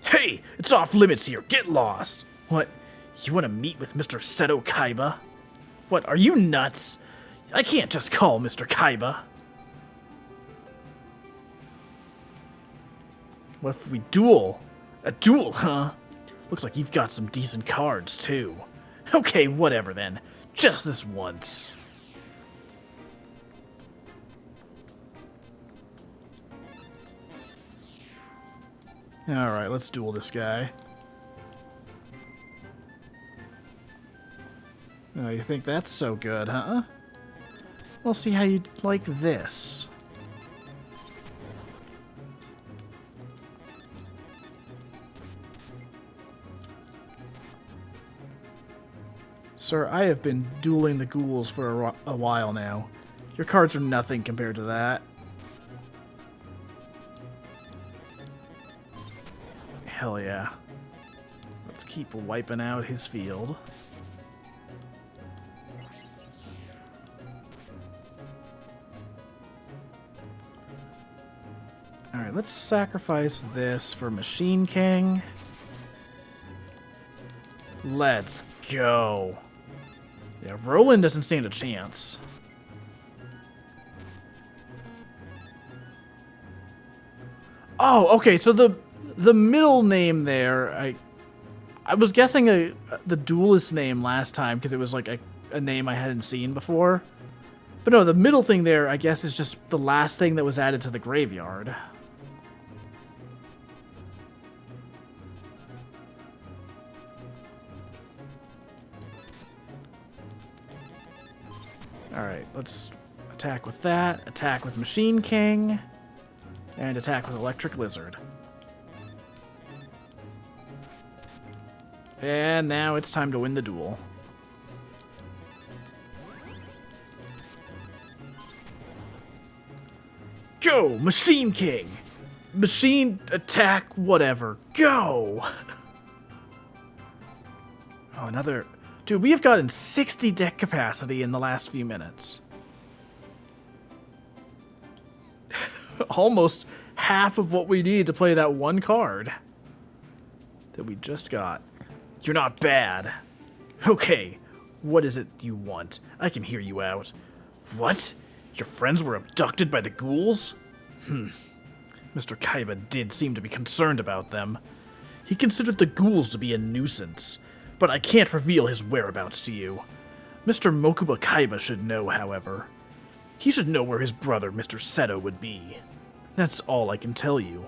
Hey, it's off limits here. Get lost. What? You want to meet with Mr. Seto Kaiba? What, are you nuts? I can't just call Mr. Kaiba. What if we duel? A duel, huh? Looks like you've got some decent cards, too. Okay, whatever then. Just this once. Alright, let's duel this guy. Oh, you think that's so good, huh? We'll see how you like this. Sir, I have been dueling the ghouls for a while now. Your cards are nothing compared to that. Hell yeah. Let's keep wiping out his field. Alright, let's sacrifice this for Machine King. Let's go. Yeah, Roland doesn't stand a chance. Oh, okay, so the middle name there, I was guessing the duelist name last time because it was like a name I hadn't seen before. But no, the middle thing there, I guess, is just the last thing that was added to the graveyard. Alright, let's attack with that, attack with Machine King, and attack with Electric Lizard. And now it's time to win the duel. Go, Machine King! Machine attack, whatever. Go! Oh, another... Dude, we have gotten 60 deck capacity in the last few minutes. Almost half of what we need to play that one card that we just got. You're not bad. Okay, what is it you want? I can hear you out. What? Your friends were abducted by the ghouls? Mr. Kaiba did seem to be concerned about them. He considered the ghouls to be a nuisance, but I can't reveal his whereabouts to you. Mr. Mokuba Kaiba should know, however. He should know where his brother, Mr. Seto, would be. That's all I can tell you.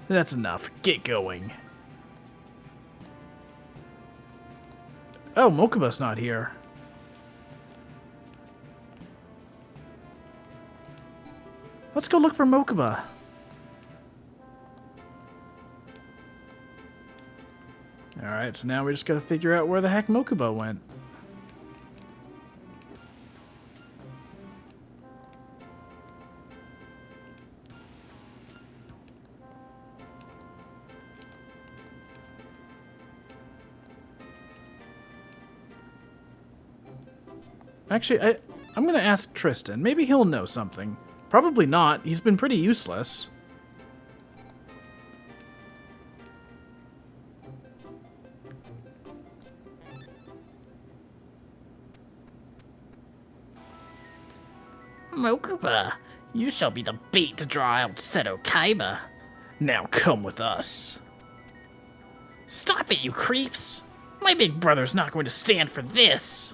That's enough. Get going. Oh, Mokuba's not here. Let's go look for Mokuba. Alright, so now we just gotta figure out where the heck Mokuba went. Actually, I'm gonna ask Tristan. Maybe he'll know something. Probably not. He's been pretty useless. Mokuba, you shall be the bait to draw out Seto Kaiba. Now come with us. Stop it, you creeps! My big brother's not going to stand for this!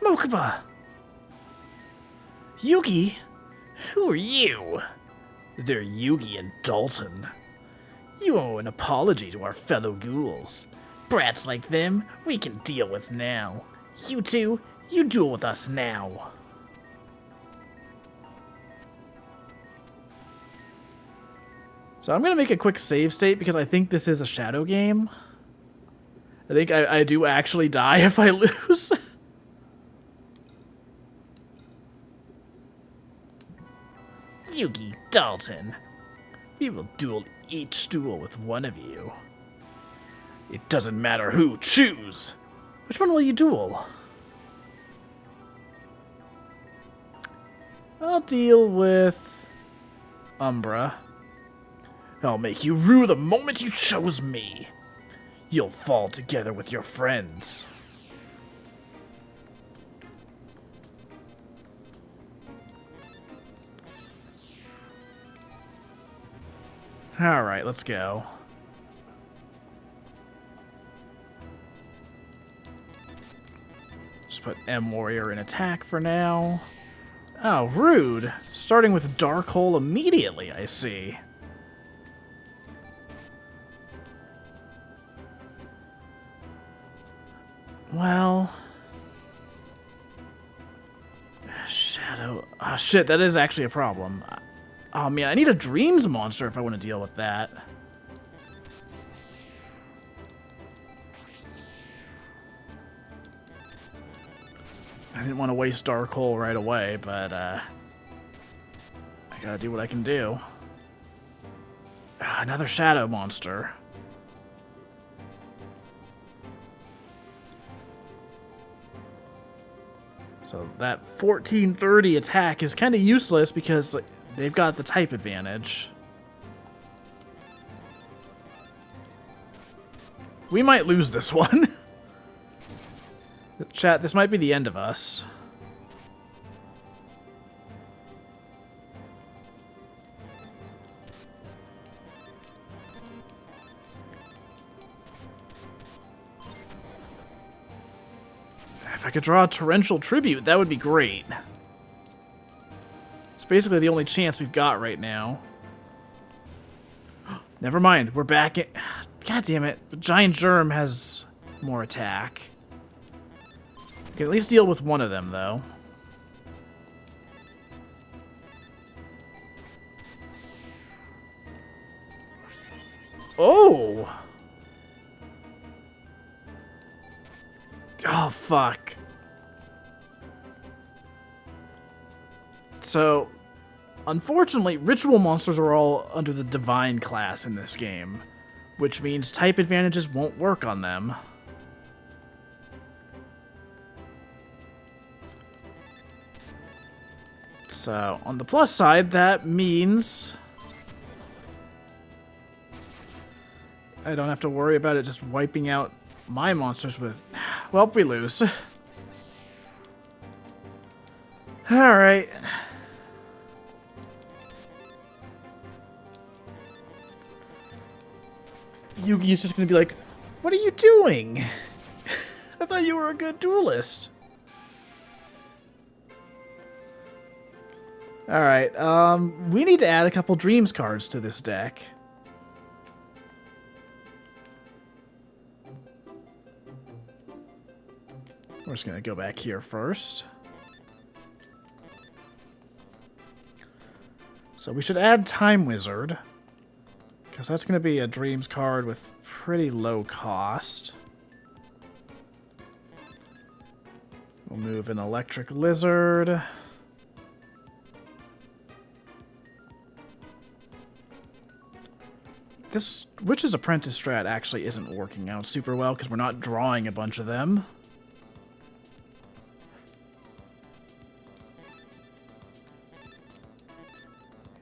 Mokuba! Yugi? Who are you? They're Yugi and Dalton. You owe an apology to our fellow ghouls. Brats like them, we can deal with now. You two, you duel with us now. So I'm going to make a quick save state because I think this is a shadow game. I think I do actually die if I lose. Yugi, Dalton. We will duel each duel with one of you. It doesn't matter who, choose! Which one will you duel? I'll deal with Umbra. I'll make you rue the moment you chose me. You'll fall together with your friends. Alright, let's go. Just put M Warrior in attack for now. Oh, rude. Starting with Dark Hole immediately, I see. Well... Shadow... Oh, shit, that is actually a problem. Oh, man, I need a Dreams monster if I want to deal with that. I didn't want to waste Dark Hole right away, but, I gotta do what I can do. Ah, another Shadow monster. So that 1430 attack is kind of useless because they've got the type advantage. We might lose this one. Chat, this might be the end of us. If I could draw a torrential tribute, that would be great. It's basically the only chance we've got right now. Never mind, we're back in... God damn it, the Giant Germ has more attack. We can at least deal with one of them, though. Oh! Oh, fuck. So, unfortunately, ritual monsters are all under the divine class in this game, which means type advantages won't work on them. So, on the plus side, that means I don't have to worry about it just wiping out my monsters with... Well, we lose. Alright. Yugi's just gonna be like, what are you doing? I thought you were a good duelist. Alright, we need to add a couple Dreams cards to this deck. We're just gonna go back here first. So we should add Time Wizard, because that's gonna be a Dreams card with pretty low cost. We'll move an Electric Lizard. This Witch's Apprentice strat actually isn't working out super well because we're not drawing a bunch of them.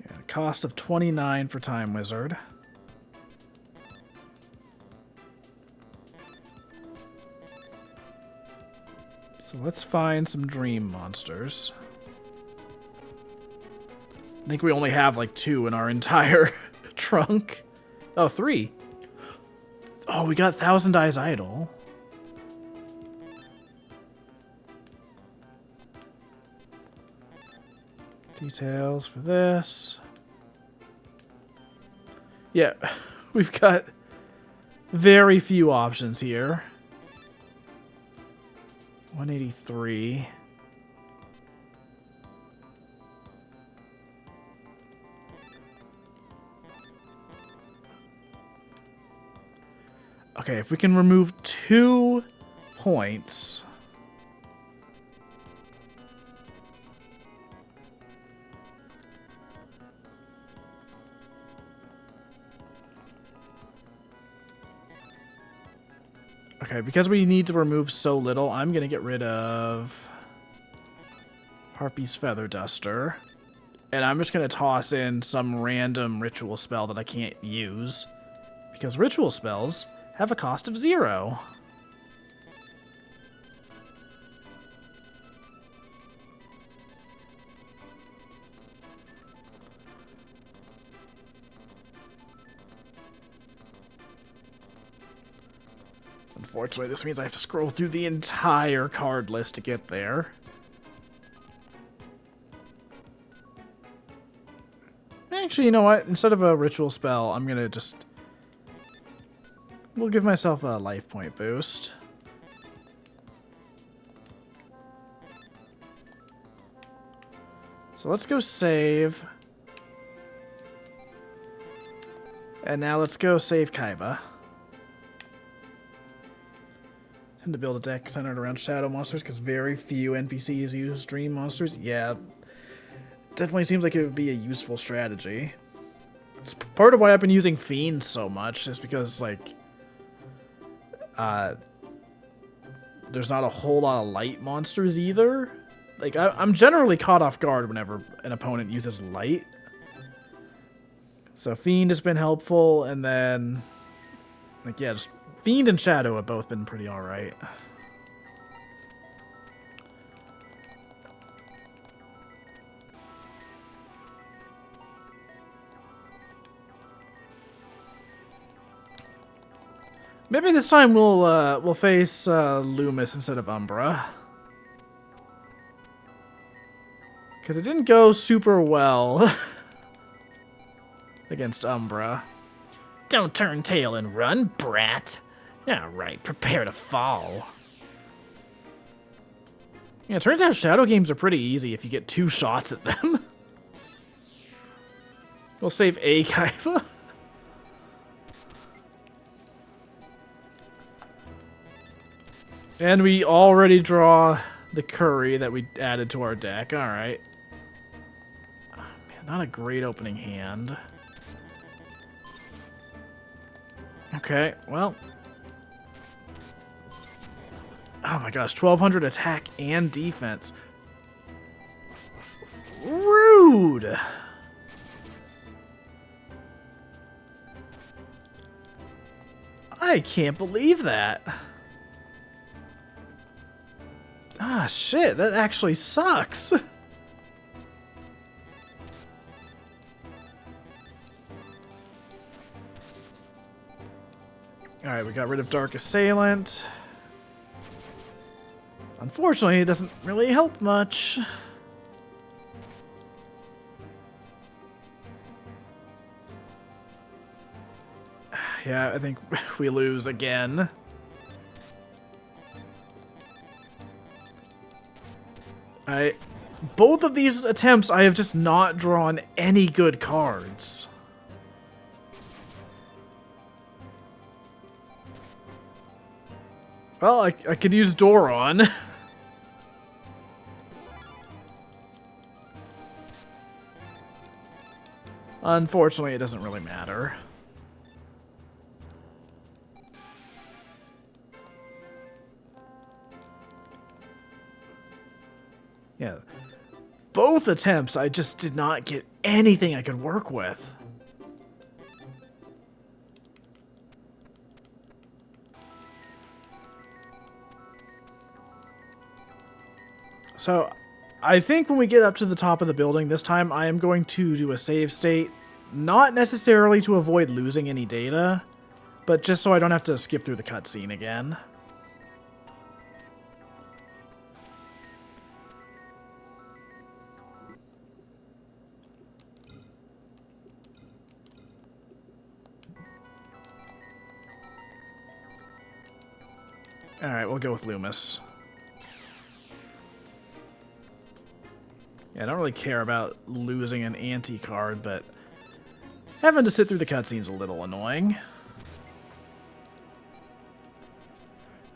Yeah, cost of 29 for Time Wizard. So let's find some Dream monsters. think we only have like 2 in our entire trunk. Oh, 3. Oh, we got Thousand Eyes Idol. Details for this. Yeah, we've got very few options here. 183. Okay, if we can remove 2 points. Okay, because we need to remove so little, I'm going to get rid of Harpy's Feather Duster. And I'm just going to toss in some random ritual spell that I can't use. Because ritual spells have a cost of 0. Unfortunately, this means I have to scroll through the entire card list to get there. Actually, you know what? Instead of a ritual spell, I'm gonna just... We'll give myself a life point boost. So let's go save. And now let's go save Kaiba. Tend to build a deck centered around shadow monsters because very few NPCs use dream monsters. Yeah, definitely seems like it would be a useful strategy. It's part of why I've been using Fiends so much, is because, like, there's not a whole lot of light monsters either. Like, I'm generally caught off guard whenever an opponent uses light. So Fiend has been helpful, and then, like, yeah, just Fiend and Shadow have both been pretty alright. Maybe this time we'll face Loomis instead of Umbra. Because it didn't go super well against Umbra. Don't turn tail and run, brat. Alright, prepare to fall. Yeah, it turns out Shadow games are pretty easy if you get 2 shots at them. We'll save a Kaiba. And we already draw the curry that we added to our deck. Alright. Oh, man, not a great opening hand. Okay, well. Oh my gosh, 1200 attack and defense. Rude! I can't believe that. Ah, shit, that actually sucks. Alright, we got rid of Dark Assailant. Unfortunately, it doesn't really help much. Yeah, I think we lose again. Both of these attempts, I have just not drawn any good cards. Well, I could use Doron. Unfortunately, it doesn't really matter. Yeah. Both attempts, I just did not get anything I could work with. So, I think when we get up to the top of the building this time, I am going to do a save state. Not necessarily to avoid losing any data, but just so I don't have to skip through the cutscene again. Alright, we'll go with Loomis. Yeah, I don't really care about losing an anti-card, but having to sit through the cutscene's a little annoying.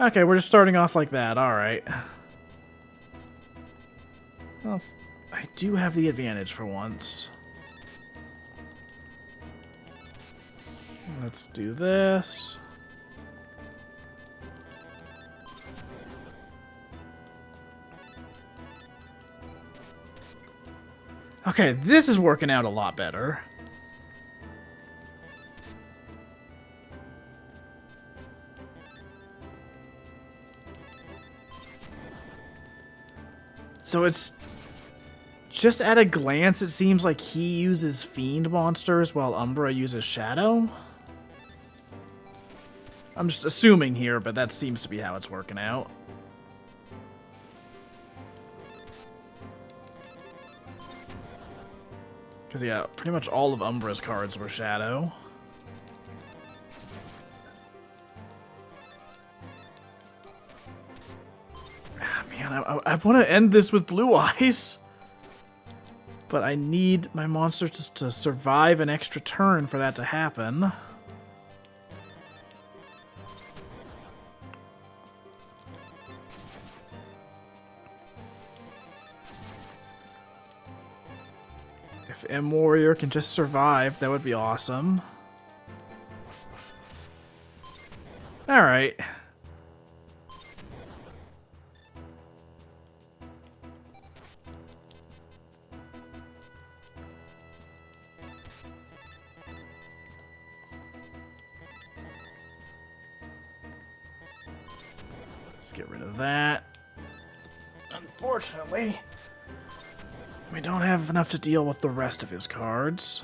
Okay, we're just starting off like that, alright. Well, I do have the advantage for once. Let's do this. Okay, this is working out a lot better. So it's just at a glance, it seems like he uses Fiend monsters while Umbra uses Shadow. I'm just assuming here, but that seems to be how it's working out. Because, yeah, pretty much all of Umbra's cards were Shadow. Ah, man, I want to end this with Blue Eyes. But I need my monsters to survive an extra turn for that to happen. If M Warrior can just survive, that would be awesome. Alright. Let's get rid of that. Unfortunately, we don't have enough to deal with the rest of his cards.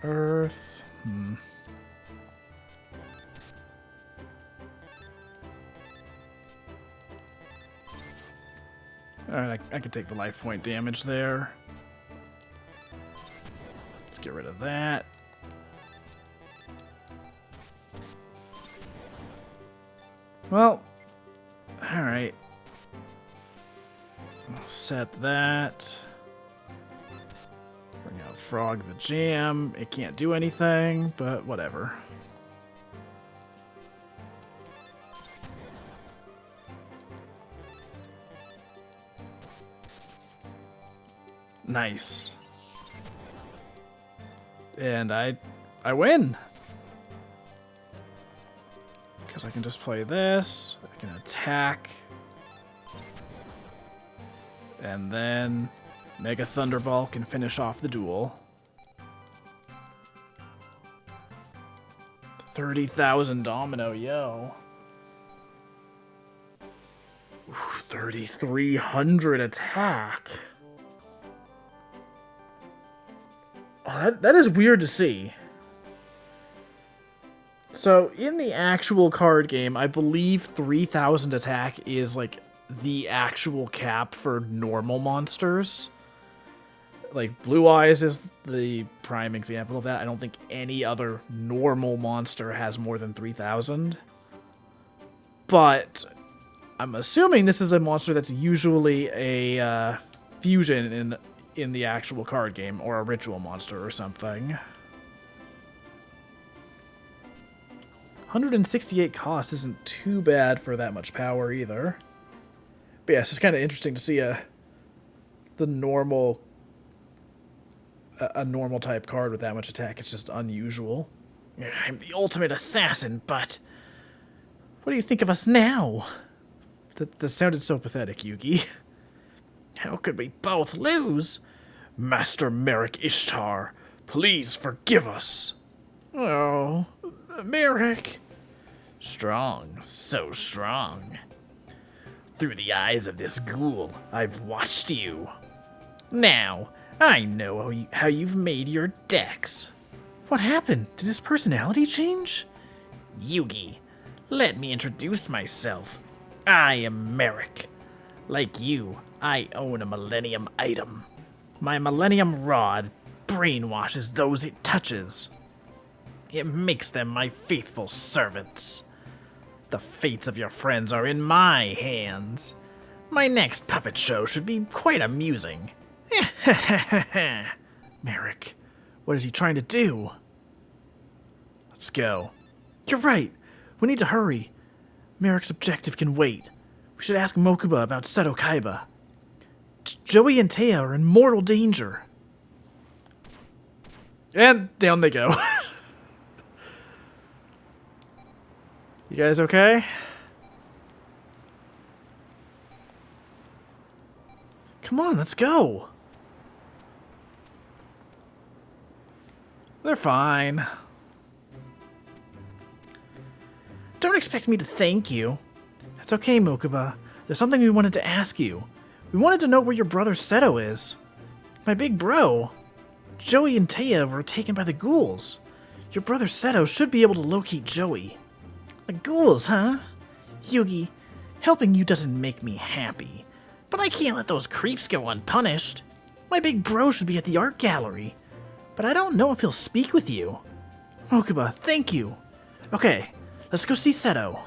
Earth. Alright, I could take the life point damage there. Let's get rid of that. Well, alright. I'll set that. Bring out Frog the Jam. It can't do anything, but whatever. Nice. And I win. Because I can just play this. I can attack. And then Mega Thunderball can finish off the duel. 30,000 Domino, yo. Ooh, 3,300 attack. Oh, that is weird to see. So, in the actual card game, I believe 3,000 attack is, like, the actual cap for normal monsters. Like, Blue Eyes is the prime example of that. I don't think any other normal monster has more than 3,000. But I'm assuming this is a monster that's usually a fusion in the actual card game, or a ritual monster or something. 168 cost isn't too bad for that much power either. But yeah, it's just kind of interesting to see a normal type card with that much attack. It's just unusual. I'm the ultimate assassin, but what do you think of us now? That sounded so pathetic, Yugi. How could we both lose? Master Merrick Ishtar, please forgive us. Oh, Merrick. Strong, so strong. Through the eyes of this ghoul, I've watched you. Now, I know how you've made your decks. What happened? Did his personality change? Yugi, let me introduce myself. I am Merrick. Like you, I own a Millennium item. My Millennium Rod brainwashes those it touches. It makes them my faithful servants. The fates of your friends are in my hands. My next puppet show should be quite amusing. Merrick, what is he trying to do? Let's go. You're right. We need to hurry. Merrick's objective can wait. We should ask Mokuba about Seto Kaiba. Joey and Taya are in mortal danger. And down they go. You guys okay? Come on, let's go. They're fine. Don't expect me to thank you. That's okay, Mokuba. There's something we wanted to ask you. We wanted to know where your brother Seto is. My big bro. Joey and Taya were taken by the ghouls. Your brother Seto should be able to locate Joey. The ghouls, huh? Yugi, helping you doesn't make me happy. But I can't let those creeps go unpunished. My big bro should be at the art gallery. But I don't know if he'll speak with you. Mokuba, thank you. Okay, let's go see Seto.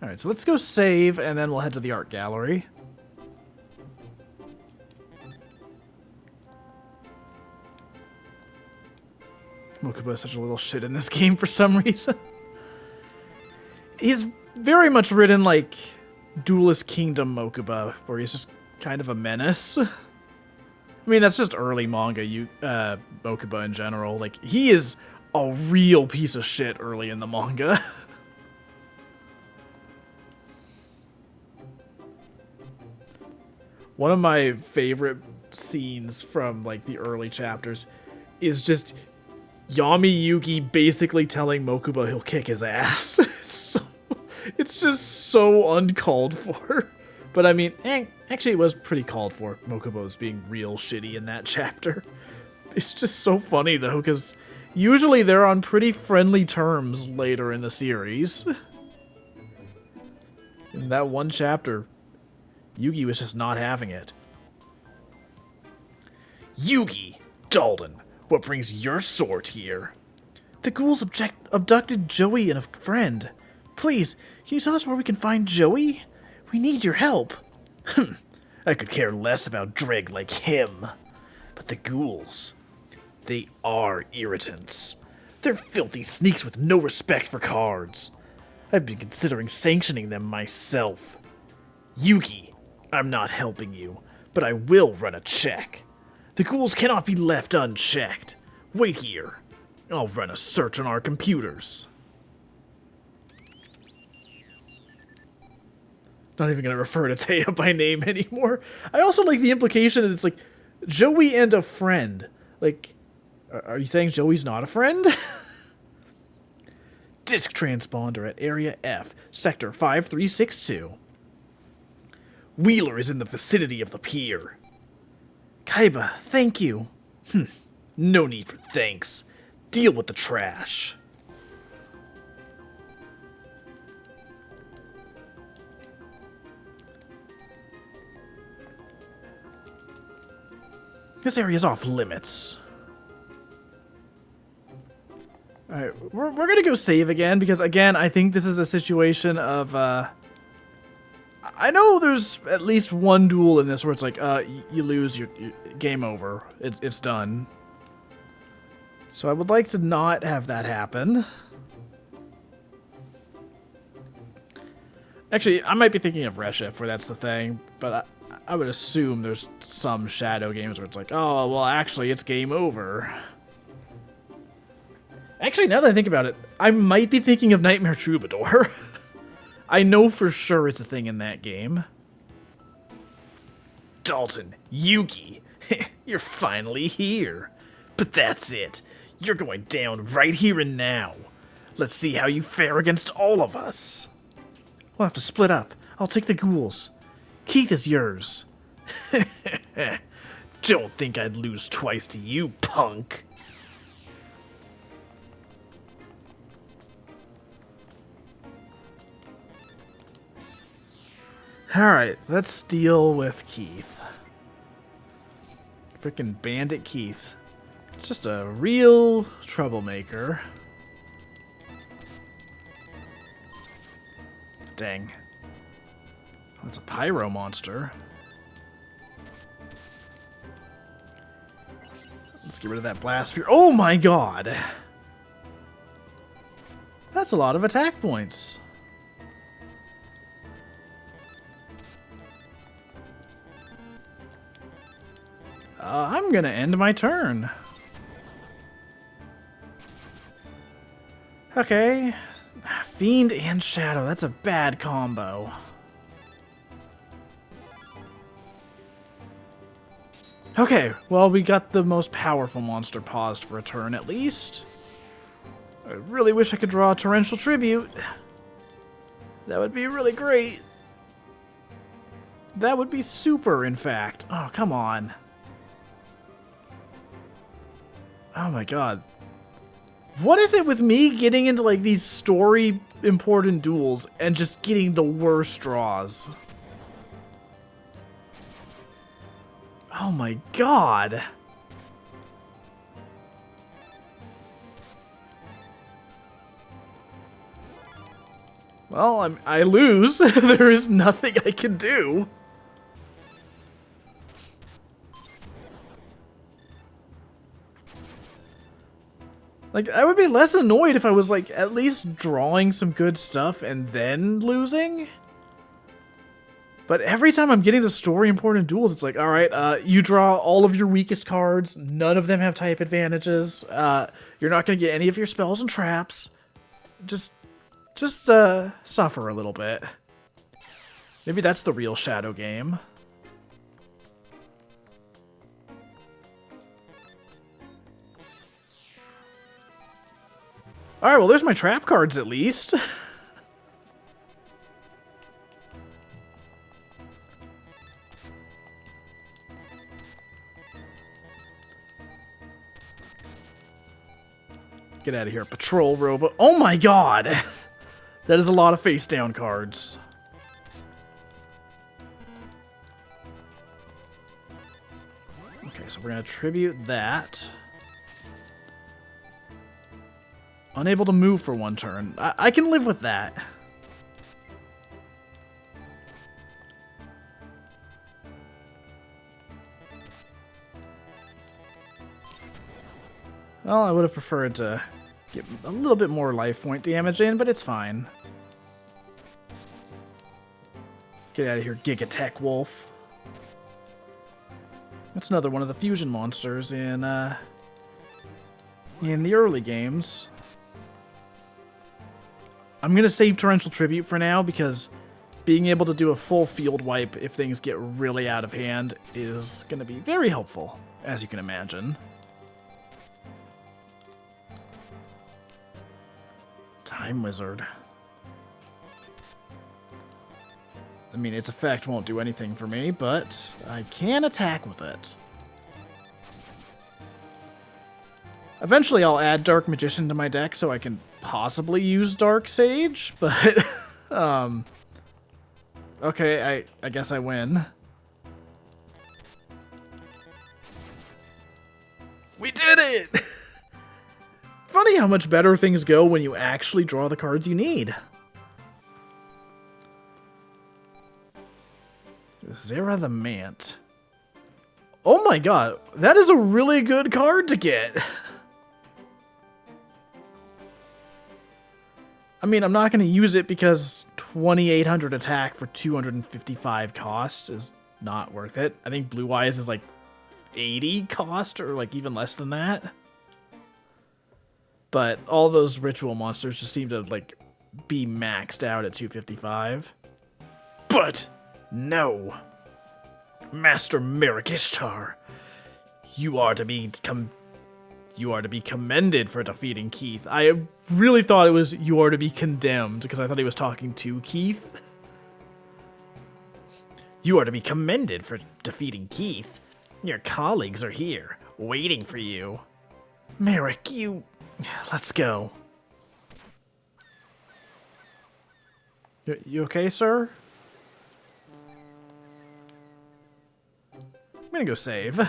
Alright, so let's go save, and then we'll head to the art gallery. Mokuba is such a little shit in this game for some reason. He's very much written like Duelist Kingdom Mokuba, where he's just kind of a menace. I mean, that's just early manga, Mokuba in general. Like, he is a real piece of shit early in the manga. One of my favorite scenes from, like, the early chapters is just Yami Yugi basically telling Mokuba he'll kick his ass. It's just so uncalled for. But I mean, actually it was pretty called for. Mokuba was being real shitty in that chapter. It's just so funny though, because usually they're on pretty friendly terms later in the series. In that one chapter, Yugi was just not having it. Yugi! Dalton, what brings your sword here? The ghouls abducted Joey and a friend. Please, can you tell us where we can find Joey? We need your help. I could care less about Dreg like him. But the ghouls, they are irritants. They're filthy sneaks with no respect for cards. I've been considering sanctioning them myself. Yugi, I'm not helping you, but I will run a check. The ghouls cannot be left unchecked. Wait here. I'll run a search on our computers. Not even gonna refer to Taya by name anymore. I also like the implication that it's like Joey and a friend. Like, are you saying Joey's not a friend? Disk transponder at Area F, Sector 5362. Wheeler is in the vicinity of the pier. Kaiba, thank you. No need for thanks. Deal with the trash. This area's off limits. Alright, we're gonna go save again, because again, I think this is a situation of, I know there's at least one duel in this where it's like, you lose, your game over. It's done. So I would like to not have that happen. Actually, I might be thinking of Reshif, where that's the thing, but I would assume there's some Shadow games where it's like, oh, well, actually, it's game over. Actually, now that I think about it, I might be thinking of Nightmare Troubadour. I know for sure it's a thing in that game. Dalton, Yugi, You're finally here. But that's it. You're going down right here and now. Let's see how you fare against all of us. We'll have to split up. I'll take the ghouls. Keith is yours. Don't think I'd lose twice to you, punk. Alright, let's deal with Keith. Frickin' Bandit Keith. Just a real troublemaker. Dang. That's a pyro monster. Let's get rid of that blast sphere. Oh my god! That's a lot of attack points. I'm gonna end my turn. Okay. Fiend and Shadow. That's a bad combo. Okay, well, we got the most powerful monster paused for a turn, at least. I really wish I could draw a Torrential Tribute. That would be really great. That would be super, in fact. Oh, come on. Oh my god. What is it with me getting into, like, these story-important duels and just getting the worst draws? Oh my god. Well, I lose. There is nothing I can do. Like, I would be less annoyed if I was, like, at least drawing some good stuff and then losing. But every time I'm getting to story-important duels, it's like, alright, you draw all of your weakest cards, none of them have type advantages, you're not gonna get any of your spells and traps. Just suffer a little bit. Maybe that's the real Shadow game. Alright, well, there's my trap cards at least. Get out of here, Patrol Robot. Oh my god! That is a lot of face-down cards. Okay, so we're gonna tribute that. Unable to move for one turn. I can live with that. Well, I would have preferred to get a little bit more life point damage in, but it's fine. Get out of here, Gigatech Wolf. That's another one of the fusion monsters in the early games. I'm gonna save Torrential Tribute for now because being able to do a full field wipe if things get really out of hand is gonna be very helpful, as you can imagine. Time Wizard. I mean, its effect won't do anything for me, but I can attack with it. Eventually I'll add Dark Magician to my deck so I can possibly use Dark Sage, but okay, I guess I win. We did it! Funny how much better things go when you actually draw the cards you need. Zera the Mant. Oh my god, that is a really good card to get. I mean, I'm not going to use it because 2,800 attack for 255 cost is not worth it. I think Blue Eyes is like 80 cost or like even less than that. But all those ritual monsters just seem to like be maxed out at 255. But no. Master Merrick Ishtar, You are to be commended for defeating Keith. I really thought it was you are to be condemned because I thought he was talking to Keith. You are to be commended for defeating Keith. Your colleagues are here, waiting for you. Merrick, you... Let's go. You okay, sir? I'm gonna go save.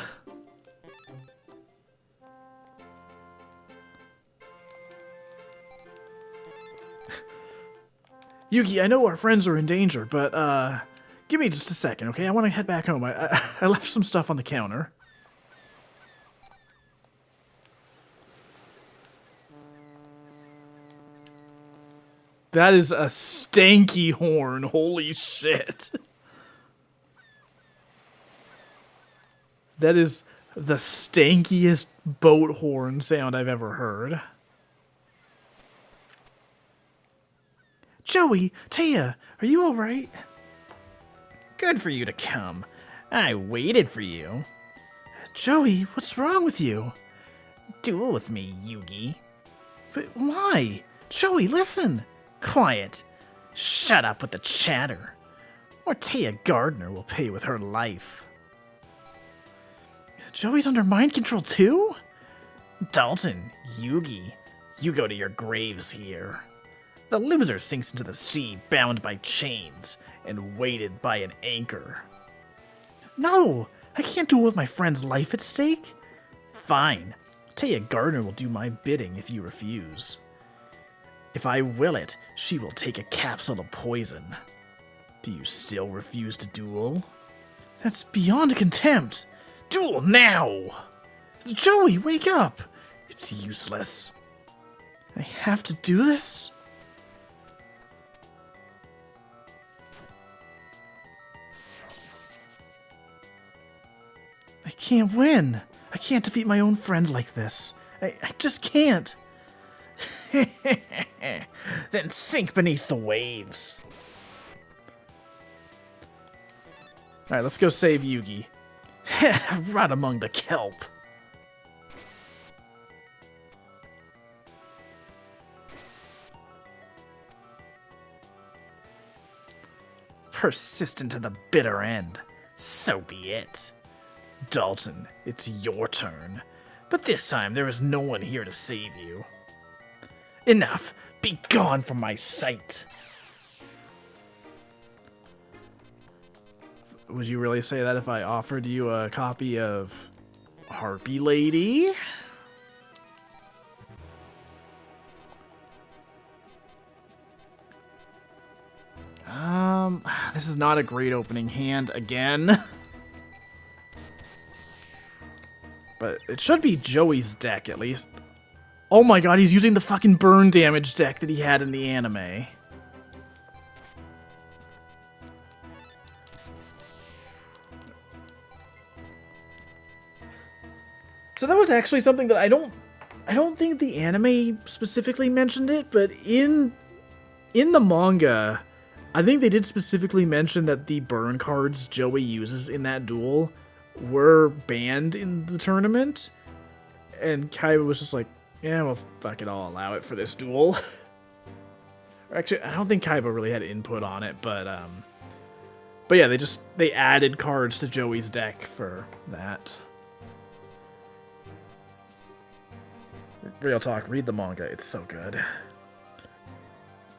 Yugi, I know our friends are in danger, but, give me just a second, okay? I want to head back home. I left some stuff on the counter. That is a stanky horn. Holy shit. That is the stankiest boat horn sound I've ever heard. Joey, Taya, are you alright? Good for you to come. I waited for you. Joey, what's wrong with you? Duel with me, Yugi. But why? Joey, listen. Quiet. Shut up with the chatter. Or Taya Gardner will pay with her life. Joey's under mind control too? Dalton, Yugi, you go to your graves here. The loser sinks into the sea bound by chains and weighted by an anchor. No, I can't duel with my friend's life at stake. Fine. Taya Gardner will do my bidding if you refuse. If I will it, she will take a capsule of poison. Do you still refuse to duel? That's beyond contempt. Duel now! Joey, wake up! It's useless. I have to do this? I can't win. I can't defeat my own friend like this. I just can't. Then sink beneath the waves. Alright, let's go save Yugi. Right among the kelp. Persistent to the bitter end. So be it. Dalton, it's your turn. But this time there is no one here to save you. Enough! Be gone from my sight! Would you really say that if I offered you a copy of Harpy Lady? This is not a great opening hand again. But it should be Joey's deck, at least. Oh my god, he's using the fucking burn damage deck that he had in the anime. So that was actually something that I don't think the anime specifically mentioned it, but in the manga, I think they did specifically mention that the burn cards Joey uses in that duel were banned in the tournament. And Kaiba was just like, yeah, well, fuck it, I'll allow it for this duel. Actually, I don't think Kaiba really had input on it, but yeah, they added cards to Joey's deck for that. Real talk, read the manga, it's so good.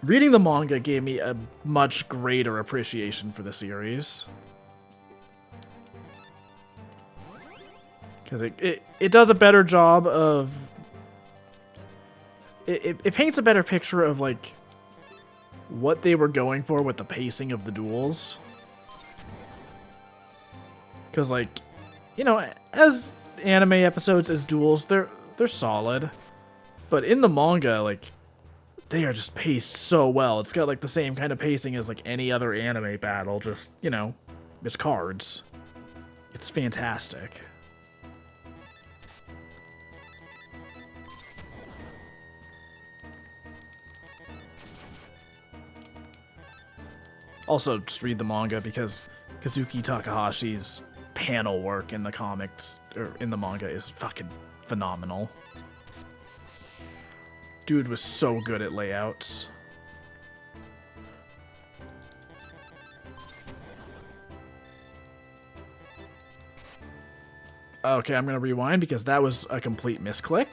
Reading the manga gave me a much greater appreciation for the series. Because it does a better job of... It paints a better picture of, like, what they were going for with the pacing of the duels. Because, like, you know, as anime episodes, as duels, they're solid. But in the manga, like, they are just paced so well. It's got, like, the same kind of pacing as, like, any other anime battle. Just, you know, it's cards. It's fantastic. Also, just read the manga because Kazuki Takahashi's panel work in the comics, or in the manga, is fucking phenomenal. Dude was so good at layouts. Okay, I'm gonna rewind because that was a complete misclick.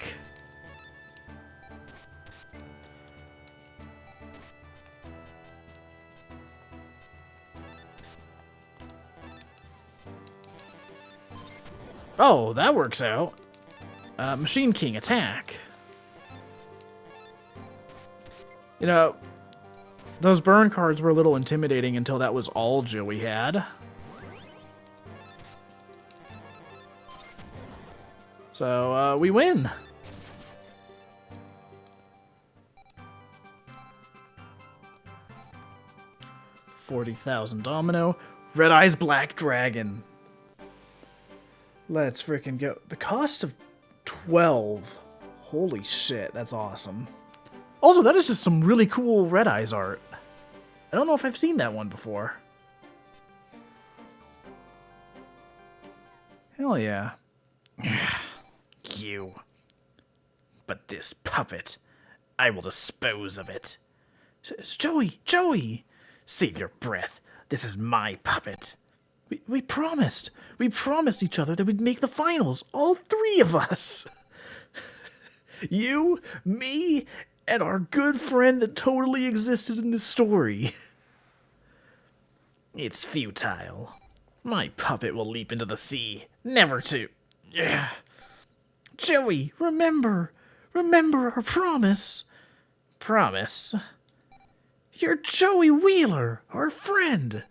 Oh, that works out. Machine King, attack. You know, those burn cards were a little intimidating until that was all Joey had. So, we win. $40,000 domino. Red Eyes Black Dragon. Let's freaking go. The cost of 12. Holy shit, that's awesome. Also, that is just some really cool Red Eyes art. I don't know if I've seen that one before. Hell yeah. You. But this puppet, I will dispose of it. Joey! Joey! Save your breath. This is my puppet. We promised. We promised each other that we'd make the finals. All three of us. You, me, and our good friend that totally existed in this story. It's futile. My puppet will leap into the sea, never to... Joey, remember. Remember our promise. Promise? You're Joey Wheeler, our friend.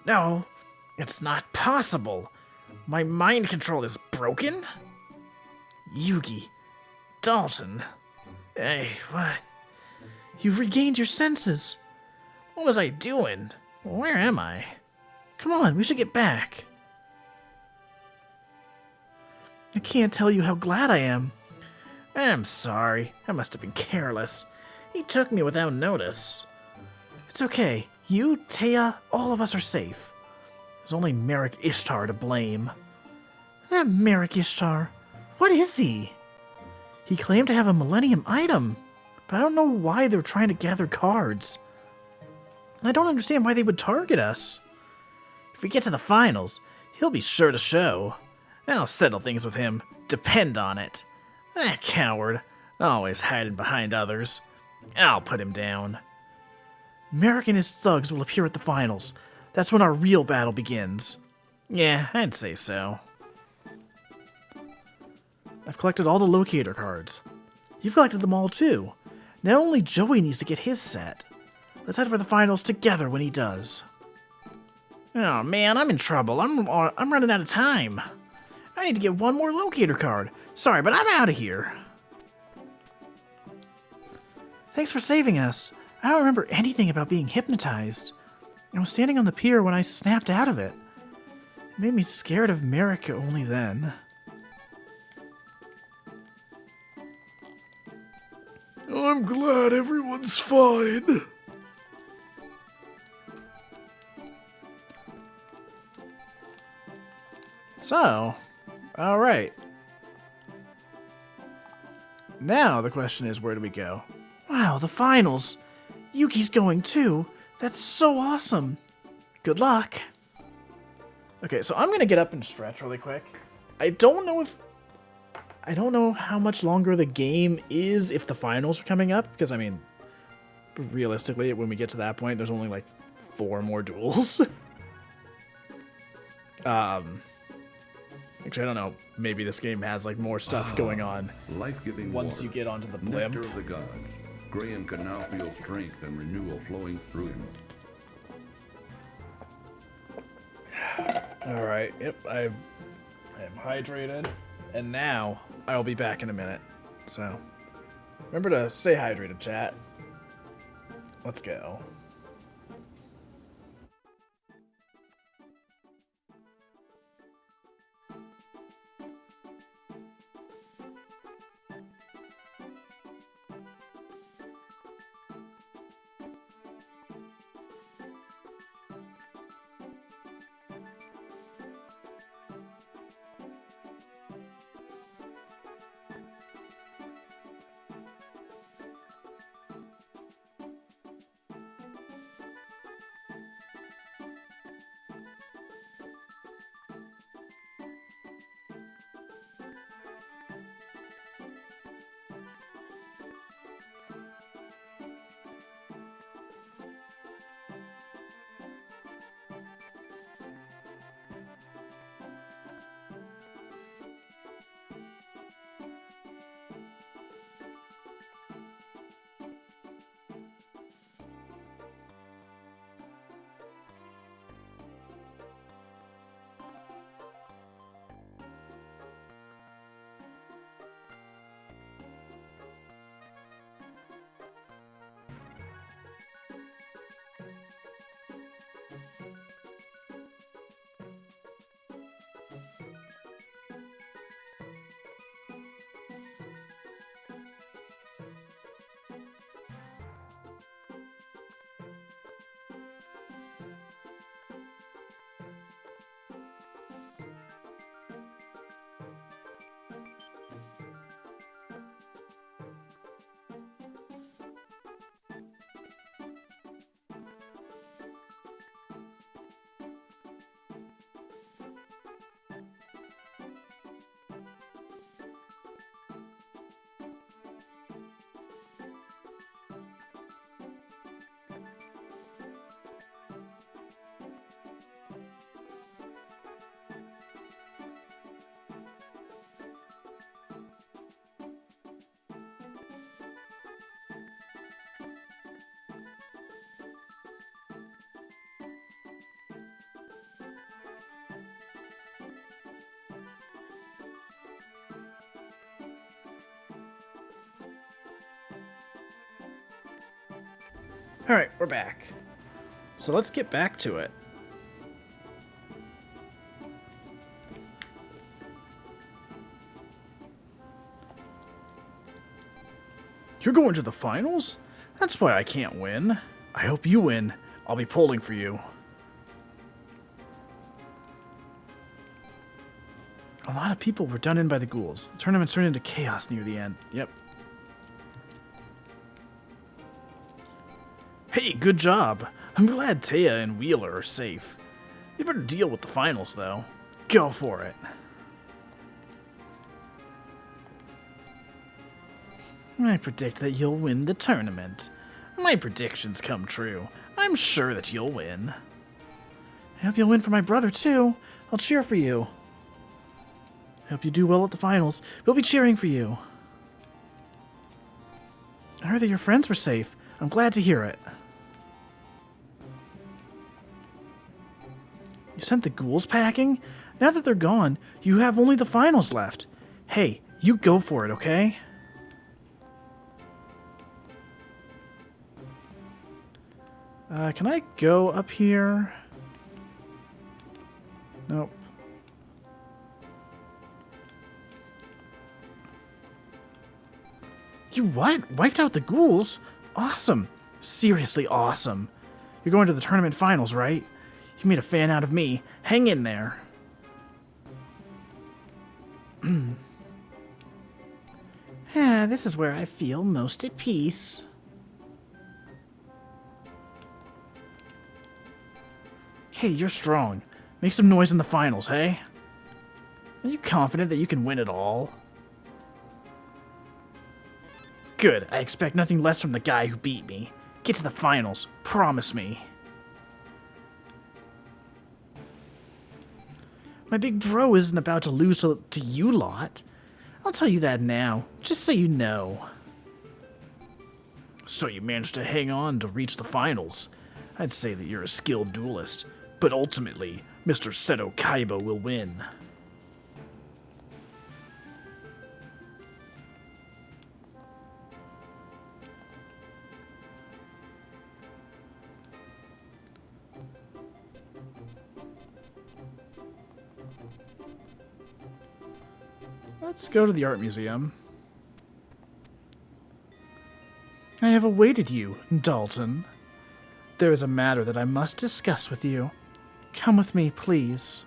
No, it's not possible. My mind control is broken? Yugi. Dalton. Hey, what? You've regained your senses. What was I doing? Where am I? Come on, we should get back. I can't tell you how glad I am. I'm sorry. I must have been careless. He took me without notice. It's okay. You, Taya, all of us are safe. There's only Merrick Ishtar to blame. That Merrick Ishtar, what is he? He claimed to have a Millennium item, but I don't know why they're trying to gather cards. And I don't understand why they would target us. If we get to the finals, he'll be sure to show. I'll settle things with him, depend on it. That coward, always hiding behind others. I'll put him down. Merrick and his thugs will appear at the finals. That's when our real battle begins. Yeah, I'd say so. I've collected all the locator cards. You've collected them all too. Now only Joey needs to get his set. Let's head for the finals together when he does. Oh man, I'm in trouble. I'm running out of time. I need to get one more locator card. Sorry, but I'm out of here. Thanks for saving us. I don't remember anything about being hypnotized. I was standing on the pier when I snapped out of it. It made me scared of Merrick only then. I'm glad everyone's fine. So, alright. Now the question is, where do we go? Wow, the finals! Yuki's going too! That's so awesome! Good luck! Okay, so I'm gonna get up and stretch really quick. I don't know how much longer the game is if the finals are coming up, because, I mean, realistically, when we get to that point, there's only, like, 4 more duels. Actually, I don't know. Maybe this game has, like, more stuff going on Life-giving once water, you get onto the nectar blimp. of the gods. Graham can now feel strength and renewal flowing through him. Alright, yep, I am hydrated, and now I'll be back in a minute. So, remember to stay hydrated, chat. Let's go. Alright, we're back. So let's get back to it. You're going to the finals? That's why I can't win. I hope you win. I'll be pulling for you. A lot of people were done in by the ghouls. The tournament turned into chaos near the end. Yep. Hey, good job. I'm glad Taya and Wheeler are safe. You better deal with the finals, though. Go for it. I predict that you'll win the tournament. My predictions come true. I'm sure that you'll win. I hope you'll win for my brother, too. I'll cheer for you. I hope you do well at the finals. We'll be cheering for you. I heard that your friends were safe. I'm glad to hear it. You sent the ghouls packing? Now that they're gone, you have only the finals left. Hey, you go for it, okay? Can I go up here? Nope. You what? Wiped out the ghouls? Awesome. Seriously awesome. You're going to the tournament finals, right? You made a fan out of me. Hang in there. This is where I feel most at peace. Hey, you're strong. Make some noise in the finals, hey? Are you confident that you can win it all? Good. I expect nothing less from the guy who beat me. Get to the finals. Promise me. My big bro isn't about to lose to you lot. I'll tell you that now, just so you know. So you managed to hang on to reach the finals. I'd say that you're a skilled duelist, but ultimately, Mr. Seto Kaiba will win. Let's go to the art museum. I have awaited you, Dalton. There is a matter that I must discuss with you. Come with me, please.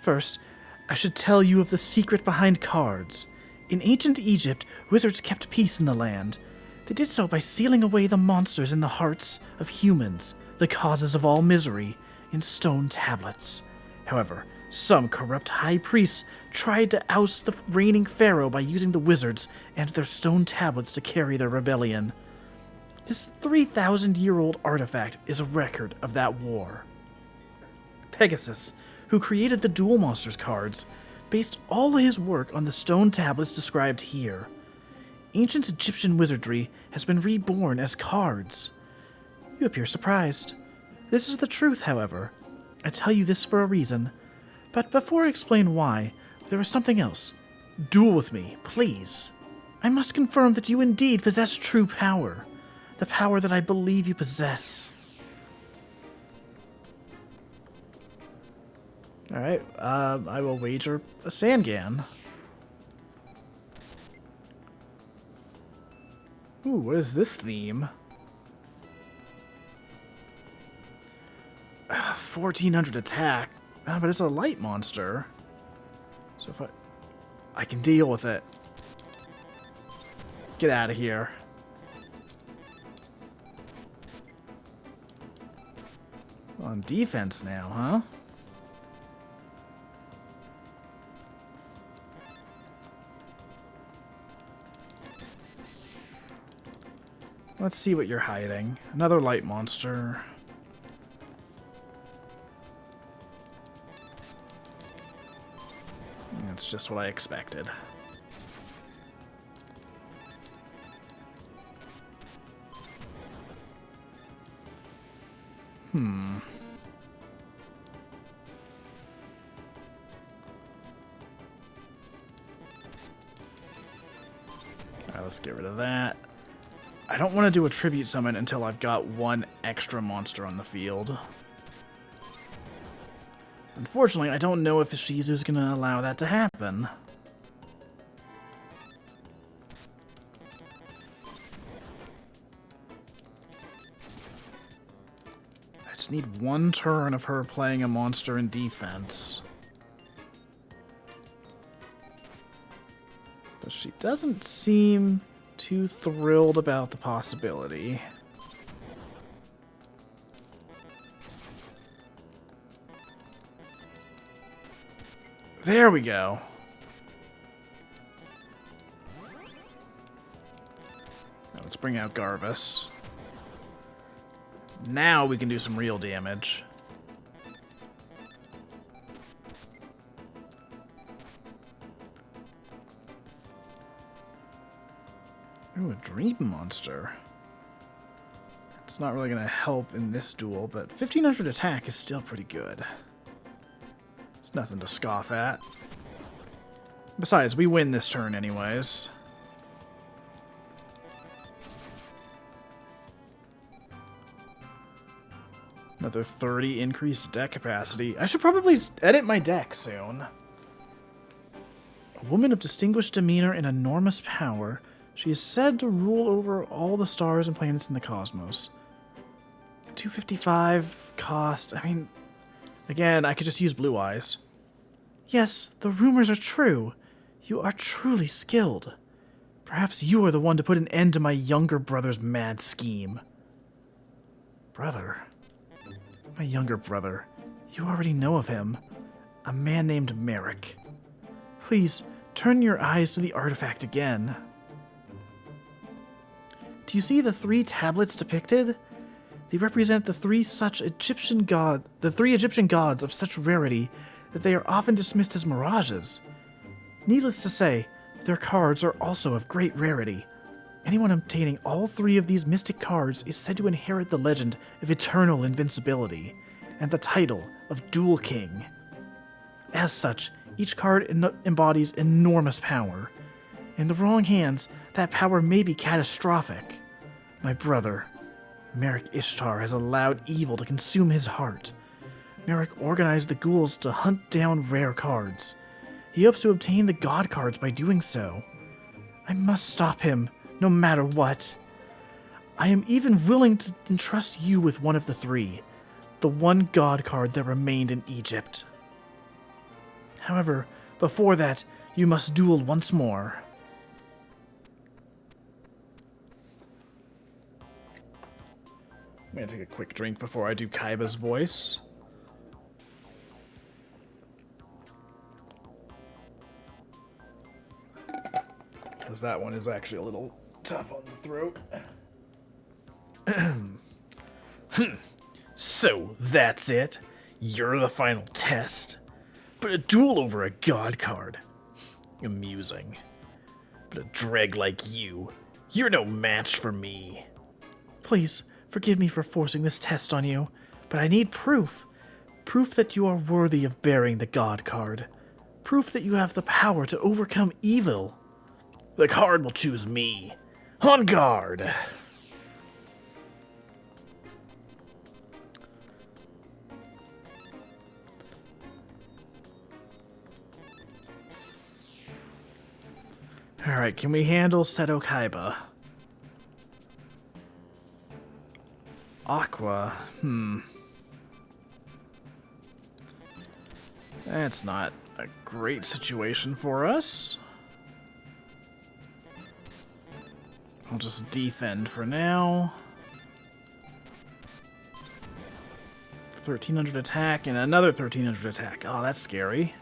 First, I should tell you of the secret behind cards. In ancient Egypt, wizards kept peace in the land. They did so by sealing away the monsters in the hearts of humans, the causes of all misery, in stone tablets. However, some corrupt high priests tried to oust the reigning pharaoh by using the wizards and their stone tablets to carry their rebellion. This 3,000-year-old artifact is a record of that war. Pegasus, who created the Duel Monsters cards, based all his work on the stone tablets described here. Ancient Egyptian wizardry has been reborn as cards. You appear surprised. This is the truth, however. I tell you this for a reason. But before I explain why, there is something else. Duel with me, please. I must confirm that you indeed possess true power. The power that I believe you possess. Alright, I will wager a Sangan. Ooh, what is this theme? 1400 attack. But it's a light monster. So if I can deal with it. Get out of here. On defense now, huh? Let's see what you're hiding. Another light monster. That's just what I expected. let's get rid of that. I don't want to do a tribute summon until I've got one extra monster on the field. Unfortunately, I don't know if Shizu's going to allow that to happen. I just need one turn of her playing a monster in defense. But she doesn't seem too thrilled about the possibility. There we go. Now let's bring out Garvis. Now we can do some real damage. Ooh, a Dream Monster. It's not really going to help in this duel, but 1500 attack is still pretty good. It's nothing to scoff at. Besides, we win this turn anyways. Another 30 increased deck capacity. I should probably edit my deck soon. A woman of distinguished demeanor and enormous power. She is said to rule over all the stars and planets in the cosmos. 255 cost. I mean, again, I could just use Blue Eyes. Yes, the rumors are true. You are truly skilled. Perhaps you are the one to put an end to my younger brother's mad scheme. Brother? My younger brother. You already know of him. A man named Merrick. Please, turn your eyes to the artifact again. Do you see the 3 tablets depicted? They represent the three Egyptian gods of such rarity that they are often dismissed as mirages. Needless to say, their cards are also of great rarity. Anyone obtaining all 3 of these mystic cards is said to inherit the legend of eternal invincibility and the title of Duel King. As such, each card embodies enormous power. In the wrong hands, that power may be catastrophic. My brother, Merrick Ishtar, has allowed evil to consume his heart. Merrick organized the ghouls to hunt down rare cards. He hopes to obtain the god cards by doing so. I must stop him, no matter what. I am even willing to entrust you with one of the 3, the one god card that remained in Egypt. However, before that, you must duel once more. I'm gonna take a quick drink before I do Kaiba's voice. Because that one is actually a little tough on the throat. So, that's it? You're the final test? But a duel over a god card? Amusing. But a dreg like you're no match for me. Please, forgive me for forcing this test on you, but I need proof. Proof that you are worthy of bearing the god card. Proof that you have the power to overcome evil. The card will choose me. On guard! Alright, can we handle Seto Kaiba? Aqua, That's not a great situation for us. I'll just defend for now. 1300 attack and another 1300 attack. Oh, that's scary.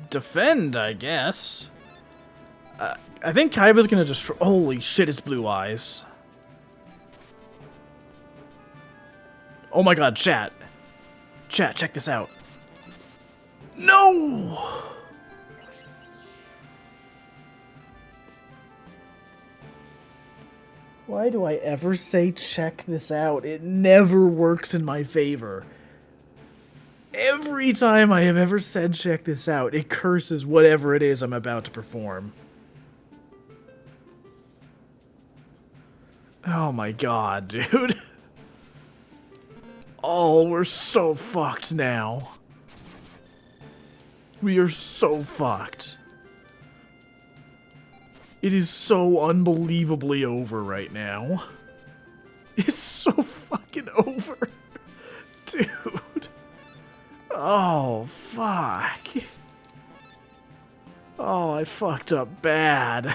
Defend, I guess. I think Kaiba's gonna destroy. Holy shit, it's Blue Eyes. Oh my god, chat. Chat, check this out. No! Why do I ever say check this out? It never works in my favor. Every time I have ever said check this out, it curses whatever it is I'm about to perform. Oh my god, dude. Oh, we're so fucked now. We are so fucked. It is so unbelievably over right now. It's so fucking over. Dude. Oh, fuck. Oh, I fucked up bad.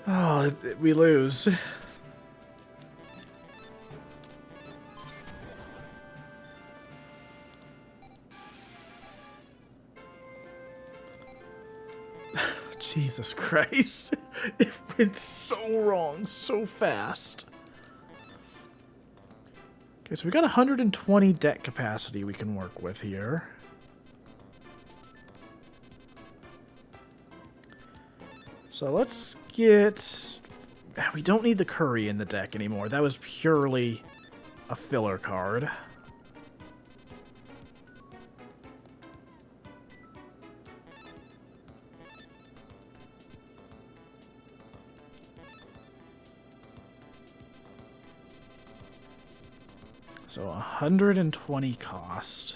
Oh, we lose. Jesus Christ. It went so wrong so fast. Okay, so we got 120 deck capacity we can work with here. So let's get... We don't need the curry in the deck anymore. That was purely a filler card. So 120 cost.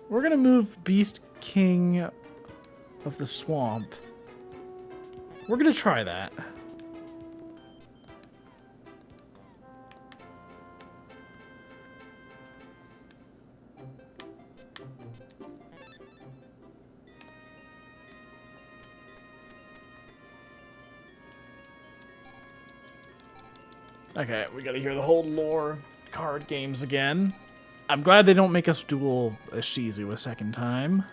We're gonna move Beast King of the Swamp. We're gonna try that. Okay, we gotta hear the whole lore card games again. I'm glad they don't make us duel a Shizu a second time.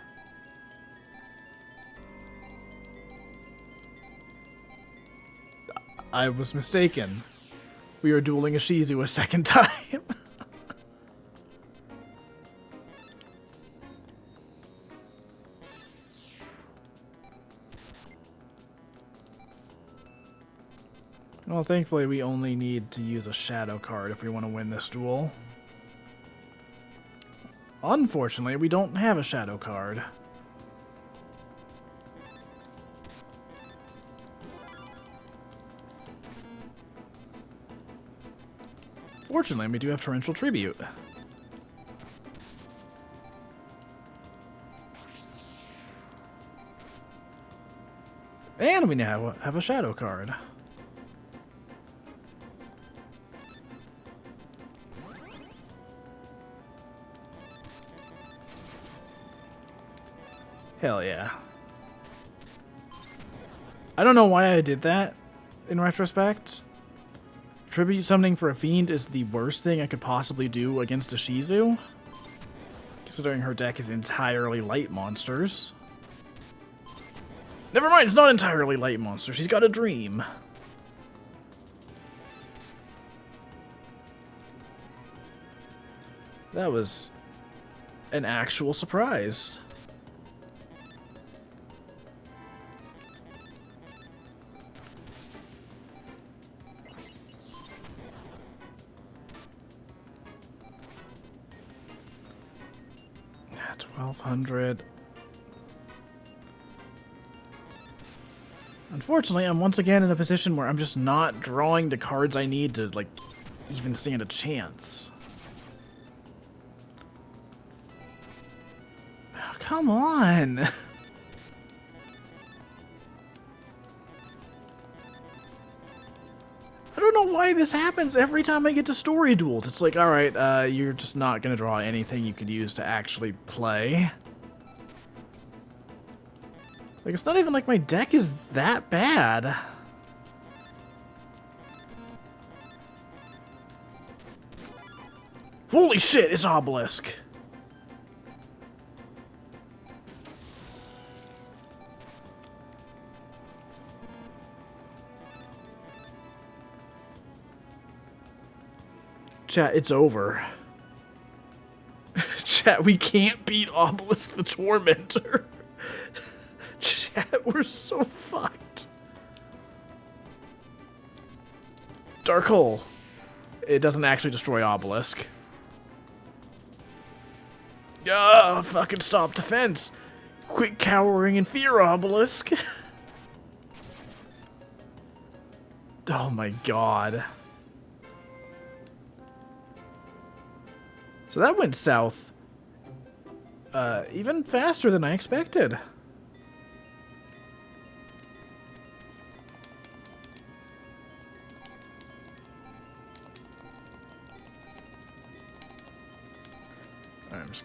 I was mistaken. We are dueling a Shizu a second time. Well, thankfully we only need to use a shadow card if we want to win this duel. Unfortunately, we don't have a shadow card. Fortunately, we do have Torrential Tribute. And we now have a shadow card. Hell yeah. I don't know why I did that, in retrospect. Tribute summoning for a Fiend is the worst thing I could possibly do against a Shizu, considering her deck is entirely light monsters. Never mind, it's not entirely light monsters, she's got a dream. That was an actual surprise. Yeah, 1200. Unfortunately, I'm once again in a position where I'm just not drawing the cards I need to, like, even stand a chance. Oh, come on! I don't know why this happens every time I get to story duels. It's like, alright, you're just not gonna draw anything you could use to actually play. Like, it's not even like my deck is that bad. Holy shit, it's Obelisk! Chat, it's over. Chat, we can't beat Obelisk the Tormentor. Chat, we're so fucked. Dark Hole. It doesn't actually destroy Obelisk. Ah, fucking stop defense. Quit cowering in fear, Obelisk. Oh my god. So that went south. Even faster than I expected. Alright, I'm just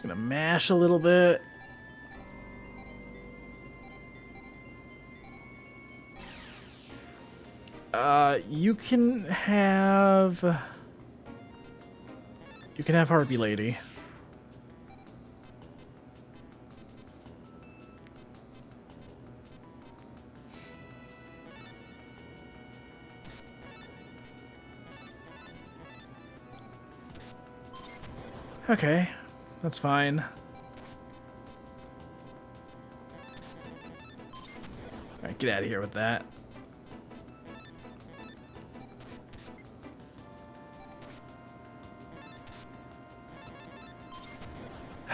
gonna mash a little bit. You can have Harpy Lady. Okay, that's fine. Alright, get out of here with that.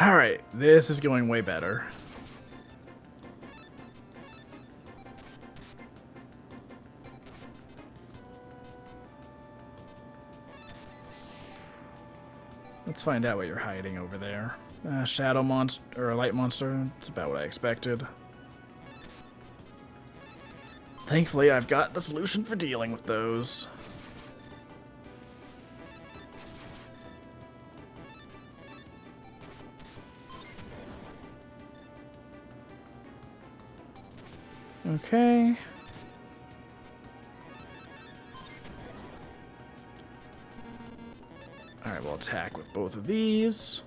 Alright, this is going way better. Let's find out what you're hiding over there. Shadow monster, or a light monster. It's about what I expected. Thankfully, I've got the solution for dealing with those. Okay. Alright, we'll attack with both of these.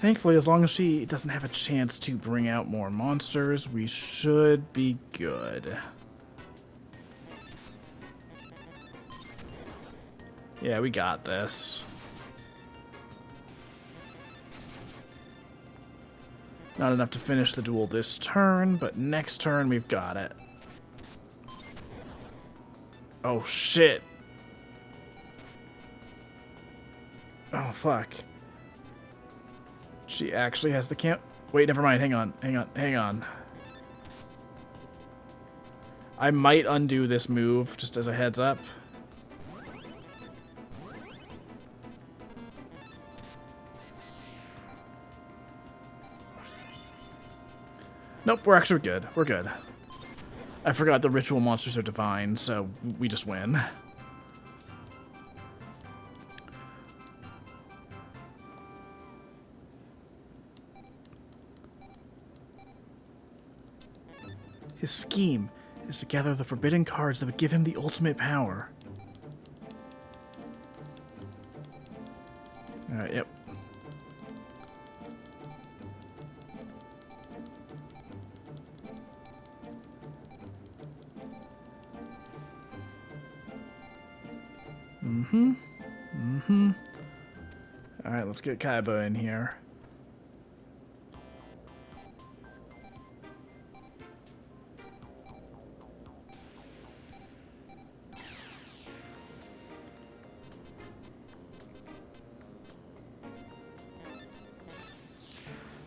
Thankfully, as long as she doesn't have a chance to bring out more monsters, we should be good. Yeah, we got this. Not enough to finish the duel this turn, but next turn we've got it. Oh, shit. Oh, fuck. She actually has the camp. Wait, never mind. Hang on. I might undo this move, just as a heads up. Nope, we're actually good. We're good. I forgot the ritual monsters are divine, so we just win. His scheme is to gather the forbidden cards that would give him the ultimate power. Alright, yep. Alright, let's get Kaiba in here.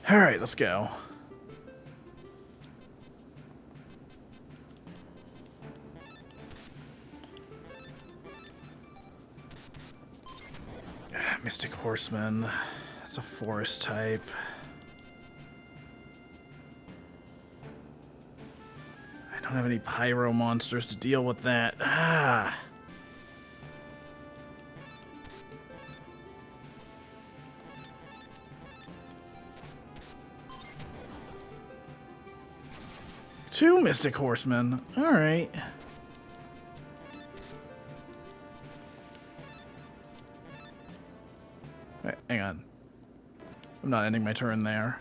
Alright, let's go. Mystic Horseman. That's a forest type. I don't have any pyro monsters to deal with that. Ah. Two Mystic Horsemen. Alright. Wait, hang on. I'm not ending my turn there.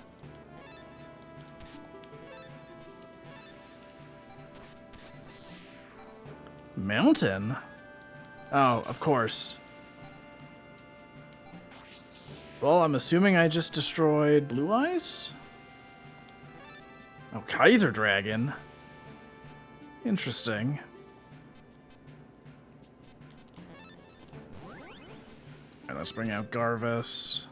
Mountain? Oh, of course. Well, I'm assuming I just destroyed Blue Eyes? Oh, Kaiser Dragon. Interesting. Alright, let's bring out Garvis.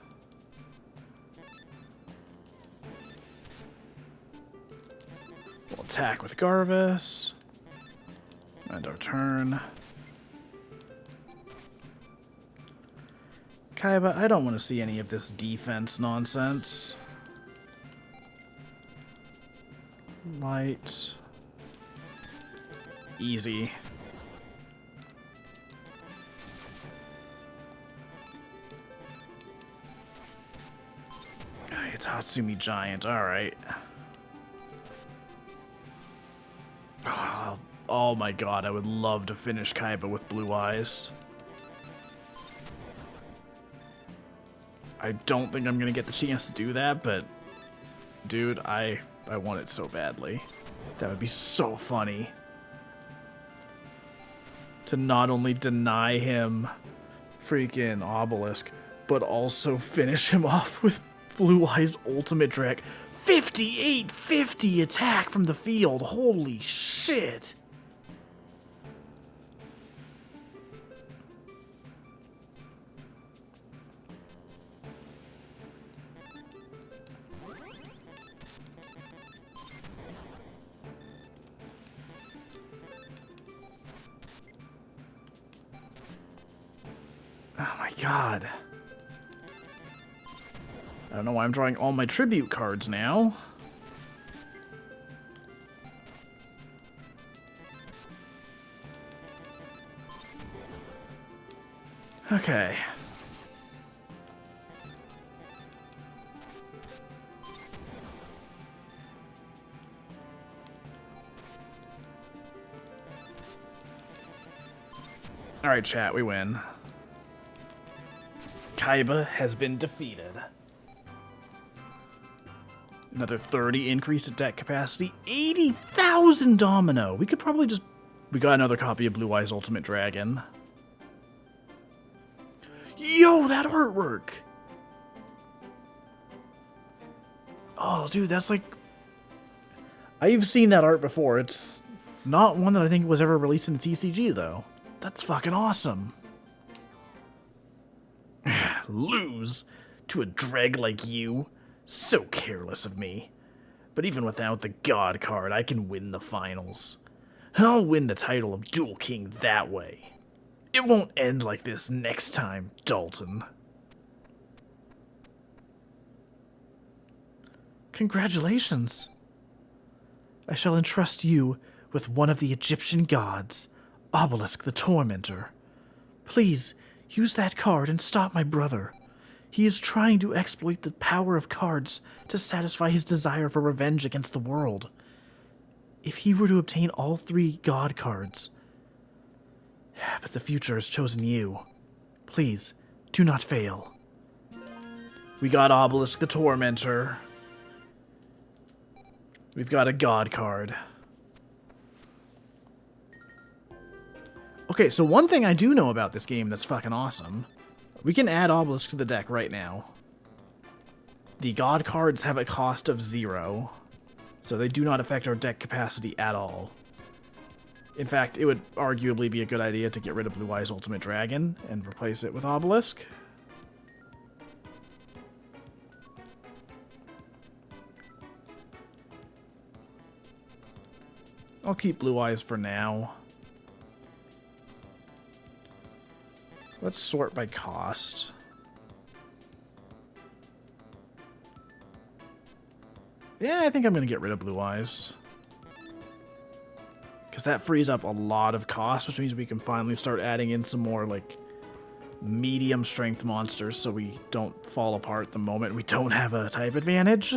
We'll attack with Garvis. End our turn. Kaiba, I don't want to see any of this defense nonsense. Light. Easy. It's Hatsumi Giant, alright. Oh my god, I would love to finish Kaiba with Blue Eyes. I don't think I'm gonna get the chance to do that, but dude, I want it so badly. That would be so funny. To not only deny him freaking Obelisk, but also finish him off with Blue Eyes Ultimate Drag. 5850 attack from the field. Holy shit. Oh my god. I don't know why I'm drawing all my tribute cards now. Okay. Alright, chat, we win. Kaiba has been defeated. Another 30 increase in deck capacity. 80,000 Domino! We could probably just... We got another copy of Blue Eyes Ultimate Dragon. Yo, that artwork! Oh, dude, that's like... I've seen that art before. It's not one that I think was ever released in TCG, though. That's fucking awesome. Lose to a dreg like you? So careless of me. But even without the God card, I can win the finals. I'll win the title of Duel King that way. It won't end like this next time, Dalton. Congratulations. I shall entrust you with one of the Egyptian gods, Obelisk the Tormentor. Please, use that card and stop my brother. He is trying to exploit the power of cards to satisfy his desire for revenge against the world. If he were to obtain all 3 god cards... But the future has chosen you. Please, do not fail. We got Obelisk the Tormentor. We've got a god card. Okay, so one thing I do know about this game that's fucking awesome. We can add Obelisk to the deck right now. The god cards have a cost of 0, so they do not affect our deck capacity at all. In fact, it would arguably be a good idea to get rid of Blue Eyes Ultimate Dragon and replace it with Obelisk. I'll keep Blue Eyes for now. Let's sort by cost. Yeah, I think I'm going to get rid of Blue Eyes. Because that frees up a lot of cost, which means we can finally start adding in some more, like, medium strength monsters so we don't fall apart the moment we don't have a type advantage.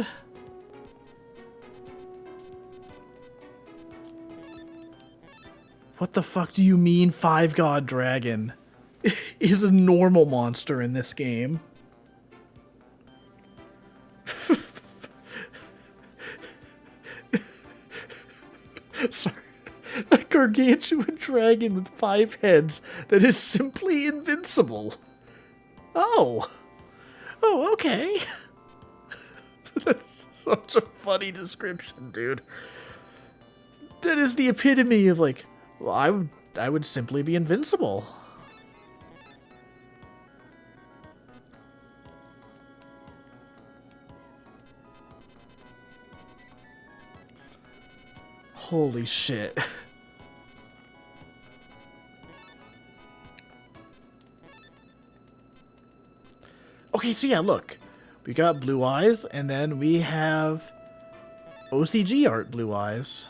What the fuck do you mean 5-God Dragon is a normal monster in this game? Sorry. That card gargantuan dragon with 5 heads that is simply invincible. Oh. Oh, okay. That's such a funny description, dude. That is the epitome of, like, well, I would simply be invincible. Holy shit. Okay, so yeah, look. We got Blue Eyes, and then we have OCG art Blue Eyes.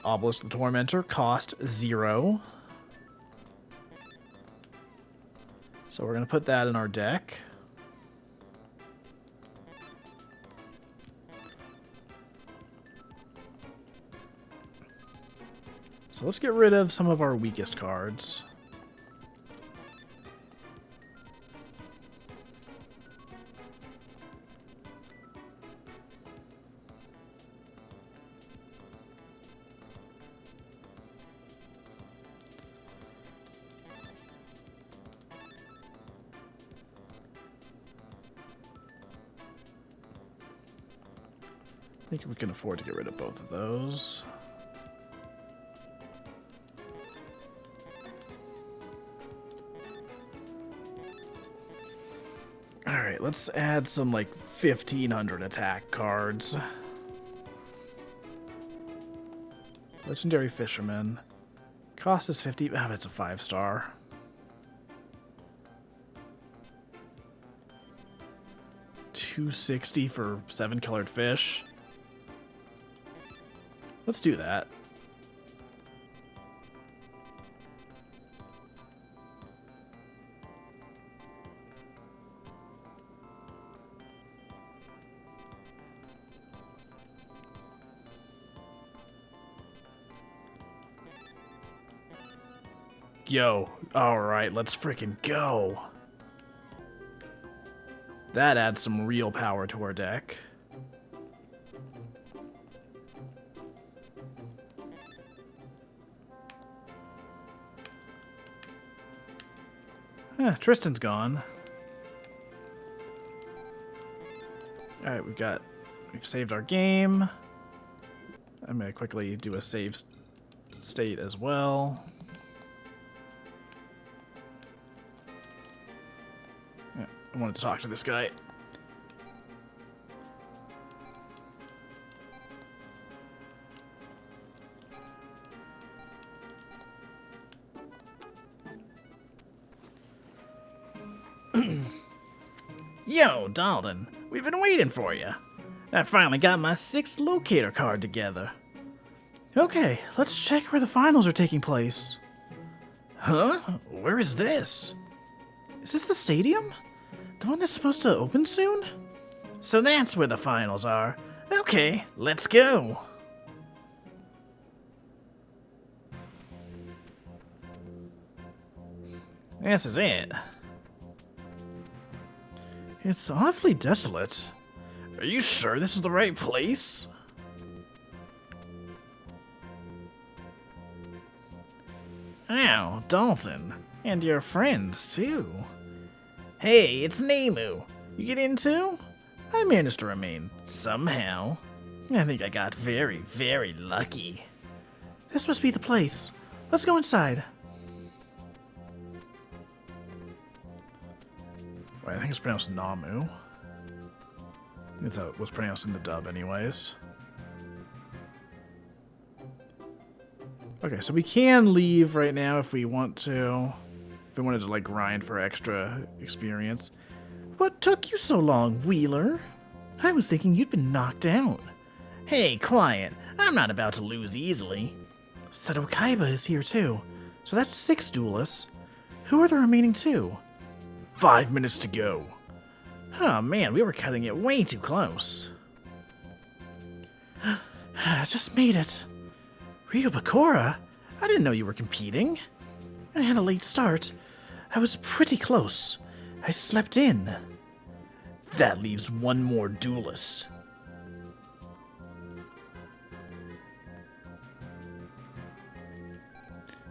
Obelisk the Tormentor, cost 0. So we're going to put that in our deck. So let's get rid of some of our weakest cards. I think we can afford to get rid of both of those. Alright, let's add some, like, 1,500 attack cards. Legendary Fisherman. Cost is 50. Oh, it's a 5-star. $260 for 7-colored fish. Let's do that. Yo, alright, let's freaking go. That adds some real power to our deck. Tristan's gone. Alright, we've saved our game. I'm gonna quickly do a save state as well. Yeah, I wanted to talk to this guy. Yo, Dalton, we've been waiting for you. I finally got my 6th locator card together. Okay, let's check where the finals are taking place. Huh? Where is this? Is this the stadium? The one that's supposed to open soon? So that's where the finals are. Okay, let's go. This is it. It's awfully desolate. Are you sure this is the right place? Ow, Dalton. And your friends, too. Hey, it's Nemu. You get in too? I managed to remain, somehow. I think I got very, very lucky. This must be the place. Let's go inside. Wait, I think it's pronounced Namu. I thought it was pronounced in the dub anyways. Okay, so we can leave right now if we want to. If we wanted to, like, grind for extra experience. What took you so long, Wheeler? I was thinking you'd been knocked out. Hey, quiet. I'm not about to lose easily. Seto Kaiba is here too. So that's 6 duelists. Who are the remaining 2? 5 minutes to go. Oh man, we were cutting it way too close. Just made it. Ryu Bakura? I didn't know you were competing. I had a late start. I was pretty close. I slept in. That leaves one more duelist.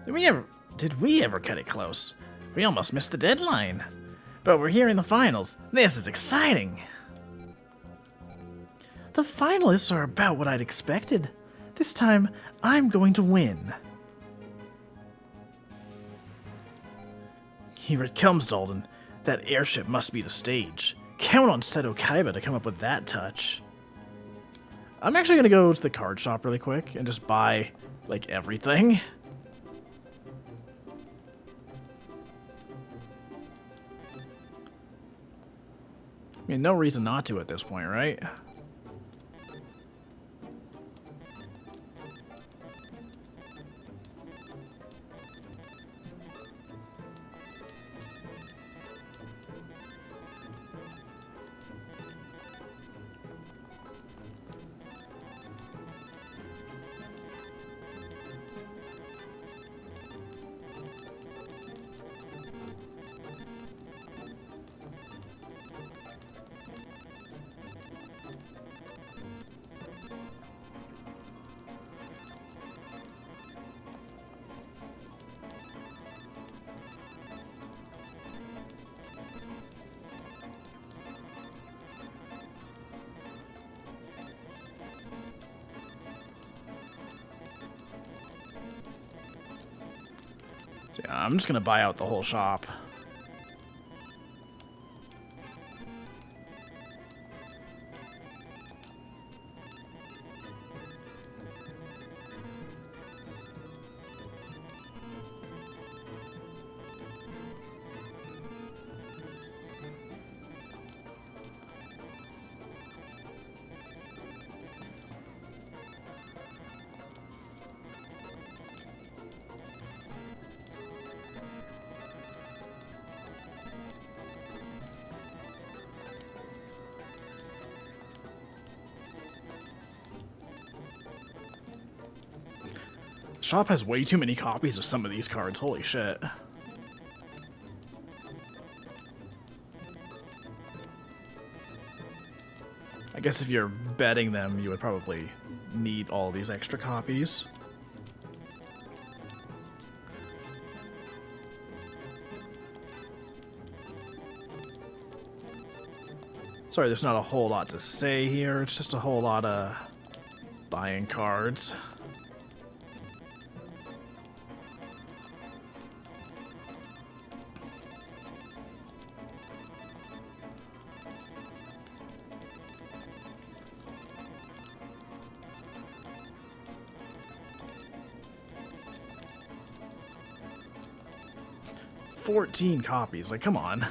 Did we ever cut it close? We almost missed the deadline. But we're here in the finals. This is exciting. The finalists are about what I'd expected. This time, I'm going to win. Here it comes, Dalton. That airship must be the stage. Count on Seto Kaiba to come up with that touch. I'm actually going to go to the card shop really quick and just buy, like, everything. I mean, no reason not to at this point, right? So yeah, I'm just gonna buy out the whole shop. Shop has way too many copies of some of these cards, holy shit. I guess if you're betting them, you would probably need all these extra copies. Sorry, there's not a whole lot to say here, it's just a whole lot of buying cards. $14 copies, like, come on.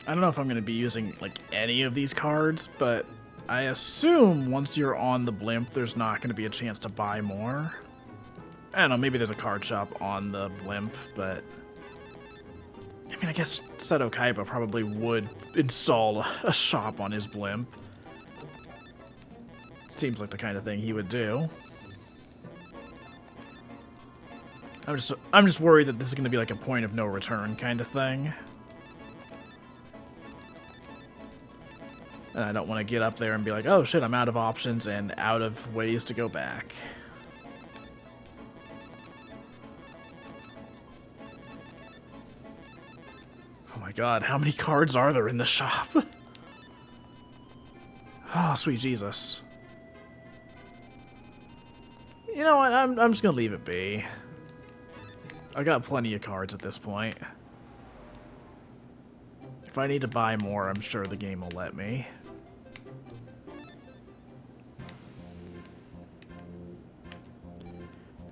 I don't know if I'm going to be using, like, any of these cards, but I assume once you're on the blimp, there's not going to be a chance to buy more. I don't know, maybe there's a card shop on the blimp, but... I mean, I guess Seto Kaiba probably would install a shop on his blimp. Seems like the kind of thing he would do. I'm just worried that this is going to be like a point of no return kind of thing. And I don't want to get up there and be like, oh shit, I'm out of options and out of ways to go back. Oh my god, how many cards are there in the shop? Oh, sweet Jesus. You know what, I'm just gonna leave it be. I got plenty of cards at this point. If I need to buy more, I'm sure the game will let me.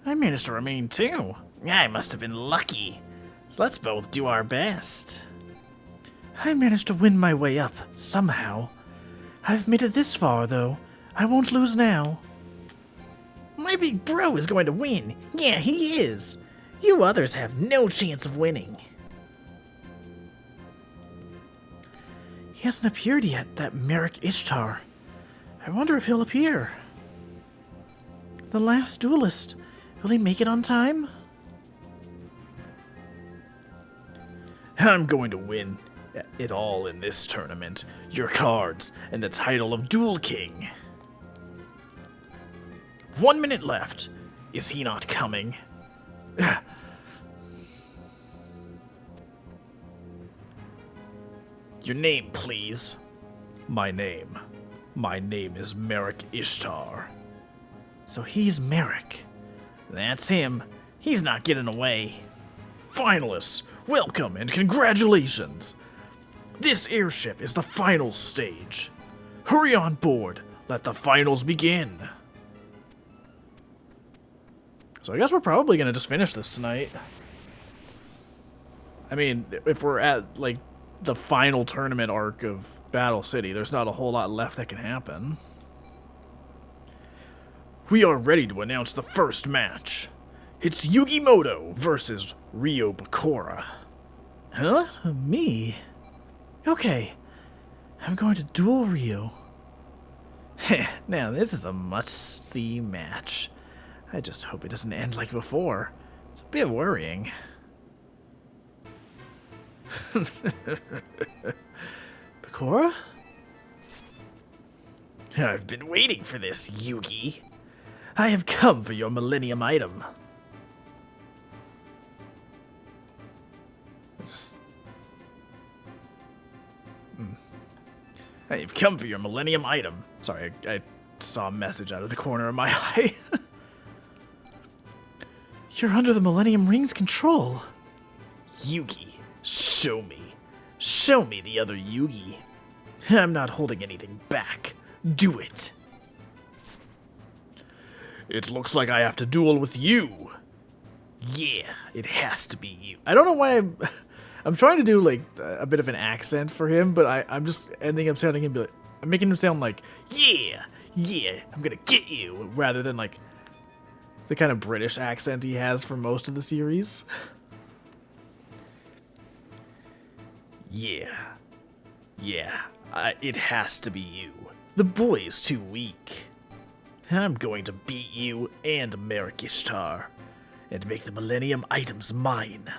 I managed to remain too. I must have been lucky. So let's both do our best. I managed to win my way up, somehow. I've made it this far, though. I won't lose now. My big bro is going to win. Yeah, he is. You others have no chance of winning. He hasn't appeared yet, that Merrick Ishtar. I wonder if he'll appear. The last duelist. Will he make it on time? I'm going to win it all in this tournament. Your cards and the title of Duel King. 1 minute left. Is he not coming? Your name, please. My name is Merrick Ishtar. So he's Merrick. That's him. He's not getting away. Finalists, welcome and congratulations. This airship is the final stage. Hurry on board. Let the finals begin. So I guess we're probably going to just finish this tonight. I mean, if we're at, like, the final tournament arc of Battle City, there's not a whole lot left that can happen. We are ready to announce the first match. It's Yugi Moto versus Ryo Bakura. Huh? Me? Okay. I'm going to duel Ryo. Now, this is a must-see match. I just hope it doesn't end like before. It's a bit worrying. Bakura? I've been waiting for this, Yugi. I have come for your Millennium item. I have come for your Millennium item. Sorry, I saw a message out of the corner of my eye. You're under the Millennium Ring's control. Yugi, show me. Show me the other Yugi. I'm not holding anything back. Do it. It looks like I have to duel with you. Yeah, it has to be you. I don't know why I'm trying to do, like, a bit of an accent for him, but I'm just ending up sounding him, I'm making him sound like, yeah, I'm gonna get you, rather than, like, the kind of British accent he has for most of the series. Yeah, it has to be you. The boy is too weak. I'm going to beat you and Merrick Ishtar, and make the Millennium items mine.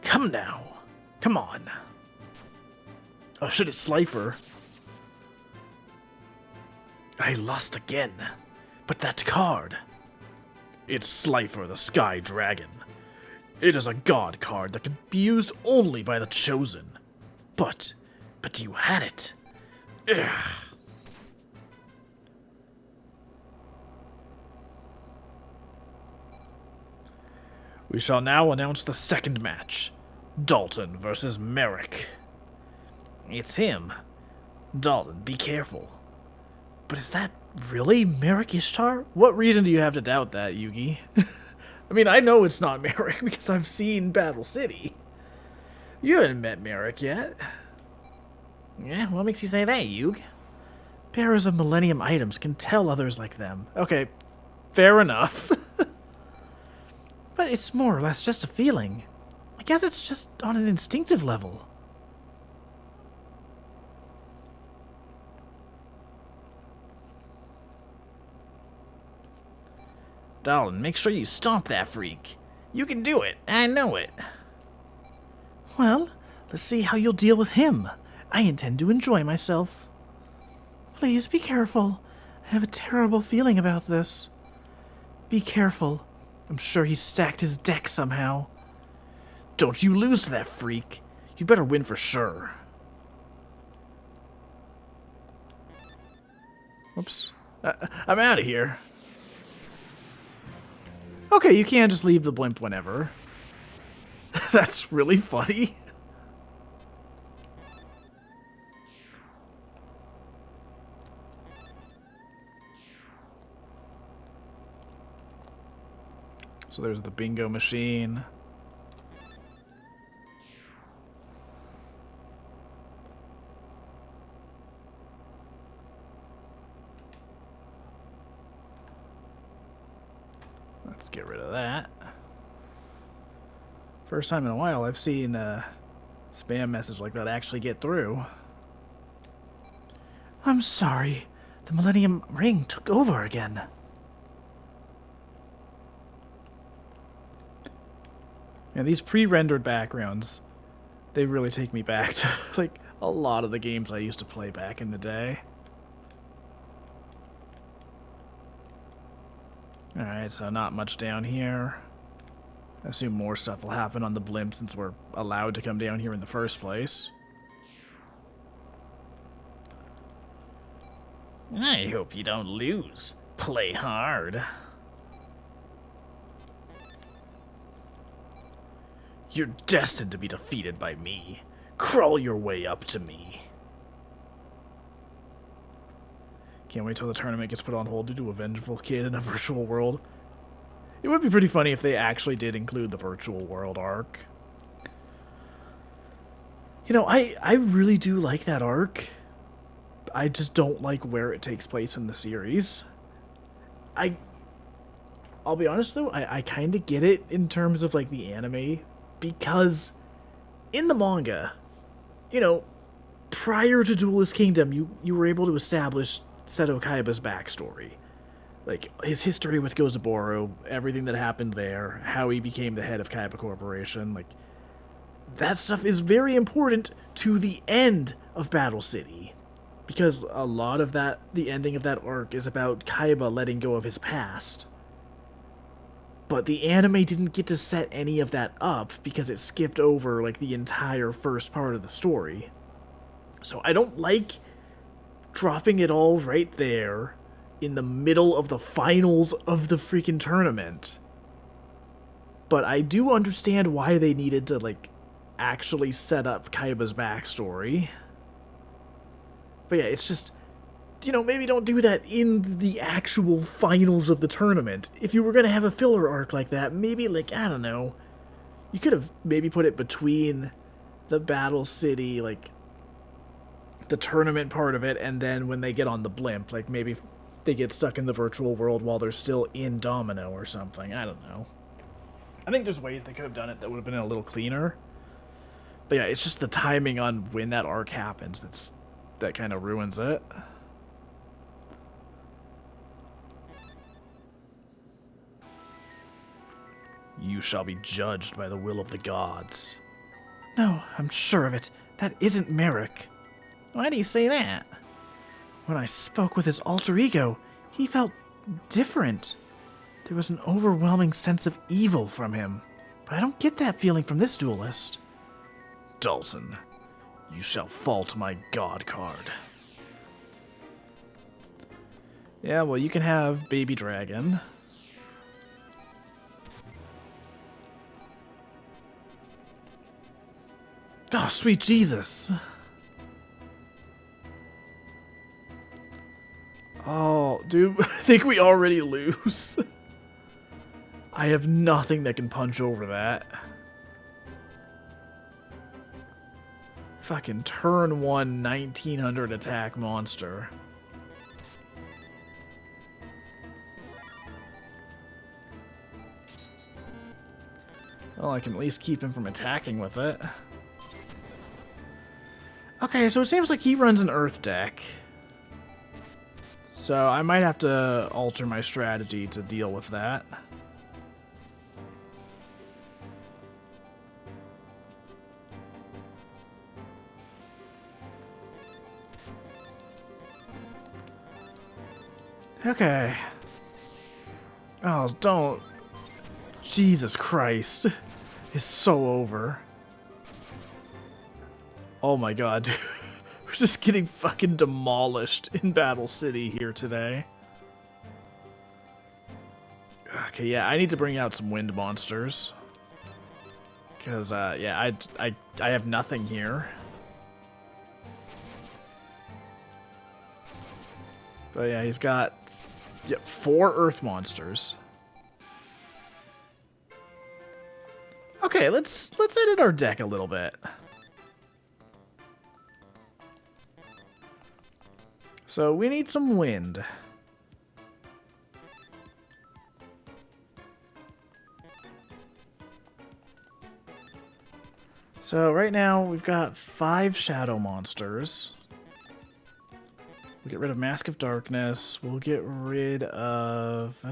Come now. Come on. Oh, shit, it's Slifer. I lost again. But that card. It's Slifer the Sky Dragon. It is a god card that can be used only by the Chosen. But you had it. Ugh. We shall now announce the second match. Dalton versus Merrick. It's him. Dalton, be careful. But is that really Merrick Ishtar? What reason do you have to doubt that, Yugi? I mean, I know it's not Merrick because I've seen Battle City. You haven't met Merrick yet. Yeah, what makes you say that, Yug? Bearers of Millennium items can tell others like them. Okay, fair enough. But it's more or less just a feeling. I guess it's just on an instinctive level. Dalton, make sure you stomp that freak. You can do it. I know it. Well, let's see how you'll deal with him. I intend to enjoy myself. Please be careful. I have a terrible feeling about this. Be careful. I'm sure he stacked his deck somehow. Don't you lose to that freak. You better win for sure. Oops. I'm out of here. Okay, you can't just leave the blimp whenever. That's really funny. So there's the bingo machine. Let's get rid of that. First time in a while I've seen a spam message like that actually get through. I'm sorry. The Millennium Ring took over again. And these pre-rendered backgrounds, they really take me back to like a lot of the games I used to play back in the day. Alright, so not much down here. I assume more stuff will happen on the blimp since we're allowed to come down here in the first place. I hope you don't lose. Play hard. You're destined to be defeated by me. Crawl your way up to me. Can't wait till the tournament gets put on hold due to a vengeful kid in a virtual world. It would be pretty funny if they actually did include the virtual world arc. You know, I really do like that arc. I just don't like where it takes place in the series. I'll be honest though, I kind of get it in terms of like the anime, because in the manga, you know, prior to Duelist Kingdom, you were able to establish Seto Kaiba's backstory. Like, his history with Gozaburo, everything that happened there, how he became the head of Kaiba Corporation, like, that stuff is very important to the end of Battle City. Because a lot of that, the ending of that arc is about Kaiba letting go of his past. But the anime didn't get to set any of that up because it skipped over, like, the entire first part of the story. So I don't like dropping it all right there in the middle of the finals of the freaking tournament. But I do understand why they needed to, like, actually set up Kaiba's backstory. But yeah, it's just, you know, maybe don't do that in the actual finals of the tournament. If you were going to have a filler arc like that, maybe, like, I don't know, you could have maybe put it between the Battle City, like, the tournament part of it, and then when they get on the blimp, like, maybe they get stuck in the virtual world while they're still in Domino or something. I don't know. I think there's ways they could have done it that would have been a little cleaner. But yeah, it's just the timing on when that arc happens that kind of ruins it. You shall be judged by the will of the gods. No, I'm sure of it. That isn't Merrick. Why do you say that? When I spoke with his alter ego, he felt different. There was an overwhelming sense of evil from him, but I don't get that feeling from this duelist. Dalton, you shall fall to my god card. Yeah, well, you can have Baby Dragon. Oh, sweet Jesus. Oh, dude, I think we already lose. I have nothing that can punch over that. Fucking turn 1 1900 attack monster. Well, I can at least keep him from attacking with it. Okay, so it seems like he runs an Earth deck. So I might have to alter my strategy to deal with that. Okay. Oh, don't. Jesus Christ. It's so over. Oh my god, dude. We're just getting fucking demolished in Battle City here today. Okay, yeah, I need to bring out some wind monsters. Because, yeah, I have nothing here. But yeah, he's got 4 earth monsters. Okay, let's edit our deck a little bit. So we need some wind. So right now we've got 5 shadow monsters. We'll get rid of Mask of Darkness. We'll get rid of...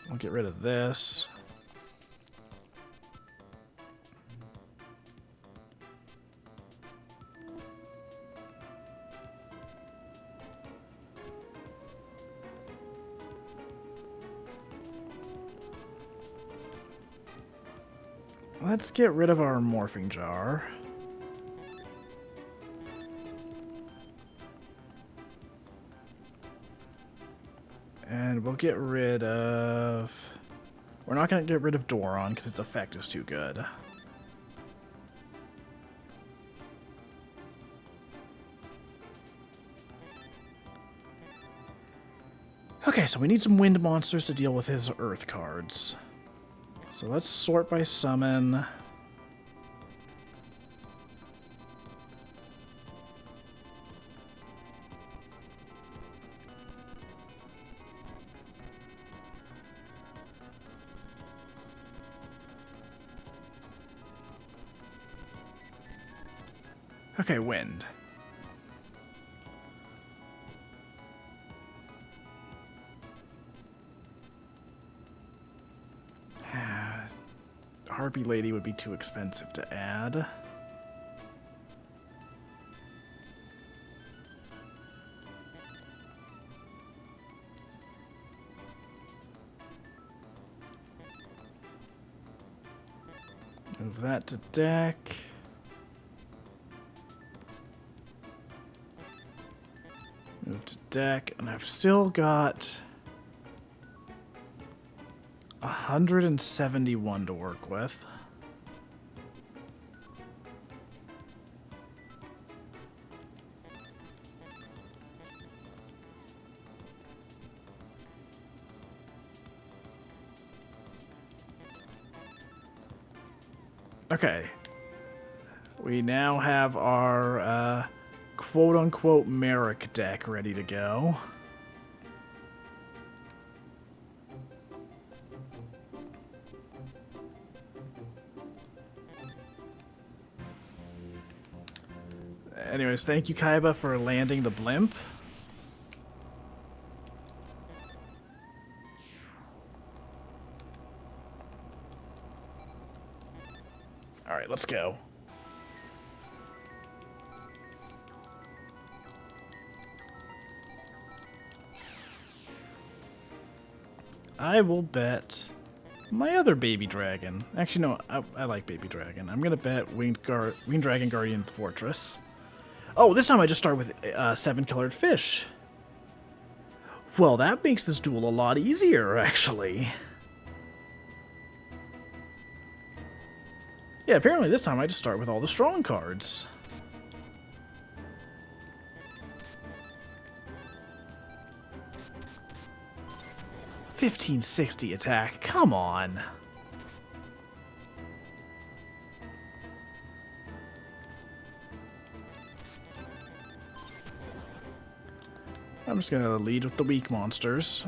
We'll get rid of this. Let's get rid of our morphing jar. And we'll get rid of... We're not going to get rid of Doron because its effect is too good. Okay, so we need some wind monsters to deal with his earth cards. So let's sort by summon. Okay, wind. Harpy Lady would be too expensive to add. Move that to deck. Move to deck, and I've still got 171 to work with. Okay. We now have our quote-unquote Merrick deck ready to go. Anyways, thank you, Kaiba, for landing the blimp. Alright, let's go. I will bet my other baby dragon. Actually, no, I like baby dragon. I'm gonna bet Winged Dragon Guardian of the Fortress. Oh, this time I just start with 7 colored fish. Well, that makes this duel a lot easier, actually. Yeah, apparently this time I just start with all the strong cards. $1560 attack, come on. I'm just gonna lead with the weak monsters.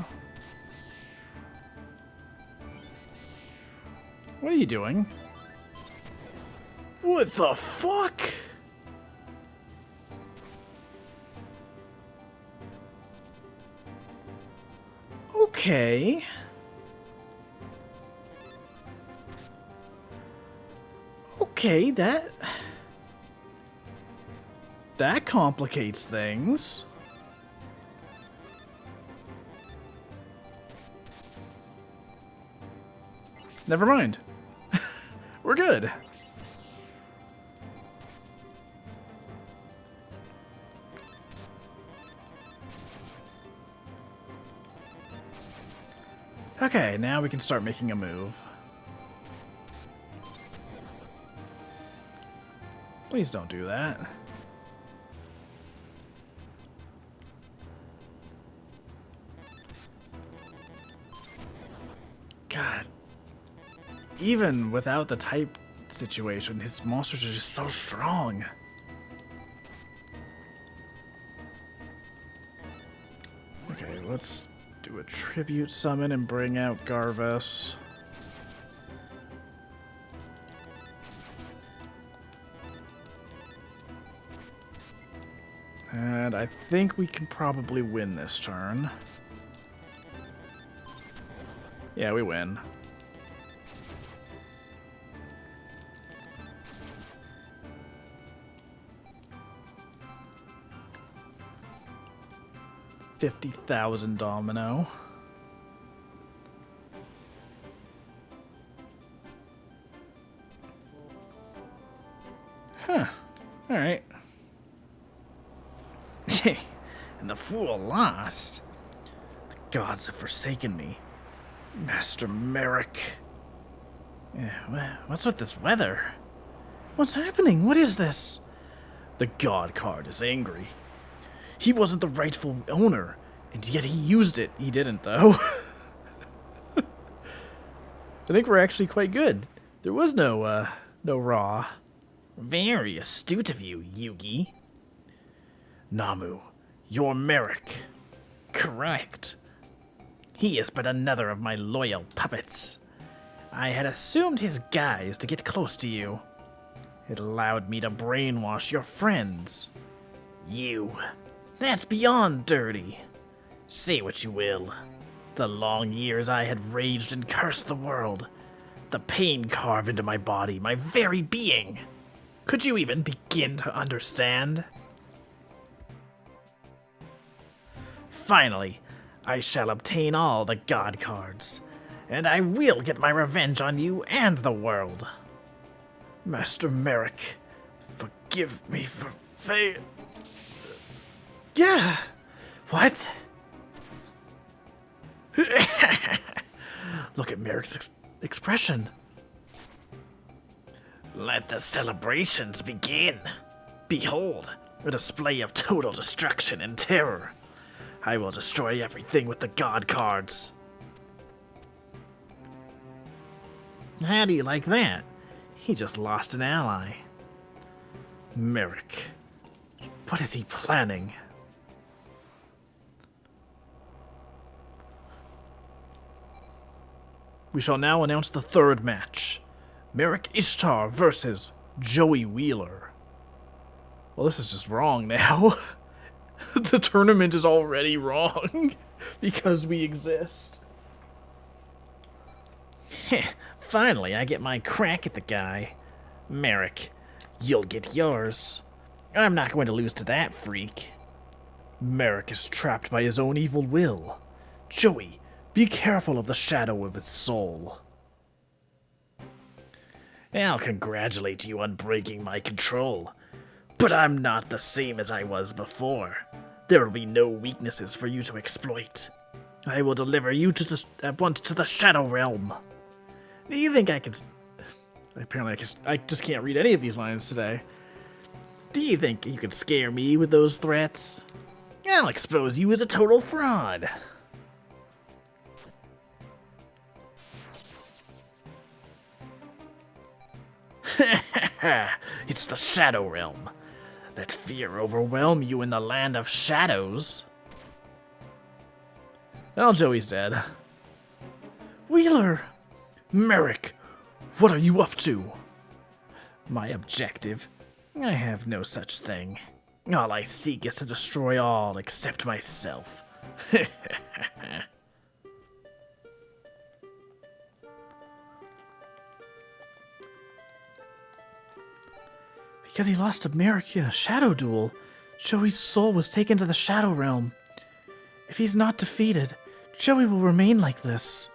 What are you doing? What the fuck? Okay. Okay, that complicates things. Never mind. We're good. Okay, now we can start making a move. Please don't do that. even without the type situation, his monsters are just so strong. Okay, let's do a tribute summon and bring out Garvus. And I think we can probably win this turn. Yeah, we win. $50,000 domino. Huh. Alright. And the fool lost. The gods have forsaken me. Master Merrick. Yeah, what's with this weather? What's happening? What is this? The god card is angry. He wasn't the rightful owner, and yet he used it. He didn't, though. I think we're actually quite good. There was no Raw. Very astute of you, Yugi. Namu, you're Merrick. Correct. He is but another of my loyal puppets. I had assumed his guise to get close to you. It allowed me to brainwash your friends. You. That's beyond dirty. Say what you will. The long years I had raged and cursed the world. The pain carved into my body, my very being. Could you even begin to understand? Finally, I shall obtain all the god cards, and I will get my revenge on you and the world. Master Merrick, forgive me for Yeah! What? Look at Merrick's expression. Let the celebrations begin. Behold, a display of total destruction and terror. I will destroy everything with the god cards. How do you like that? He just lost an ally. Merrick, what is he planning? We shall now announce the third match. Merrick Ishtar versus Joey Wheeler. Well, this is just wrong now. The tournament is already wrong because we exist. Finally, I get my crack at the guy. Merrick, you'll get yours. I'm not going to lose to that freak. Merrick is trapped by his own evil will. Joey, be careful of the shadow of his soul. I'll congratulate you on breaking my control. But I'm not the same as I was before. There will be no weaknesses for you to exploit. I will deliver you at once to the Shadow Realm. Do you think I can... Apparently I just can't read any of these lines today. Do you think you could scare me with those threats? I'll expose you as a total fraud. It's the Shadow Realm. Let fear overwhelm you in the land of shadows. Well, Joey's dead. Wheeler! Merrick, what are you up to? My objective? I have no such thing. All I seek is to destroy all except myself. Because he lost to Merrick in a shadow duel, Joey's soul was taken to the Shadow Realm. If he's not defeated, Joey will remain like this.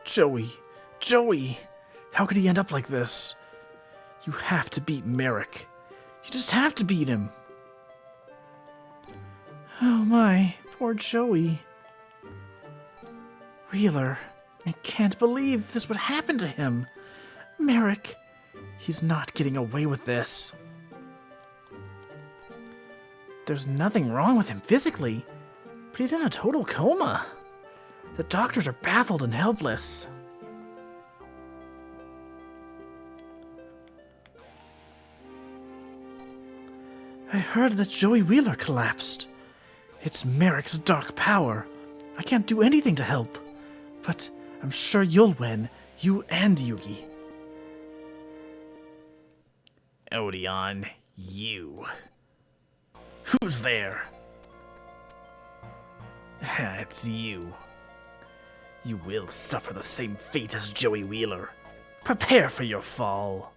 Joey, how could he end up like this? You have to beat Merrick. You just have to beat him. Oh my, poor Joey. Wheeler, I can't believe this would happen to him. Merrick, he's not getting away with this. There's nothing wrong with him physically, but he's in a total coma. The doctors are baffled and helpless. I heard that Joey Wheeler collapsed. It's Merrick's dark power. I can't do anything to help. But I'm sure you'll win, you and Yugi. Odeon, you. Who's there? It's you. You will suffer the same fate as Joey Wheeler. Prepare for your fall.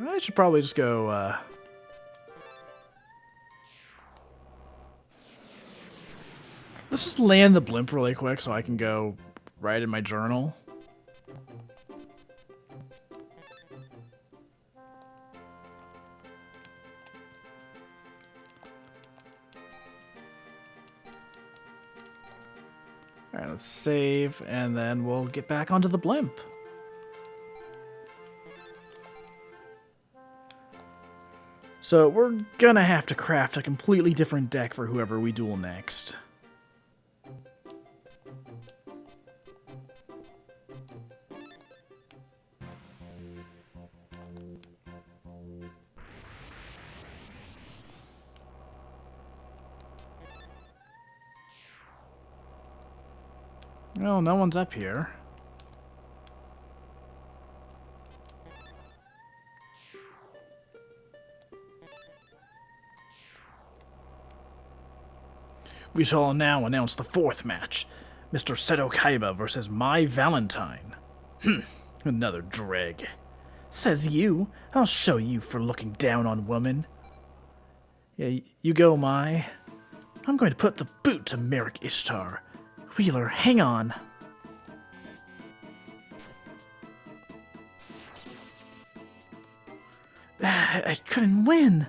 I should probably just go, let's just land the blimp really quick so I can go write in my journal. Alright, let's save, and then we'll get back onto the blimp. So we're gonna have to craft a completely different deck for whoever we duel next. Well, no one's up here. We shall now announce the fourth match. Mr. Seto Kaiba versus My Valentine. Another dreg. Says you. I'll show you for looking down on women. Yeah, you go, Mai. I'm going to put the boot to Merrick Ishtar. Wheeler, hang on. I couldn't win.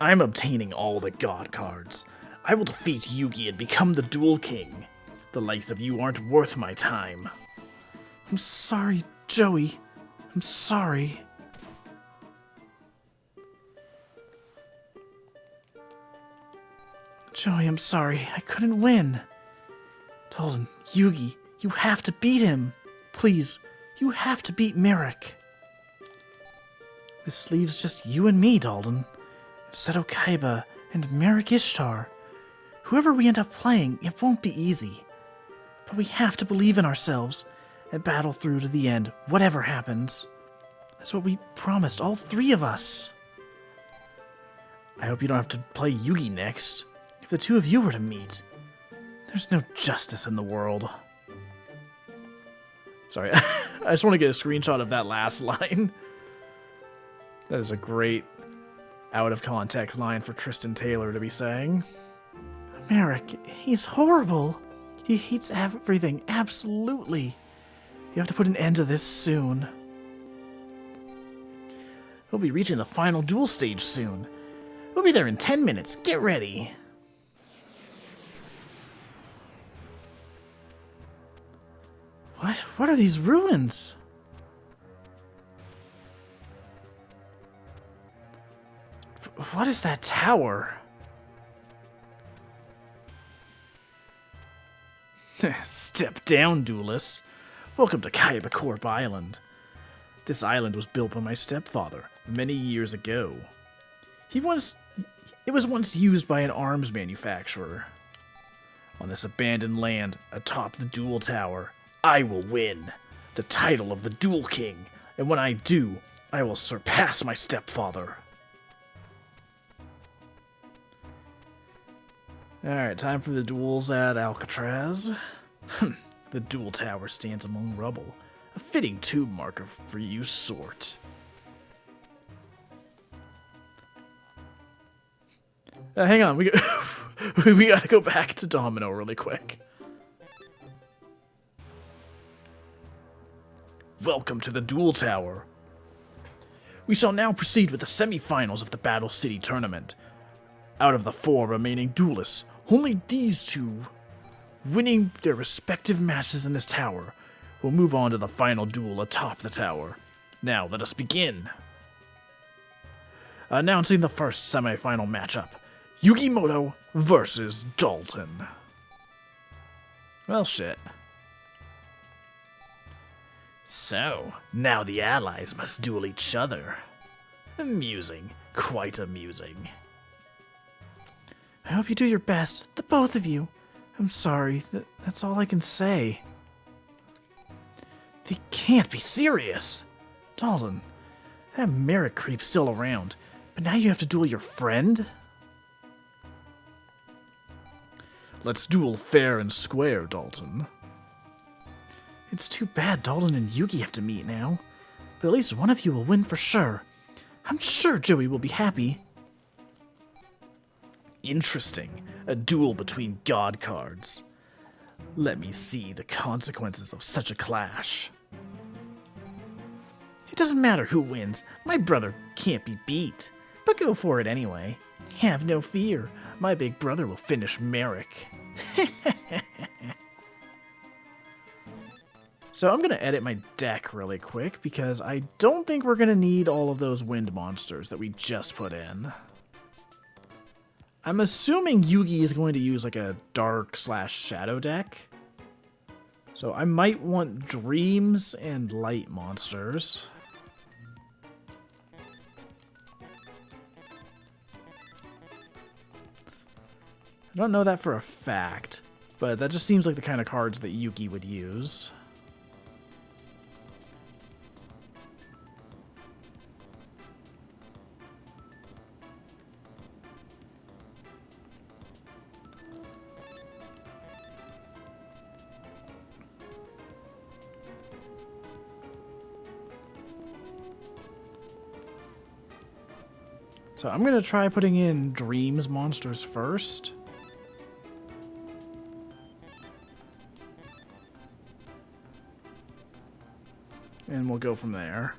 I'm obtaining all the god cards. I will defeat Yugi and become the Duel King. The likes of you aren't worth my time. I'm sorry, Joey. I'm sorry. Joey, I'm sorry. I couldn't win. Dalton, Yugi, you have to beat him. Please, you have to beat Merrick. This leaves just you and me, Dalton. Seto Kaiba and Merrick Ishtar. Whoever we end up playing, it won't be easy. But we have to believe in ourselves and battle through to the end, whatever happens. That's what we promised, all three of us. I hope you don't have to play Yugi next. If the two of you were to meet, there's no justice in the world. Sorry, I just want to get a screenshot of that last line. That is a great out-of-context line for Tristan Taylor to be saying. Merrick, he's horrible. He hates everything, absolutely. You have to put an end to this soon. We'll be reaching the final duel stage soon. We'll be there in 10 minutes. Get ready. What? What are these ruins? What is that tower? Step down, duelists. Welcome to Kaiba Corp Island. This island was built by my stepfather many years ago. It was once used by an arms manufacturer. On this abandoned land atop the duel tower, I will win the title of the Duel King, and when I do, I will surpass my stepfather. Alright, time for the duels at Alcatraz. The duel tower stands among rubble, a fitting tomb marker for you sort. Hang on, we gotta go back to Domino really quick. Welcome to the duel tower. We shall now proceed with the semi-finals of the Battle City tournament. Out of the 4 remaining duelists, only these two winning their respective matches in this tower, will move on to the final duel atop the tower. Now, let us begin. Announcing the first semi-final matchup, Yugimoto versus Dalton. Well, shit. So, now the allies must duel each other. Amusing. Quite amusing. I hope you do your best, the both of you. I'm sorry, that's all I can say. They can't be serious. Dalton, that Merrick creep's still around, but now you have to duel your friend? Let's duel fair and square, Dalton. It's too bad Dalton and Yugi have to meet now, but at least one of you will win for sure. I'm sure Joey will be happy. Interesting. A duel between god cards. Let me see the consequences of such a clash. It doesn't matter who wins. My brother can't be beat. But go for it anyway. Have no fear. My big brother will finish Merrick. So I'm going to edit my deck really quick because I don't think we're going to need all of those wind monsters that we just put in. I'm assuming Yugi is going to use like a dark/shadow deck. So I might want dreams and light monsters. I don't know that for a fact, but that just seems like the kind of cards that Yugi would use. So I'm going to try putting in Dreams monsters first. And we'll go from there.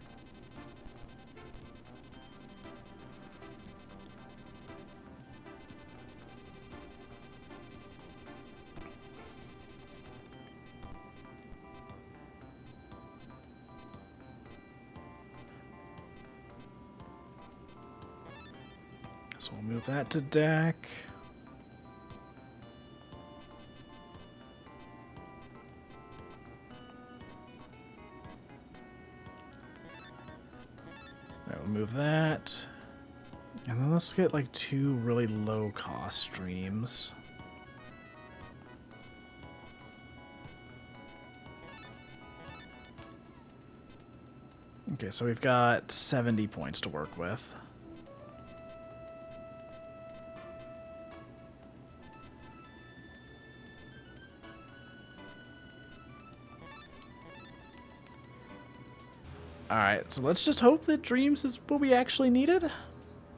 So we'll move that to deck. Alright, we'll move that. And then let's get like 2 really low cost streams. Okay, so we've got 70 points to work with. Alright, so let's just hope that Dreams is what we actually needed.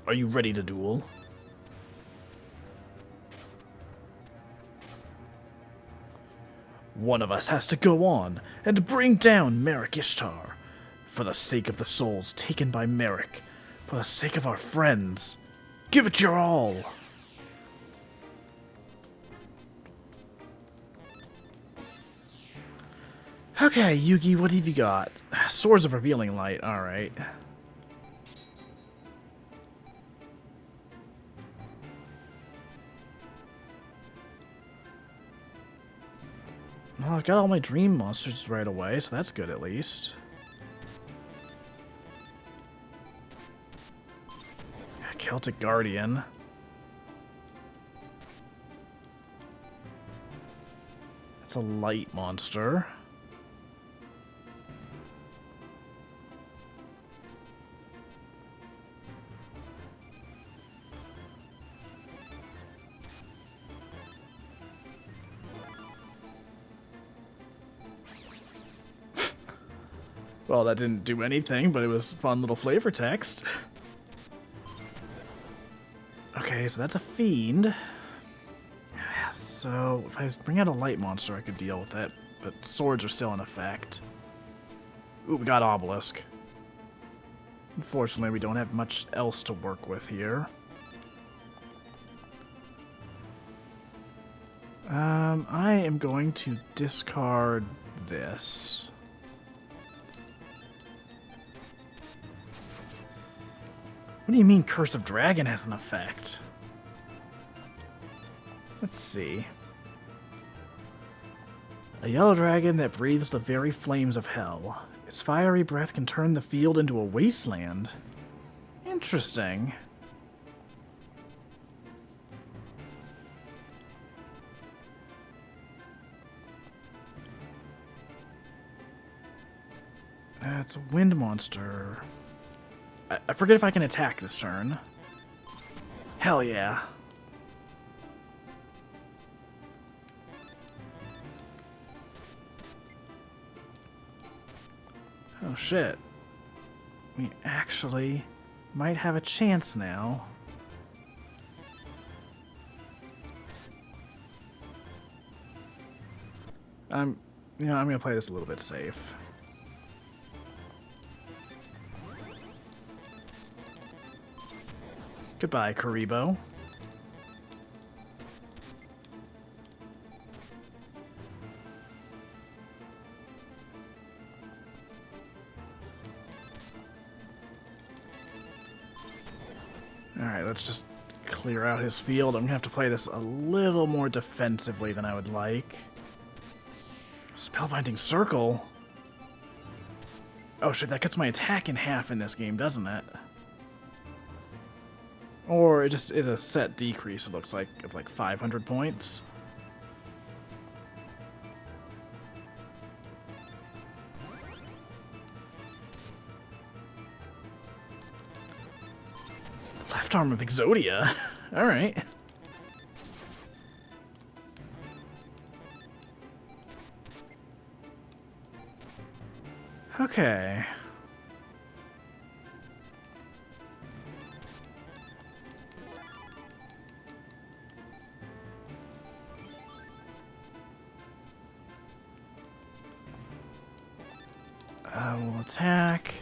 Are you ready to duel? One of us has to go on and bring down Merrick Ishtar. For the sake of the souls taken by Merrick. For the sake of our friends. Give it your all! Okay, Yugi, what have you got? Swords of Revealing Light, alright. Well, I've got all my dream monsters right away, so that's good at least. Celtic Guardian. It's a light monster. Well, that didn't do anything, but it was fun little flavor text. Okay, so that's a fiend. So if I bring out a light monster, I could deal with it, but swords are still in effect. Ooh, we got Obelisk. Unfortunately, we don't have much else to work with here. I am going to discard this. What do you mean Curse of Dragon has an effect? Let's see. A yellow dragon that breathes the very flames of hell. Its fiery breath can turn the field into a wasteland. Interesting. It's a wind monster. I forget if I can attack this turn. Hell yeah. Oh shit. We actually might have a chance now. I'm gonna play this a little bit safe. Goodbye, Karibo. Alright, let's just clear out his field. I'm gonna have to play this a little more defensively than I would like. Spellbinding Circle? Oh shit, that cuts my attack in half in this game, doesn't it? Or it just is a set decrease, it looks like, of like 500 points. Left arm of Exodia? Alright. Okay. We'll attack.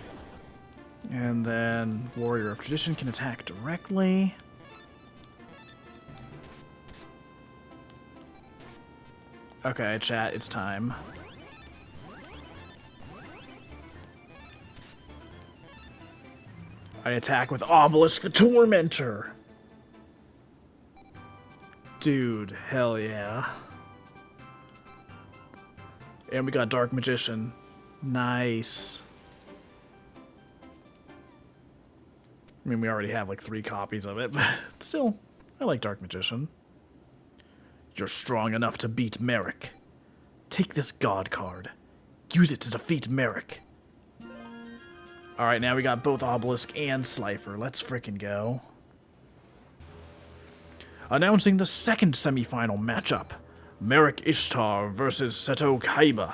And then Warrior of Tradition can attack directly. Okay, chat, it's time. I attack with Obelisk the Tormentor. Dude, hell yeah. And we got Dark Magician. Nice. I mean, we already have like 3 copies of it, but still, I like Dark Magician. You're strong enough to beat Merrick. Take this God card. Use it to defeat Merrick. Alright, now we got both Obelisk and Slifer. Let's frickin' go. Announcing the second semifinal matchup. Merrick Ishtar versus Seto Kaiba.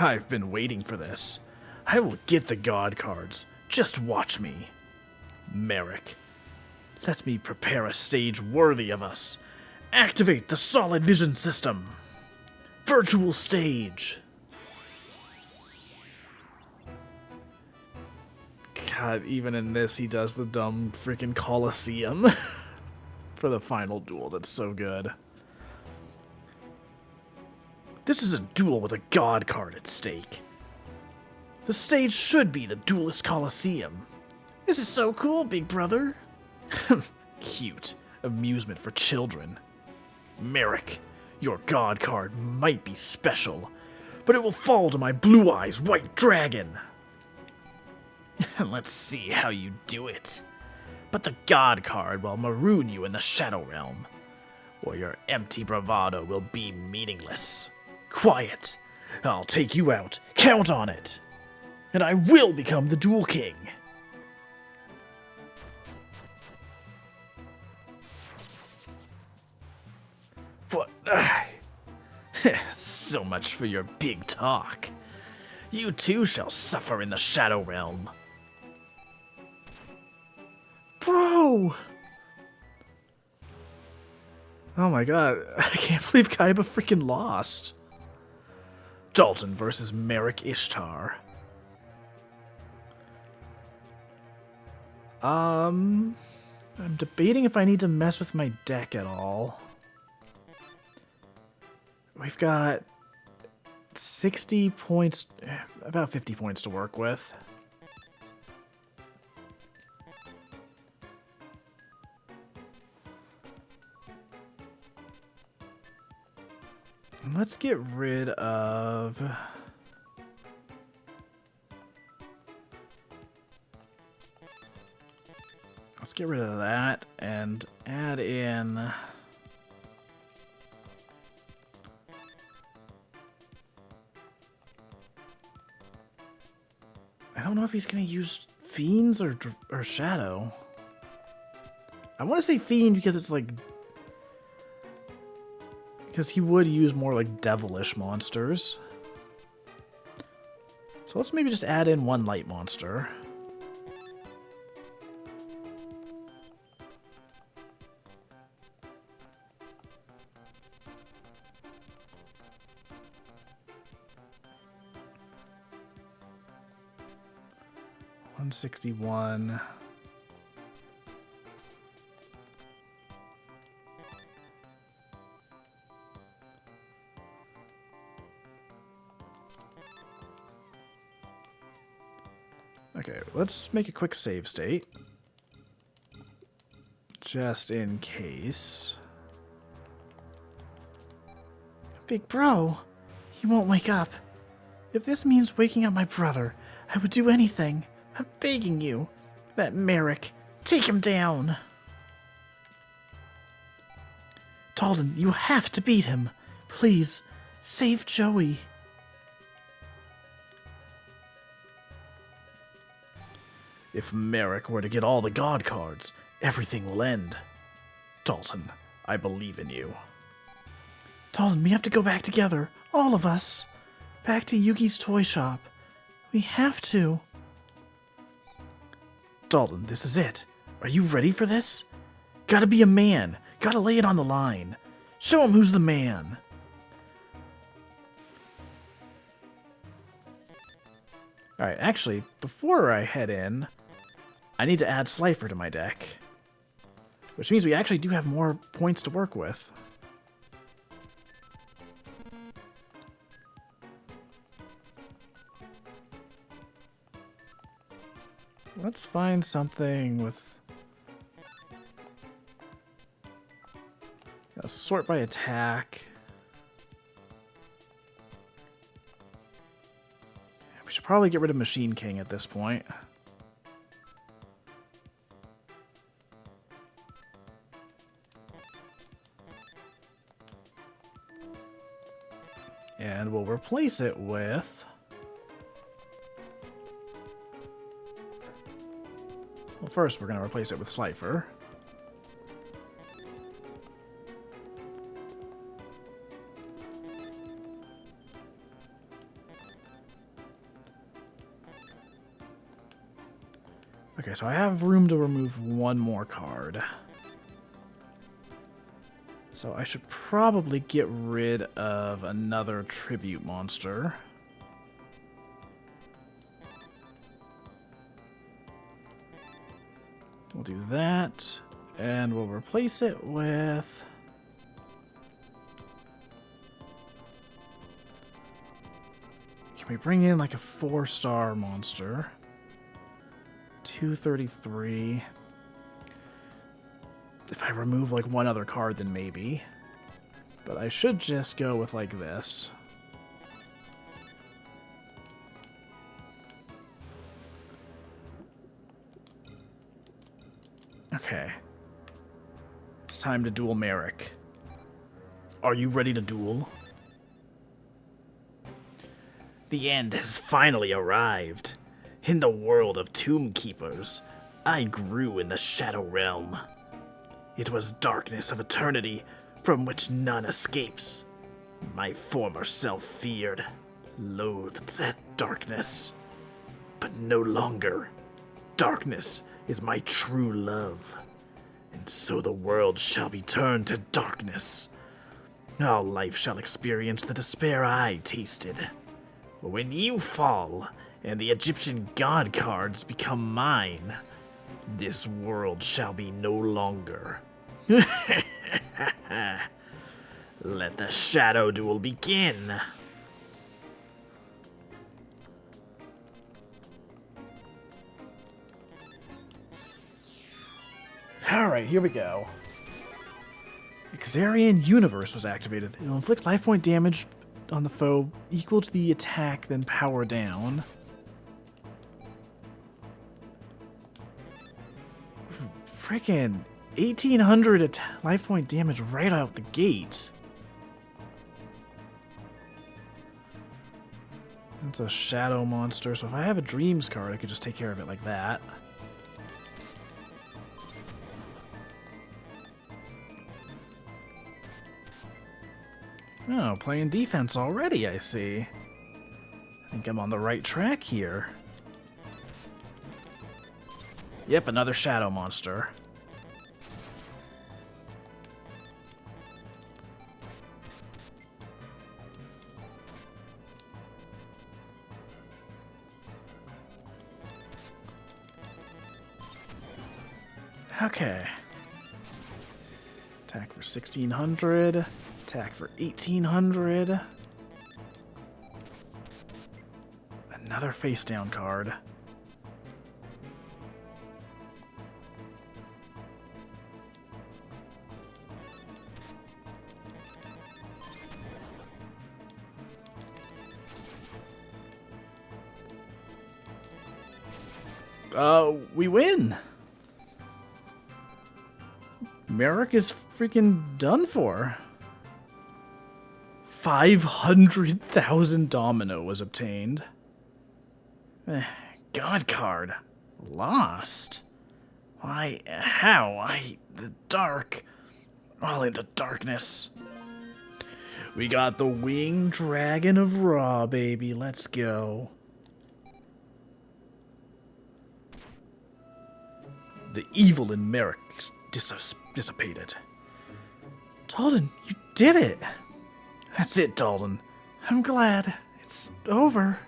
I've been waiting for this. I will get the God cards. Just watch me. Merrick. Let me prepare a stage worthy of us. Activate the solid vision system. Virtual stage. God, even in this, he does the dumb freaking Coliseum for the final duel. That's so good. This is a duel with a God card at stake. The stage should be the Duelist Coliseum. This is so cool, big brother. Cute. Amusement for children. Merrick, your God card might be special, but it will fall to my Blue Eyes White Dragon. Let's see how you do it. But the God card will maroon you in the Shadow Realm, or your empty bravado will be meaningless. Quiet. I'll take you out. Count on it. And I will become the Duel King. What? So much for your big talk. You too shall suffer in the Shadow Realm. Bro! Oh my god, I can't believe Kaiba freaking lost. Dalton versus Merrick Ishtar. I'm debating if I need to mess with my deck at all. We've got 60 points, about 50 points to work with. Let's get rid of... Let's get rid of that and add in... I don't know if he's going to use Fiends or Shadow. I want to say Fiend because it's like... Because he would use more like devilish monsters. So let's maybe just add in one light monster. $161. Okay, let's make a quick save state. Just in case. Big bro, you won't wake up. If this means waking up my brother, I would do anything. I'm begging you. That Merrick, take him down. Dalton, you have to beat him. Please, save Joey. If Merrick were to get all the God cards, everything will end. Dalton, I believe in you. Dalton, we have to go back together. All of us. Back to Yugi's toy shop. We have to. Dalton, this is it. Are you ready for this? Gotta be a man. Gotta lay it on the line. Show him who's the man. Alright, actually, before I head in, I need to add Slifer to my deck. Which means we actually do have more points to work with. Let's find something with... sort by attack. We should probably get rid of Machine King at this point. And we'll replace it with... Well, first we're going to replace it with Slifer. Okay, so I have room to remove one more card. So I should probably get rid of another tribute monster. We'll do that, and we'll replace it with... Can we bring in like a 4-star monster? 233. If I remove like one other card, then maybe. But I should just go with like this. Okay. It's time to duel Merrick. Are you ready to duel? The end has finally arrived. In the world of Tomb Keepers, I grew in the Shadow Realm. It was darkness of eternity from which none escapes. My former self feared, loathed that darkness. But no longer. Darkness is my true love. And so the world shall be turned to darkness. All life shall experience the despair I tasted. When you fall, and the Egyptian god cards become mine, This world shall be no longer. Let the shadow duel begin. Alright, here we go. Xarian Universe was activated. It will inflict life point damage on the foe equal to the attack, then power down. Freaking 1800 life point damage right out the gate. That's a shadow monster, so if I have a dreams card, I could just take care of it like that. Oh, playing defense already, I see. I think I'm on the right track here. Yep, another shadow monster. Okay. Attack for 1600. Attack for 1800. Another face down card. We win. Merrick is freaking done for. 500,000 domino was obtained. God card. Lost. Why, how? The dark. All into darkness. We got the winged dragon of Ra, baby. Let's go. The evil in Merrick dissipated. Dalton, you did it! That's it, Dalton. I'm glad. It's over.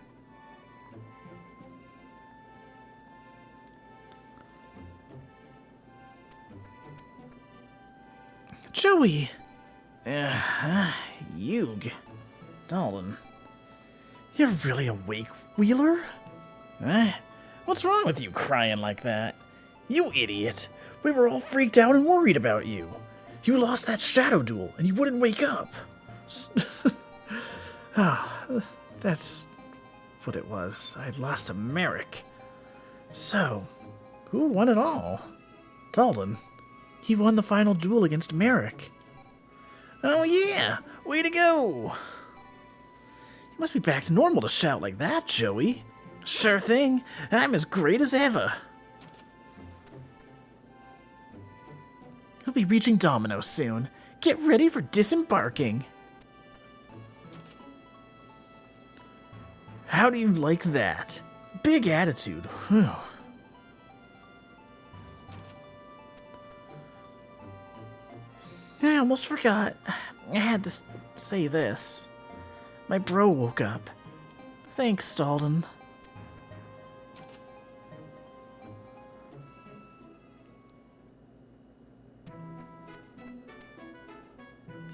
Joey! Yug. Dalton. You're really awake, Wheeler? What's wrong with you crying like that? You idiot! We were all freaked out and worried about you. You lost that shadow duel, and you wouldn't wake up. That's what it was. I'd lost to Merrick. So, who won it all? Dalton. He won the final duel against Merrick. Oh yeah! Way to go! You must be back to normal to shout like that, Joey. Sure thing. I'm as great as ever. We'll be reaching Domino soon. Get ready for disembarking. How do you like that? Big attitude. Whew. I almost forgot. I had to say this. My bro woke up. Thanks, Dalton.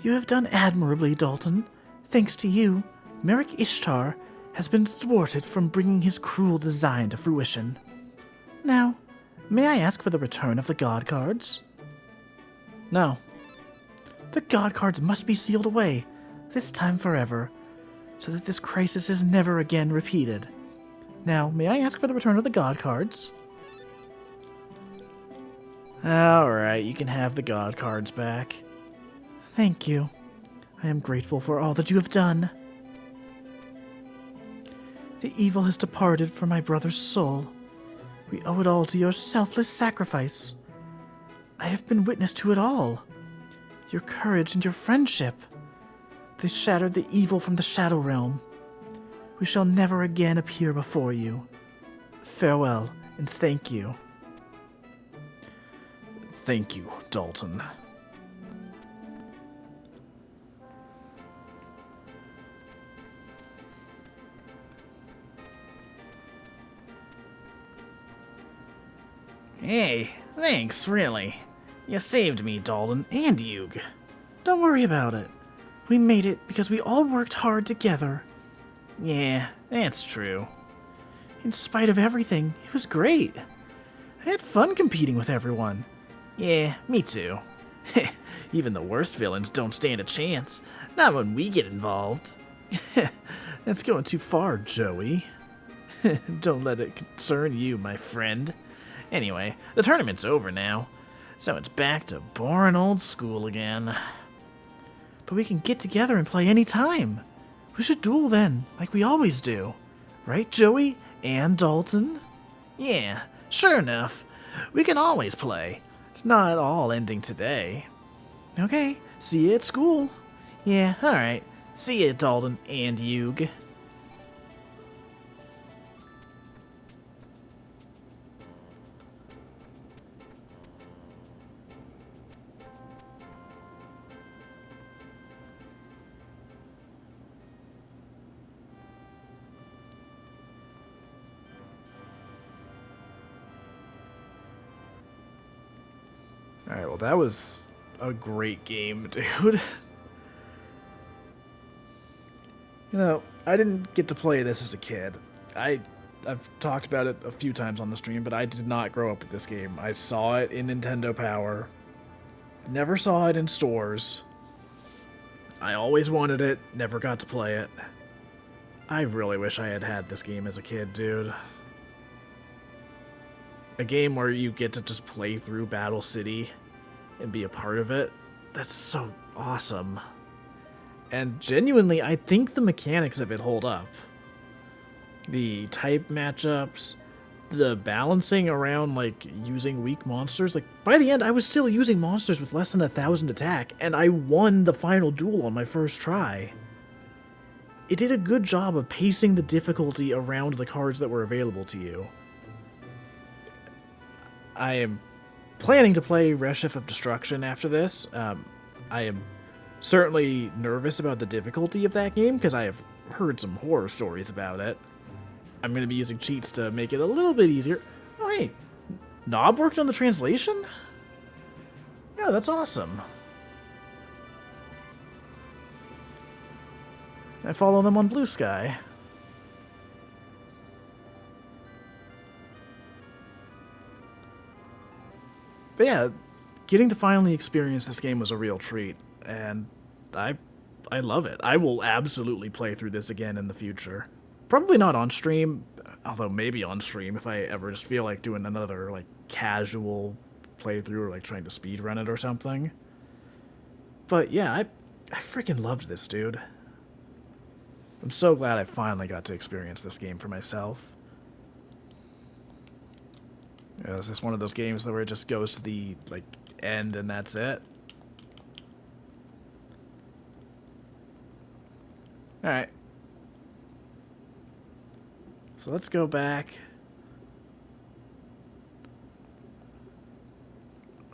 You have done admirably, Dalton. Thanks to you, Merrick Ishtar has been thwarted from bringing his cruel design to fruition. Now, may I ask for the return of the God cards? No. The God cards must be sealed away, this time forever, so that this crisis is never again repeated. Now, may I ask for the return of the God cards? Alright, you can have the God cards back. Thank you. I am grateful for all that you have done. The evil has departed from my brother's soul. We owe it all to your selfless sacrifice. I have been witness to it all. Your courage and your friendship. They shattered the evil from the Shadow Realm. We shall never again appear before you. Farewell, and thank you. Thank you, Dalton. Hey, thanks, really. You saved me, Dalton, and Yug. Don't worry about it. We made it because we all worked hard together. Yeah, that's true. In spite of everything, it was great. I had fun competing with everyone. Yeah, me too. Even the worst villains don't stand a chance. Not when we get involved. That's going too far, Joey. Don't let it concern you, my friend. Anyway, the tournament's over now, so it's back to boring old school again. But we can get together and play any time. We should duel then, like we always do. Right, Joey and Dalton? Yeah, sure enough. We can always play. It's not all ending today. Okay, see you at school. Yeah, alright. See ya, Dalton and Yug. Alright, well that was a great game, dude. You know, I didn't get to play this as a kid. I've talked about it a few times on the stream, but I did not grow up with this game. I saw it in Nintendo Power. Never saw it in stores. I always wanted it, never got to play it. I really wish I had had this game as a kid, dude. A game where you get to just play through Battle City and be a part of it. That's so awesome. And genuinely, I think the mechanics of it hold up. The type matchups, the balancing around, like, using weak monsters. Like, by the end, I was still using monsters with less than 1,000 attack, and I won the final duel on my first try. It did a good job of pacing the difficulty around the cards that were available to you. I am planning to play Reshif of Destruction after this. I am certainly nervous about the difficulty of that game because I have heard some horror stories about it. I'm going to be using cheats to make it a little bit easier. Oh, hey, Knob worked on the translation? Yeah, that's awesome. I follow them on Bluesky. But yeah, getting to finally experience this game was a real treat, and I love it. I will absolutely play through this again in the future. Probably not on stream, although maybe on stream if I ever just feel like doing another like casual playthrough or like trying to speedrun it or something. But yeah, I freaking loved this, dude. I'm so glad I finally got to experience this game for myself. Is this one of those games where it just goes to the like end and that's it? Alright. So let's go back.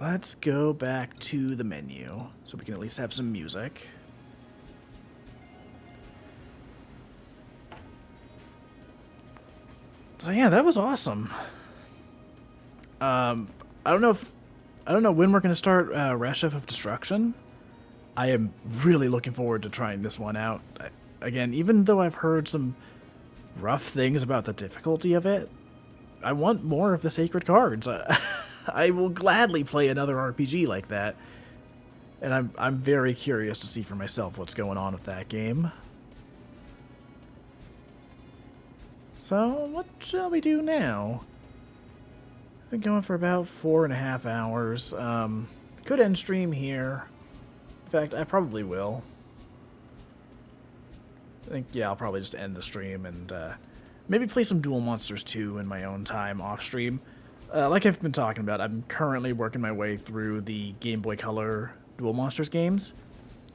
Let's go back to the menu so we can at least have some music. So yeah, that was awesome. I don't know when we're gonna start Reshif of Destruction. I am really looking forward to trying this one out. Again, even though I've heard some rough things about the difficulty of it, I want more of the sacred cards. I will gladly play another RPG like that, and I'm very curious to see for myself what's going on with that game. So, what shall we do now? Been going for about 4.5 hours. Could end stream here. In fact, I probably will. I think, yeah, I'll probably just end the stream and maybe play some Duel Monsters 2 in my own time off stream. Like I've been talking about, I'm currently working my way through the Game Boy Color Duel Monsters games.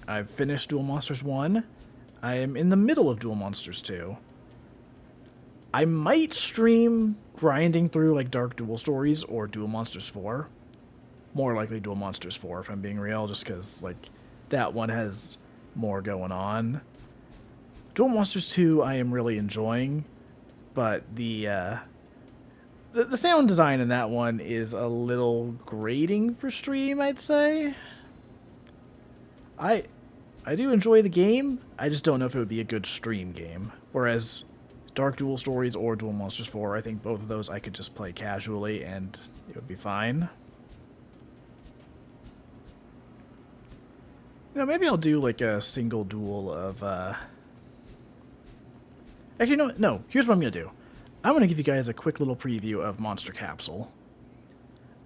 I've finished Duel Monsters 1. I am in the middle of Duel Monsters 2. I might stream grinding through like Dark Duel Stories or Duel Monsters 4. More likely Duel Monsters 4 if I'm being real, just because like that one has more going on. Duel Monsters 2 I am really enjoying, but the The sound design in that one is a little grating for stream, I'd say. I do enjoy the game. I just don't know if it would be a good stream game. Whereas Dark Duel Stories or Duel Monsters 4, I think both of those I could just play casually and it would be fine. You know, maybe I'll do like a single duel of, Actually, no, here's what I'm going to do. I'm going to give you guys a quick little preview of Monster Capsule.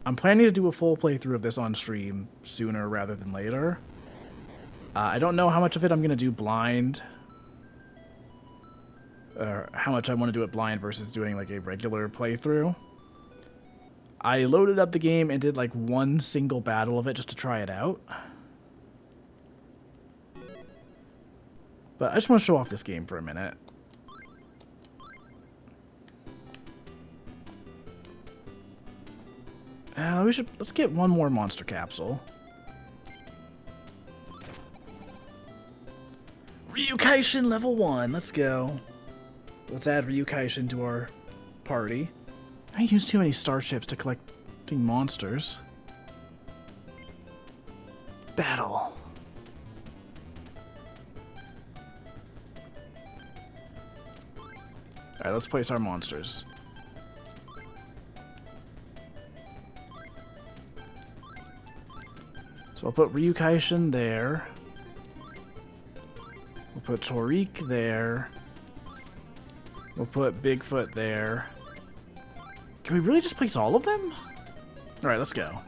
I'm planning to do a full playthrough of this on stream sooner rather than later. I don't know how much of it I'm going to do blind. Or how much I want to do it blind versus doing like a regular playthrough. I loaded up the game and did like one single battle of it just to try it out. But I just want to show off this game for a minute. Let's get one more monster capsule. Ryukaishin level 1, let's go. Let's add Ryukaishin to our party. I use too many starships to collecting monsters. Battle. Alright, let's place our monsters. So I'll put Ryukaishin there. We'll put Torik there. We'll put Bigfoot there. Can we really just place all of them? Alright, let's go.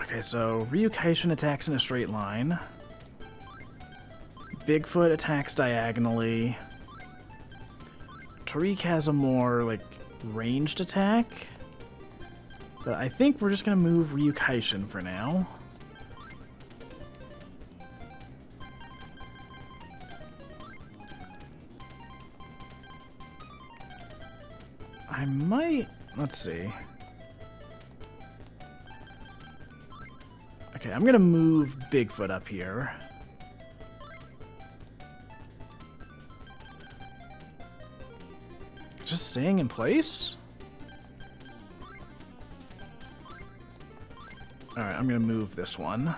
Okay, so Ryukaishin attacks in a straight line. Bigfoot attacks diagonally. Torik has a more, like, ranged attack. But I think we're just going to move Ryukaishin for now. I might... Let's see. Okay, I'm going to move Bigfoot up here. Just staying in place? Alright, I'm going to move this one.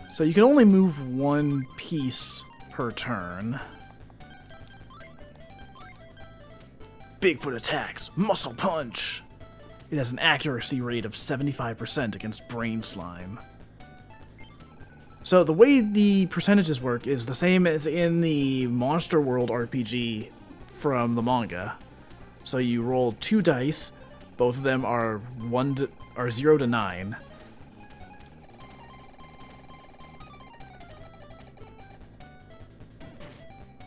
So you can only move one piece per turn. Bigfoot attacks. Muscle Punch. It has an accuracy rate of 75% against Brain Slime. So the way the percentages work is the same as in the Monster World RPG from the manga. So you roll 2 dice. Both of them are 0 to 9.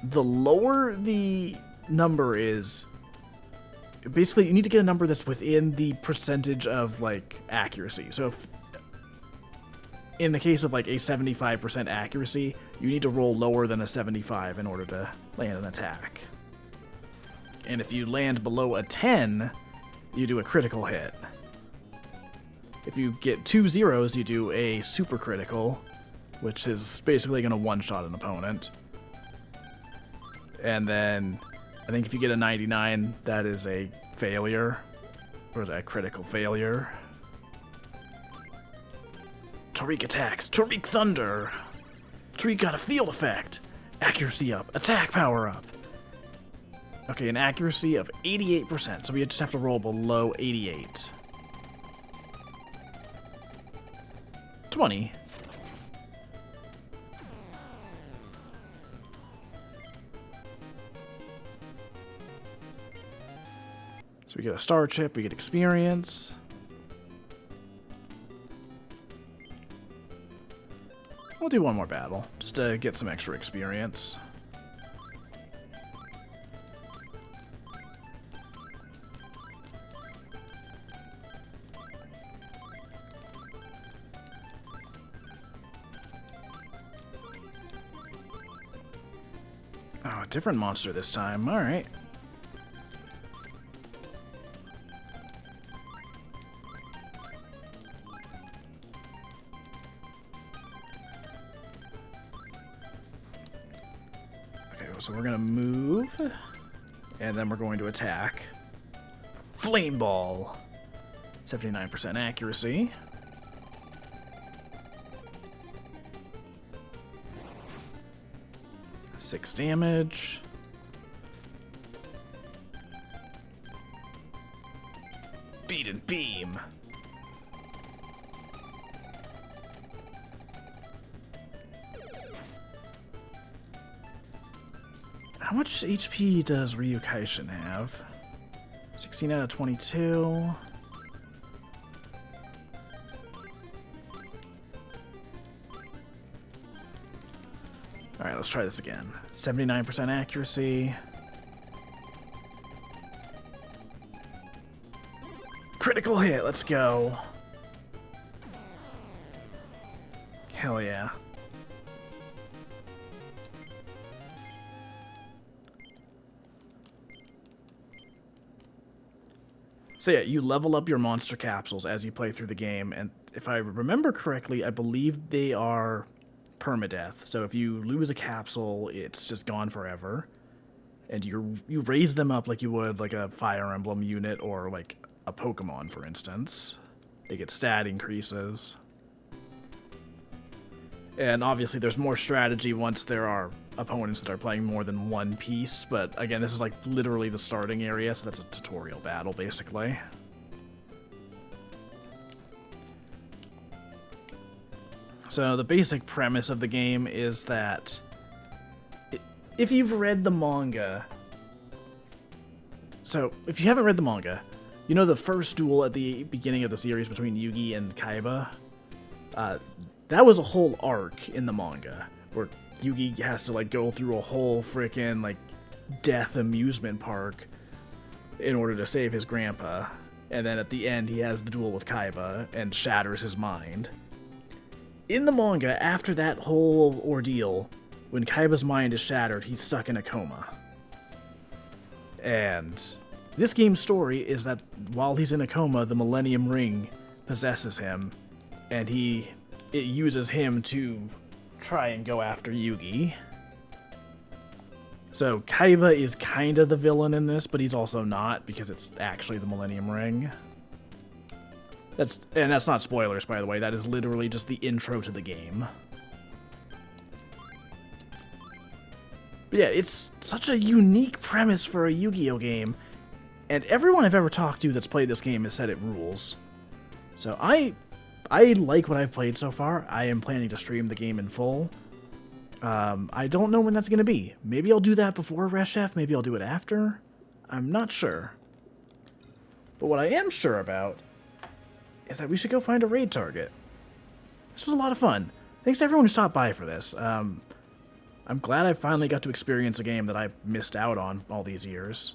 The lower the number is, basically you need to get a number that's within the percentage of like accuracy. So if in the case of like a 75% accuracy, you need to roll lower than a 75 in order to land an attack. And if you land below a 10, you do a critical hit. If you get 2 zeros, you do a super critical, which is basically going to one-shot an opponent. And then I think if you get a 99, that is a failure, or a critical failure. Torik attacks. Torik Thunder. Torik got a field effect. Accuracy up. Attack power up. Okay, an accuracy of 88%, so we just have to roll below 88. 20. So we get a star chip, we get experience. We'll do one more battle, just to get some extra experience. Oh, a different monster this time, alright. So we're gonna move, and then we're going to attack. Flame Ball. 79% accuracy. Six damage. Beat and Beam. How much HP does Ryu Kaishin have? 16 out of 22. Alright, let's try this again. 79% accuracy. Critical hit, let's go. Hell yeah. So yeah, you level up your monster capsules as you play through the game, and if I remember correctly, I believe they are permadeath. So if you lose a capsule, it's just gone forever. And you raise them up like you would like a Fire Emblem unit or like a Pokemon, for instance. They get stat increases. And obviously there's more strategy once there are opponents that are playing more than one piece, but again, this is like literally the starting area, so that's a tutorial battle, basically. So the basic premise of the game is that if you've read the manga... So, if you haven't read the manga, you know the first duel at the beginning of the series between Yugi and Kaiba? That was a whole arc in the manga, where Yugi has to, like, go through a whole frickin', like, death amusement park in order to save his grandpa. And then at the end, he has the duel with Kaiba and shatters his mind. In the manga, after that whole ordeal, when Kaiba's mind is shattered, he's stuck in a coma. And this game's story is that while he's in a coma, the Millennium Ring possesses him, and it uses him to try and go after Yugi. So Kaiba is kind of the villain in this, but he's also not, because it's actually the Millennium Ring. That's not spoilers, by the way. That is literally just the intro to the game. But yeah, it's such a unique premise for a Yu-Gi-Oh game, and everyone I've ever talked to that's played this game has said it rules. So I like what I've played so far. I am planning to stream the game in full. I don't know when that's going to be. Maybe I'll do that before Reshef, maybe I'll do it after. I'm not sure. But what I am sure about is that we should go find a raid target. This was a lot of fun. Thanks to everyone who stopped by for this. I'm glad I finally got to experience a game that I missed out on all these years.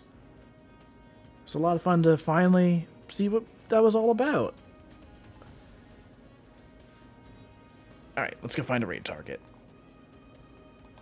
It's a lot of fun to finally see what that was all about. Alright, let's go find a raid target.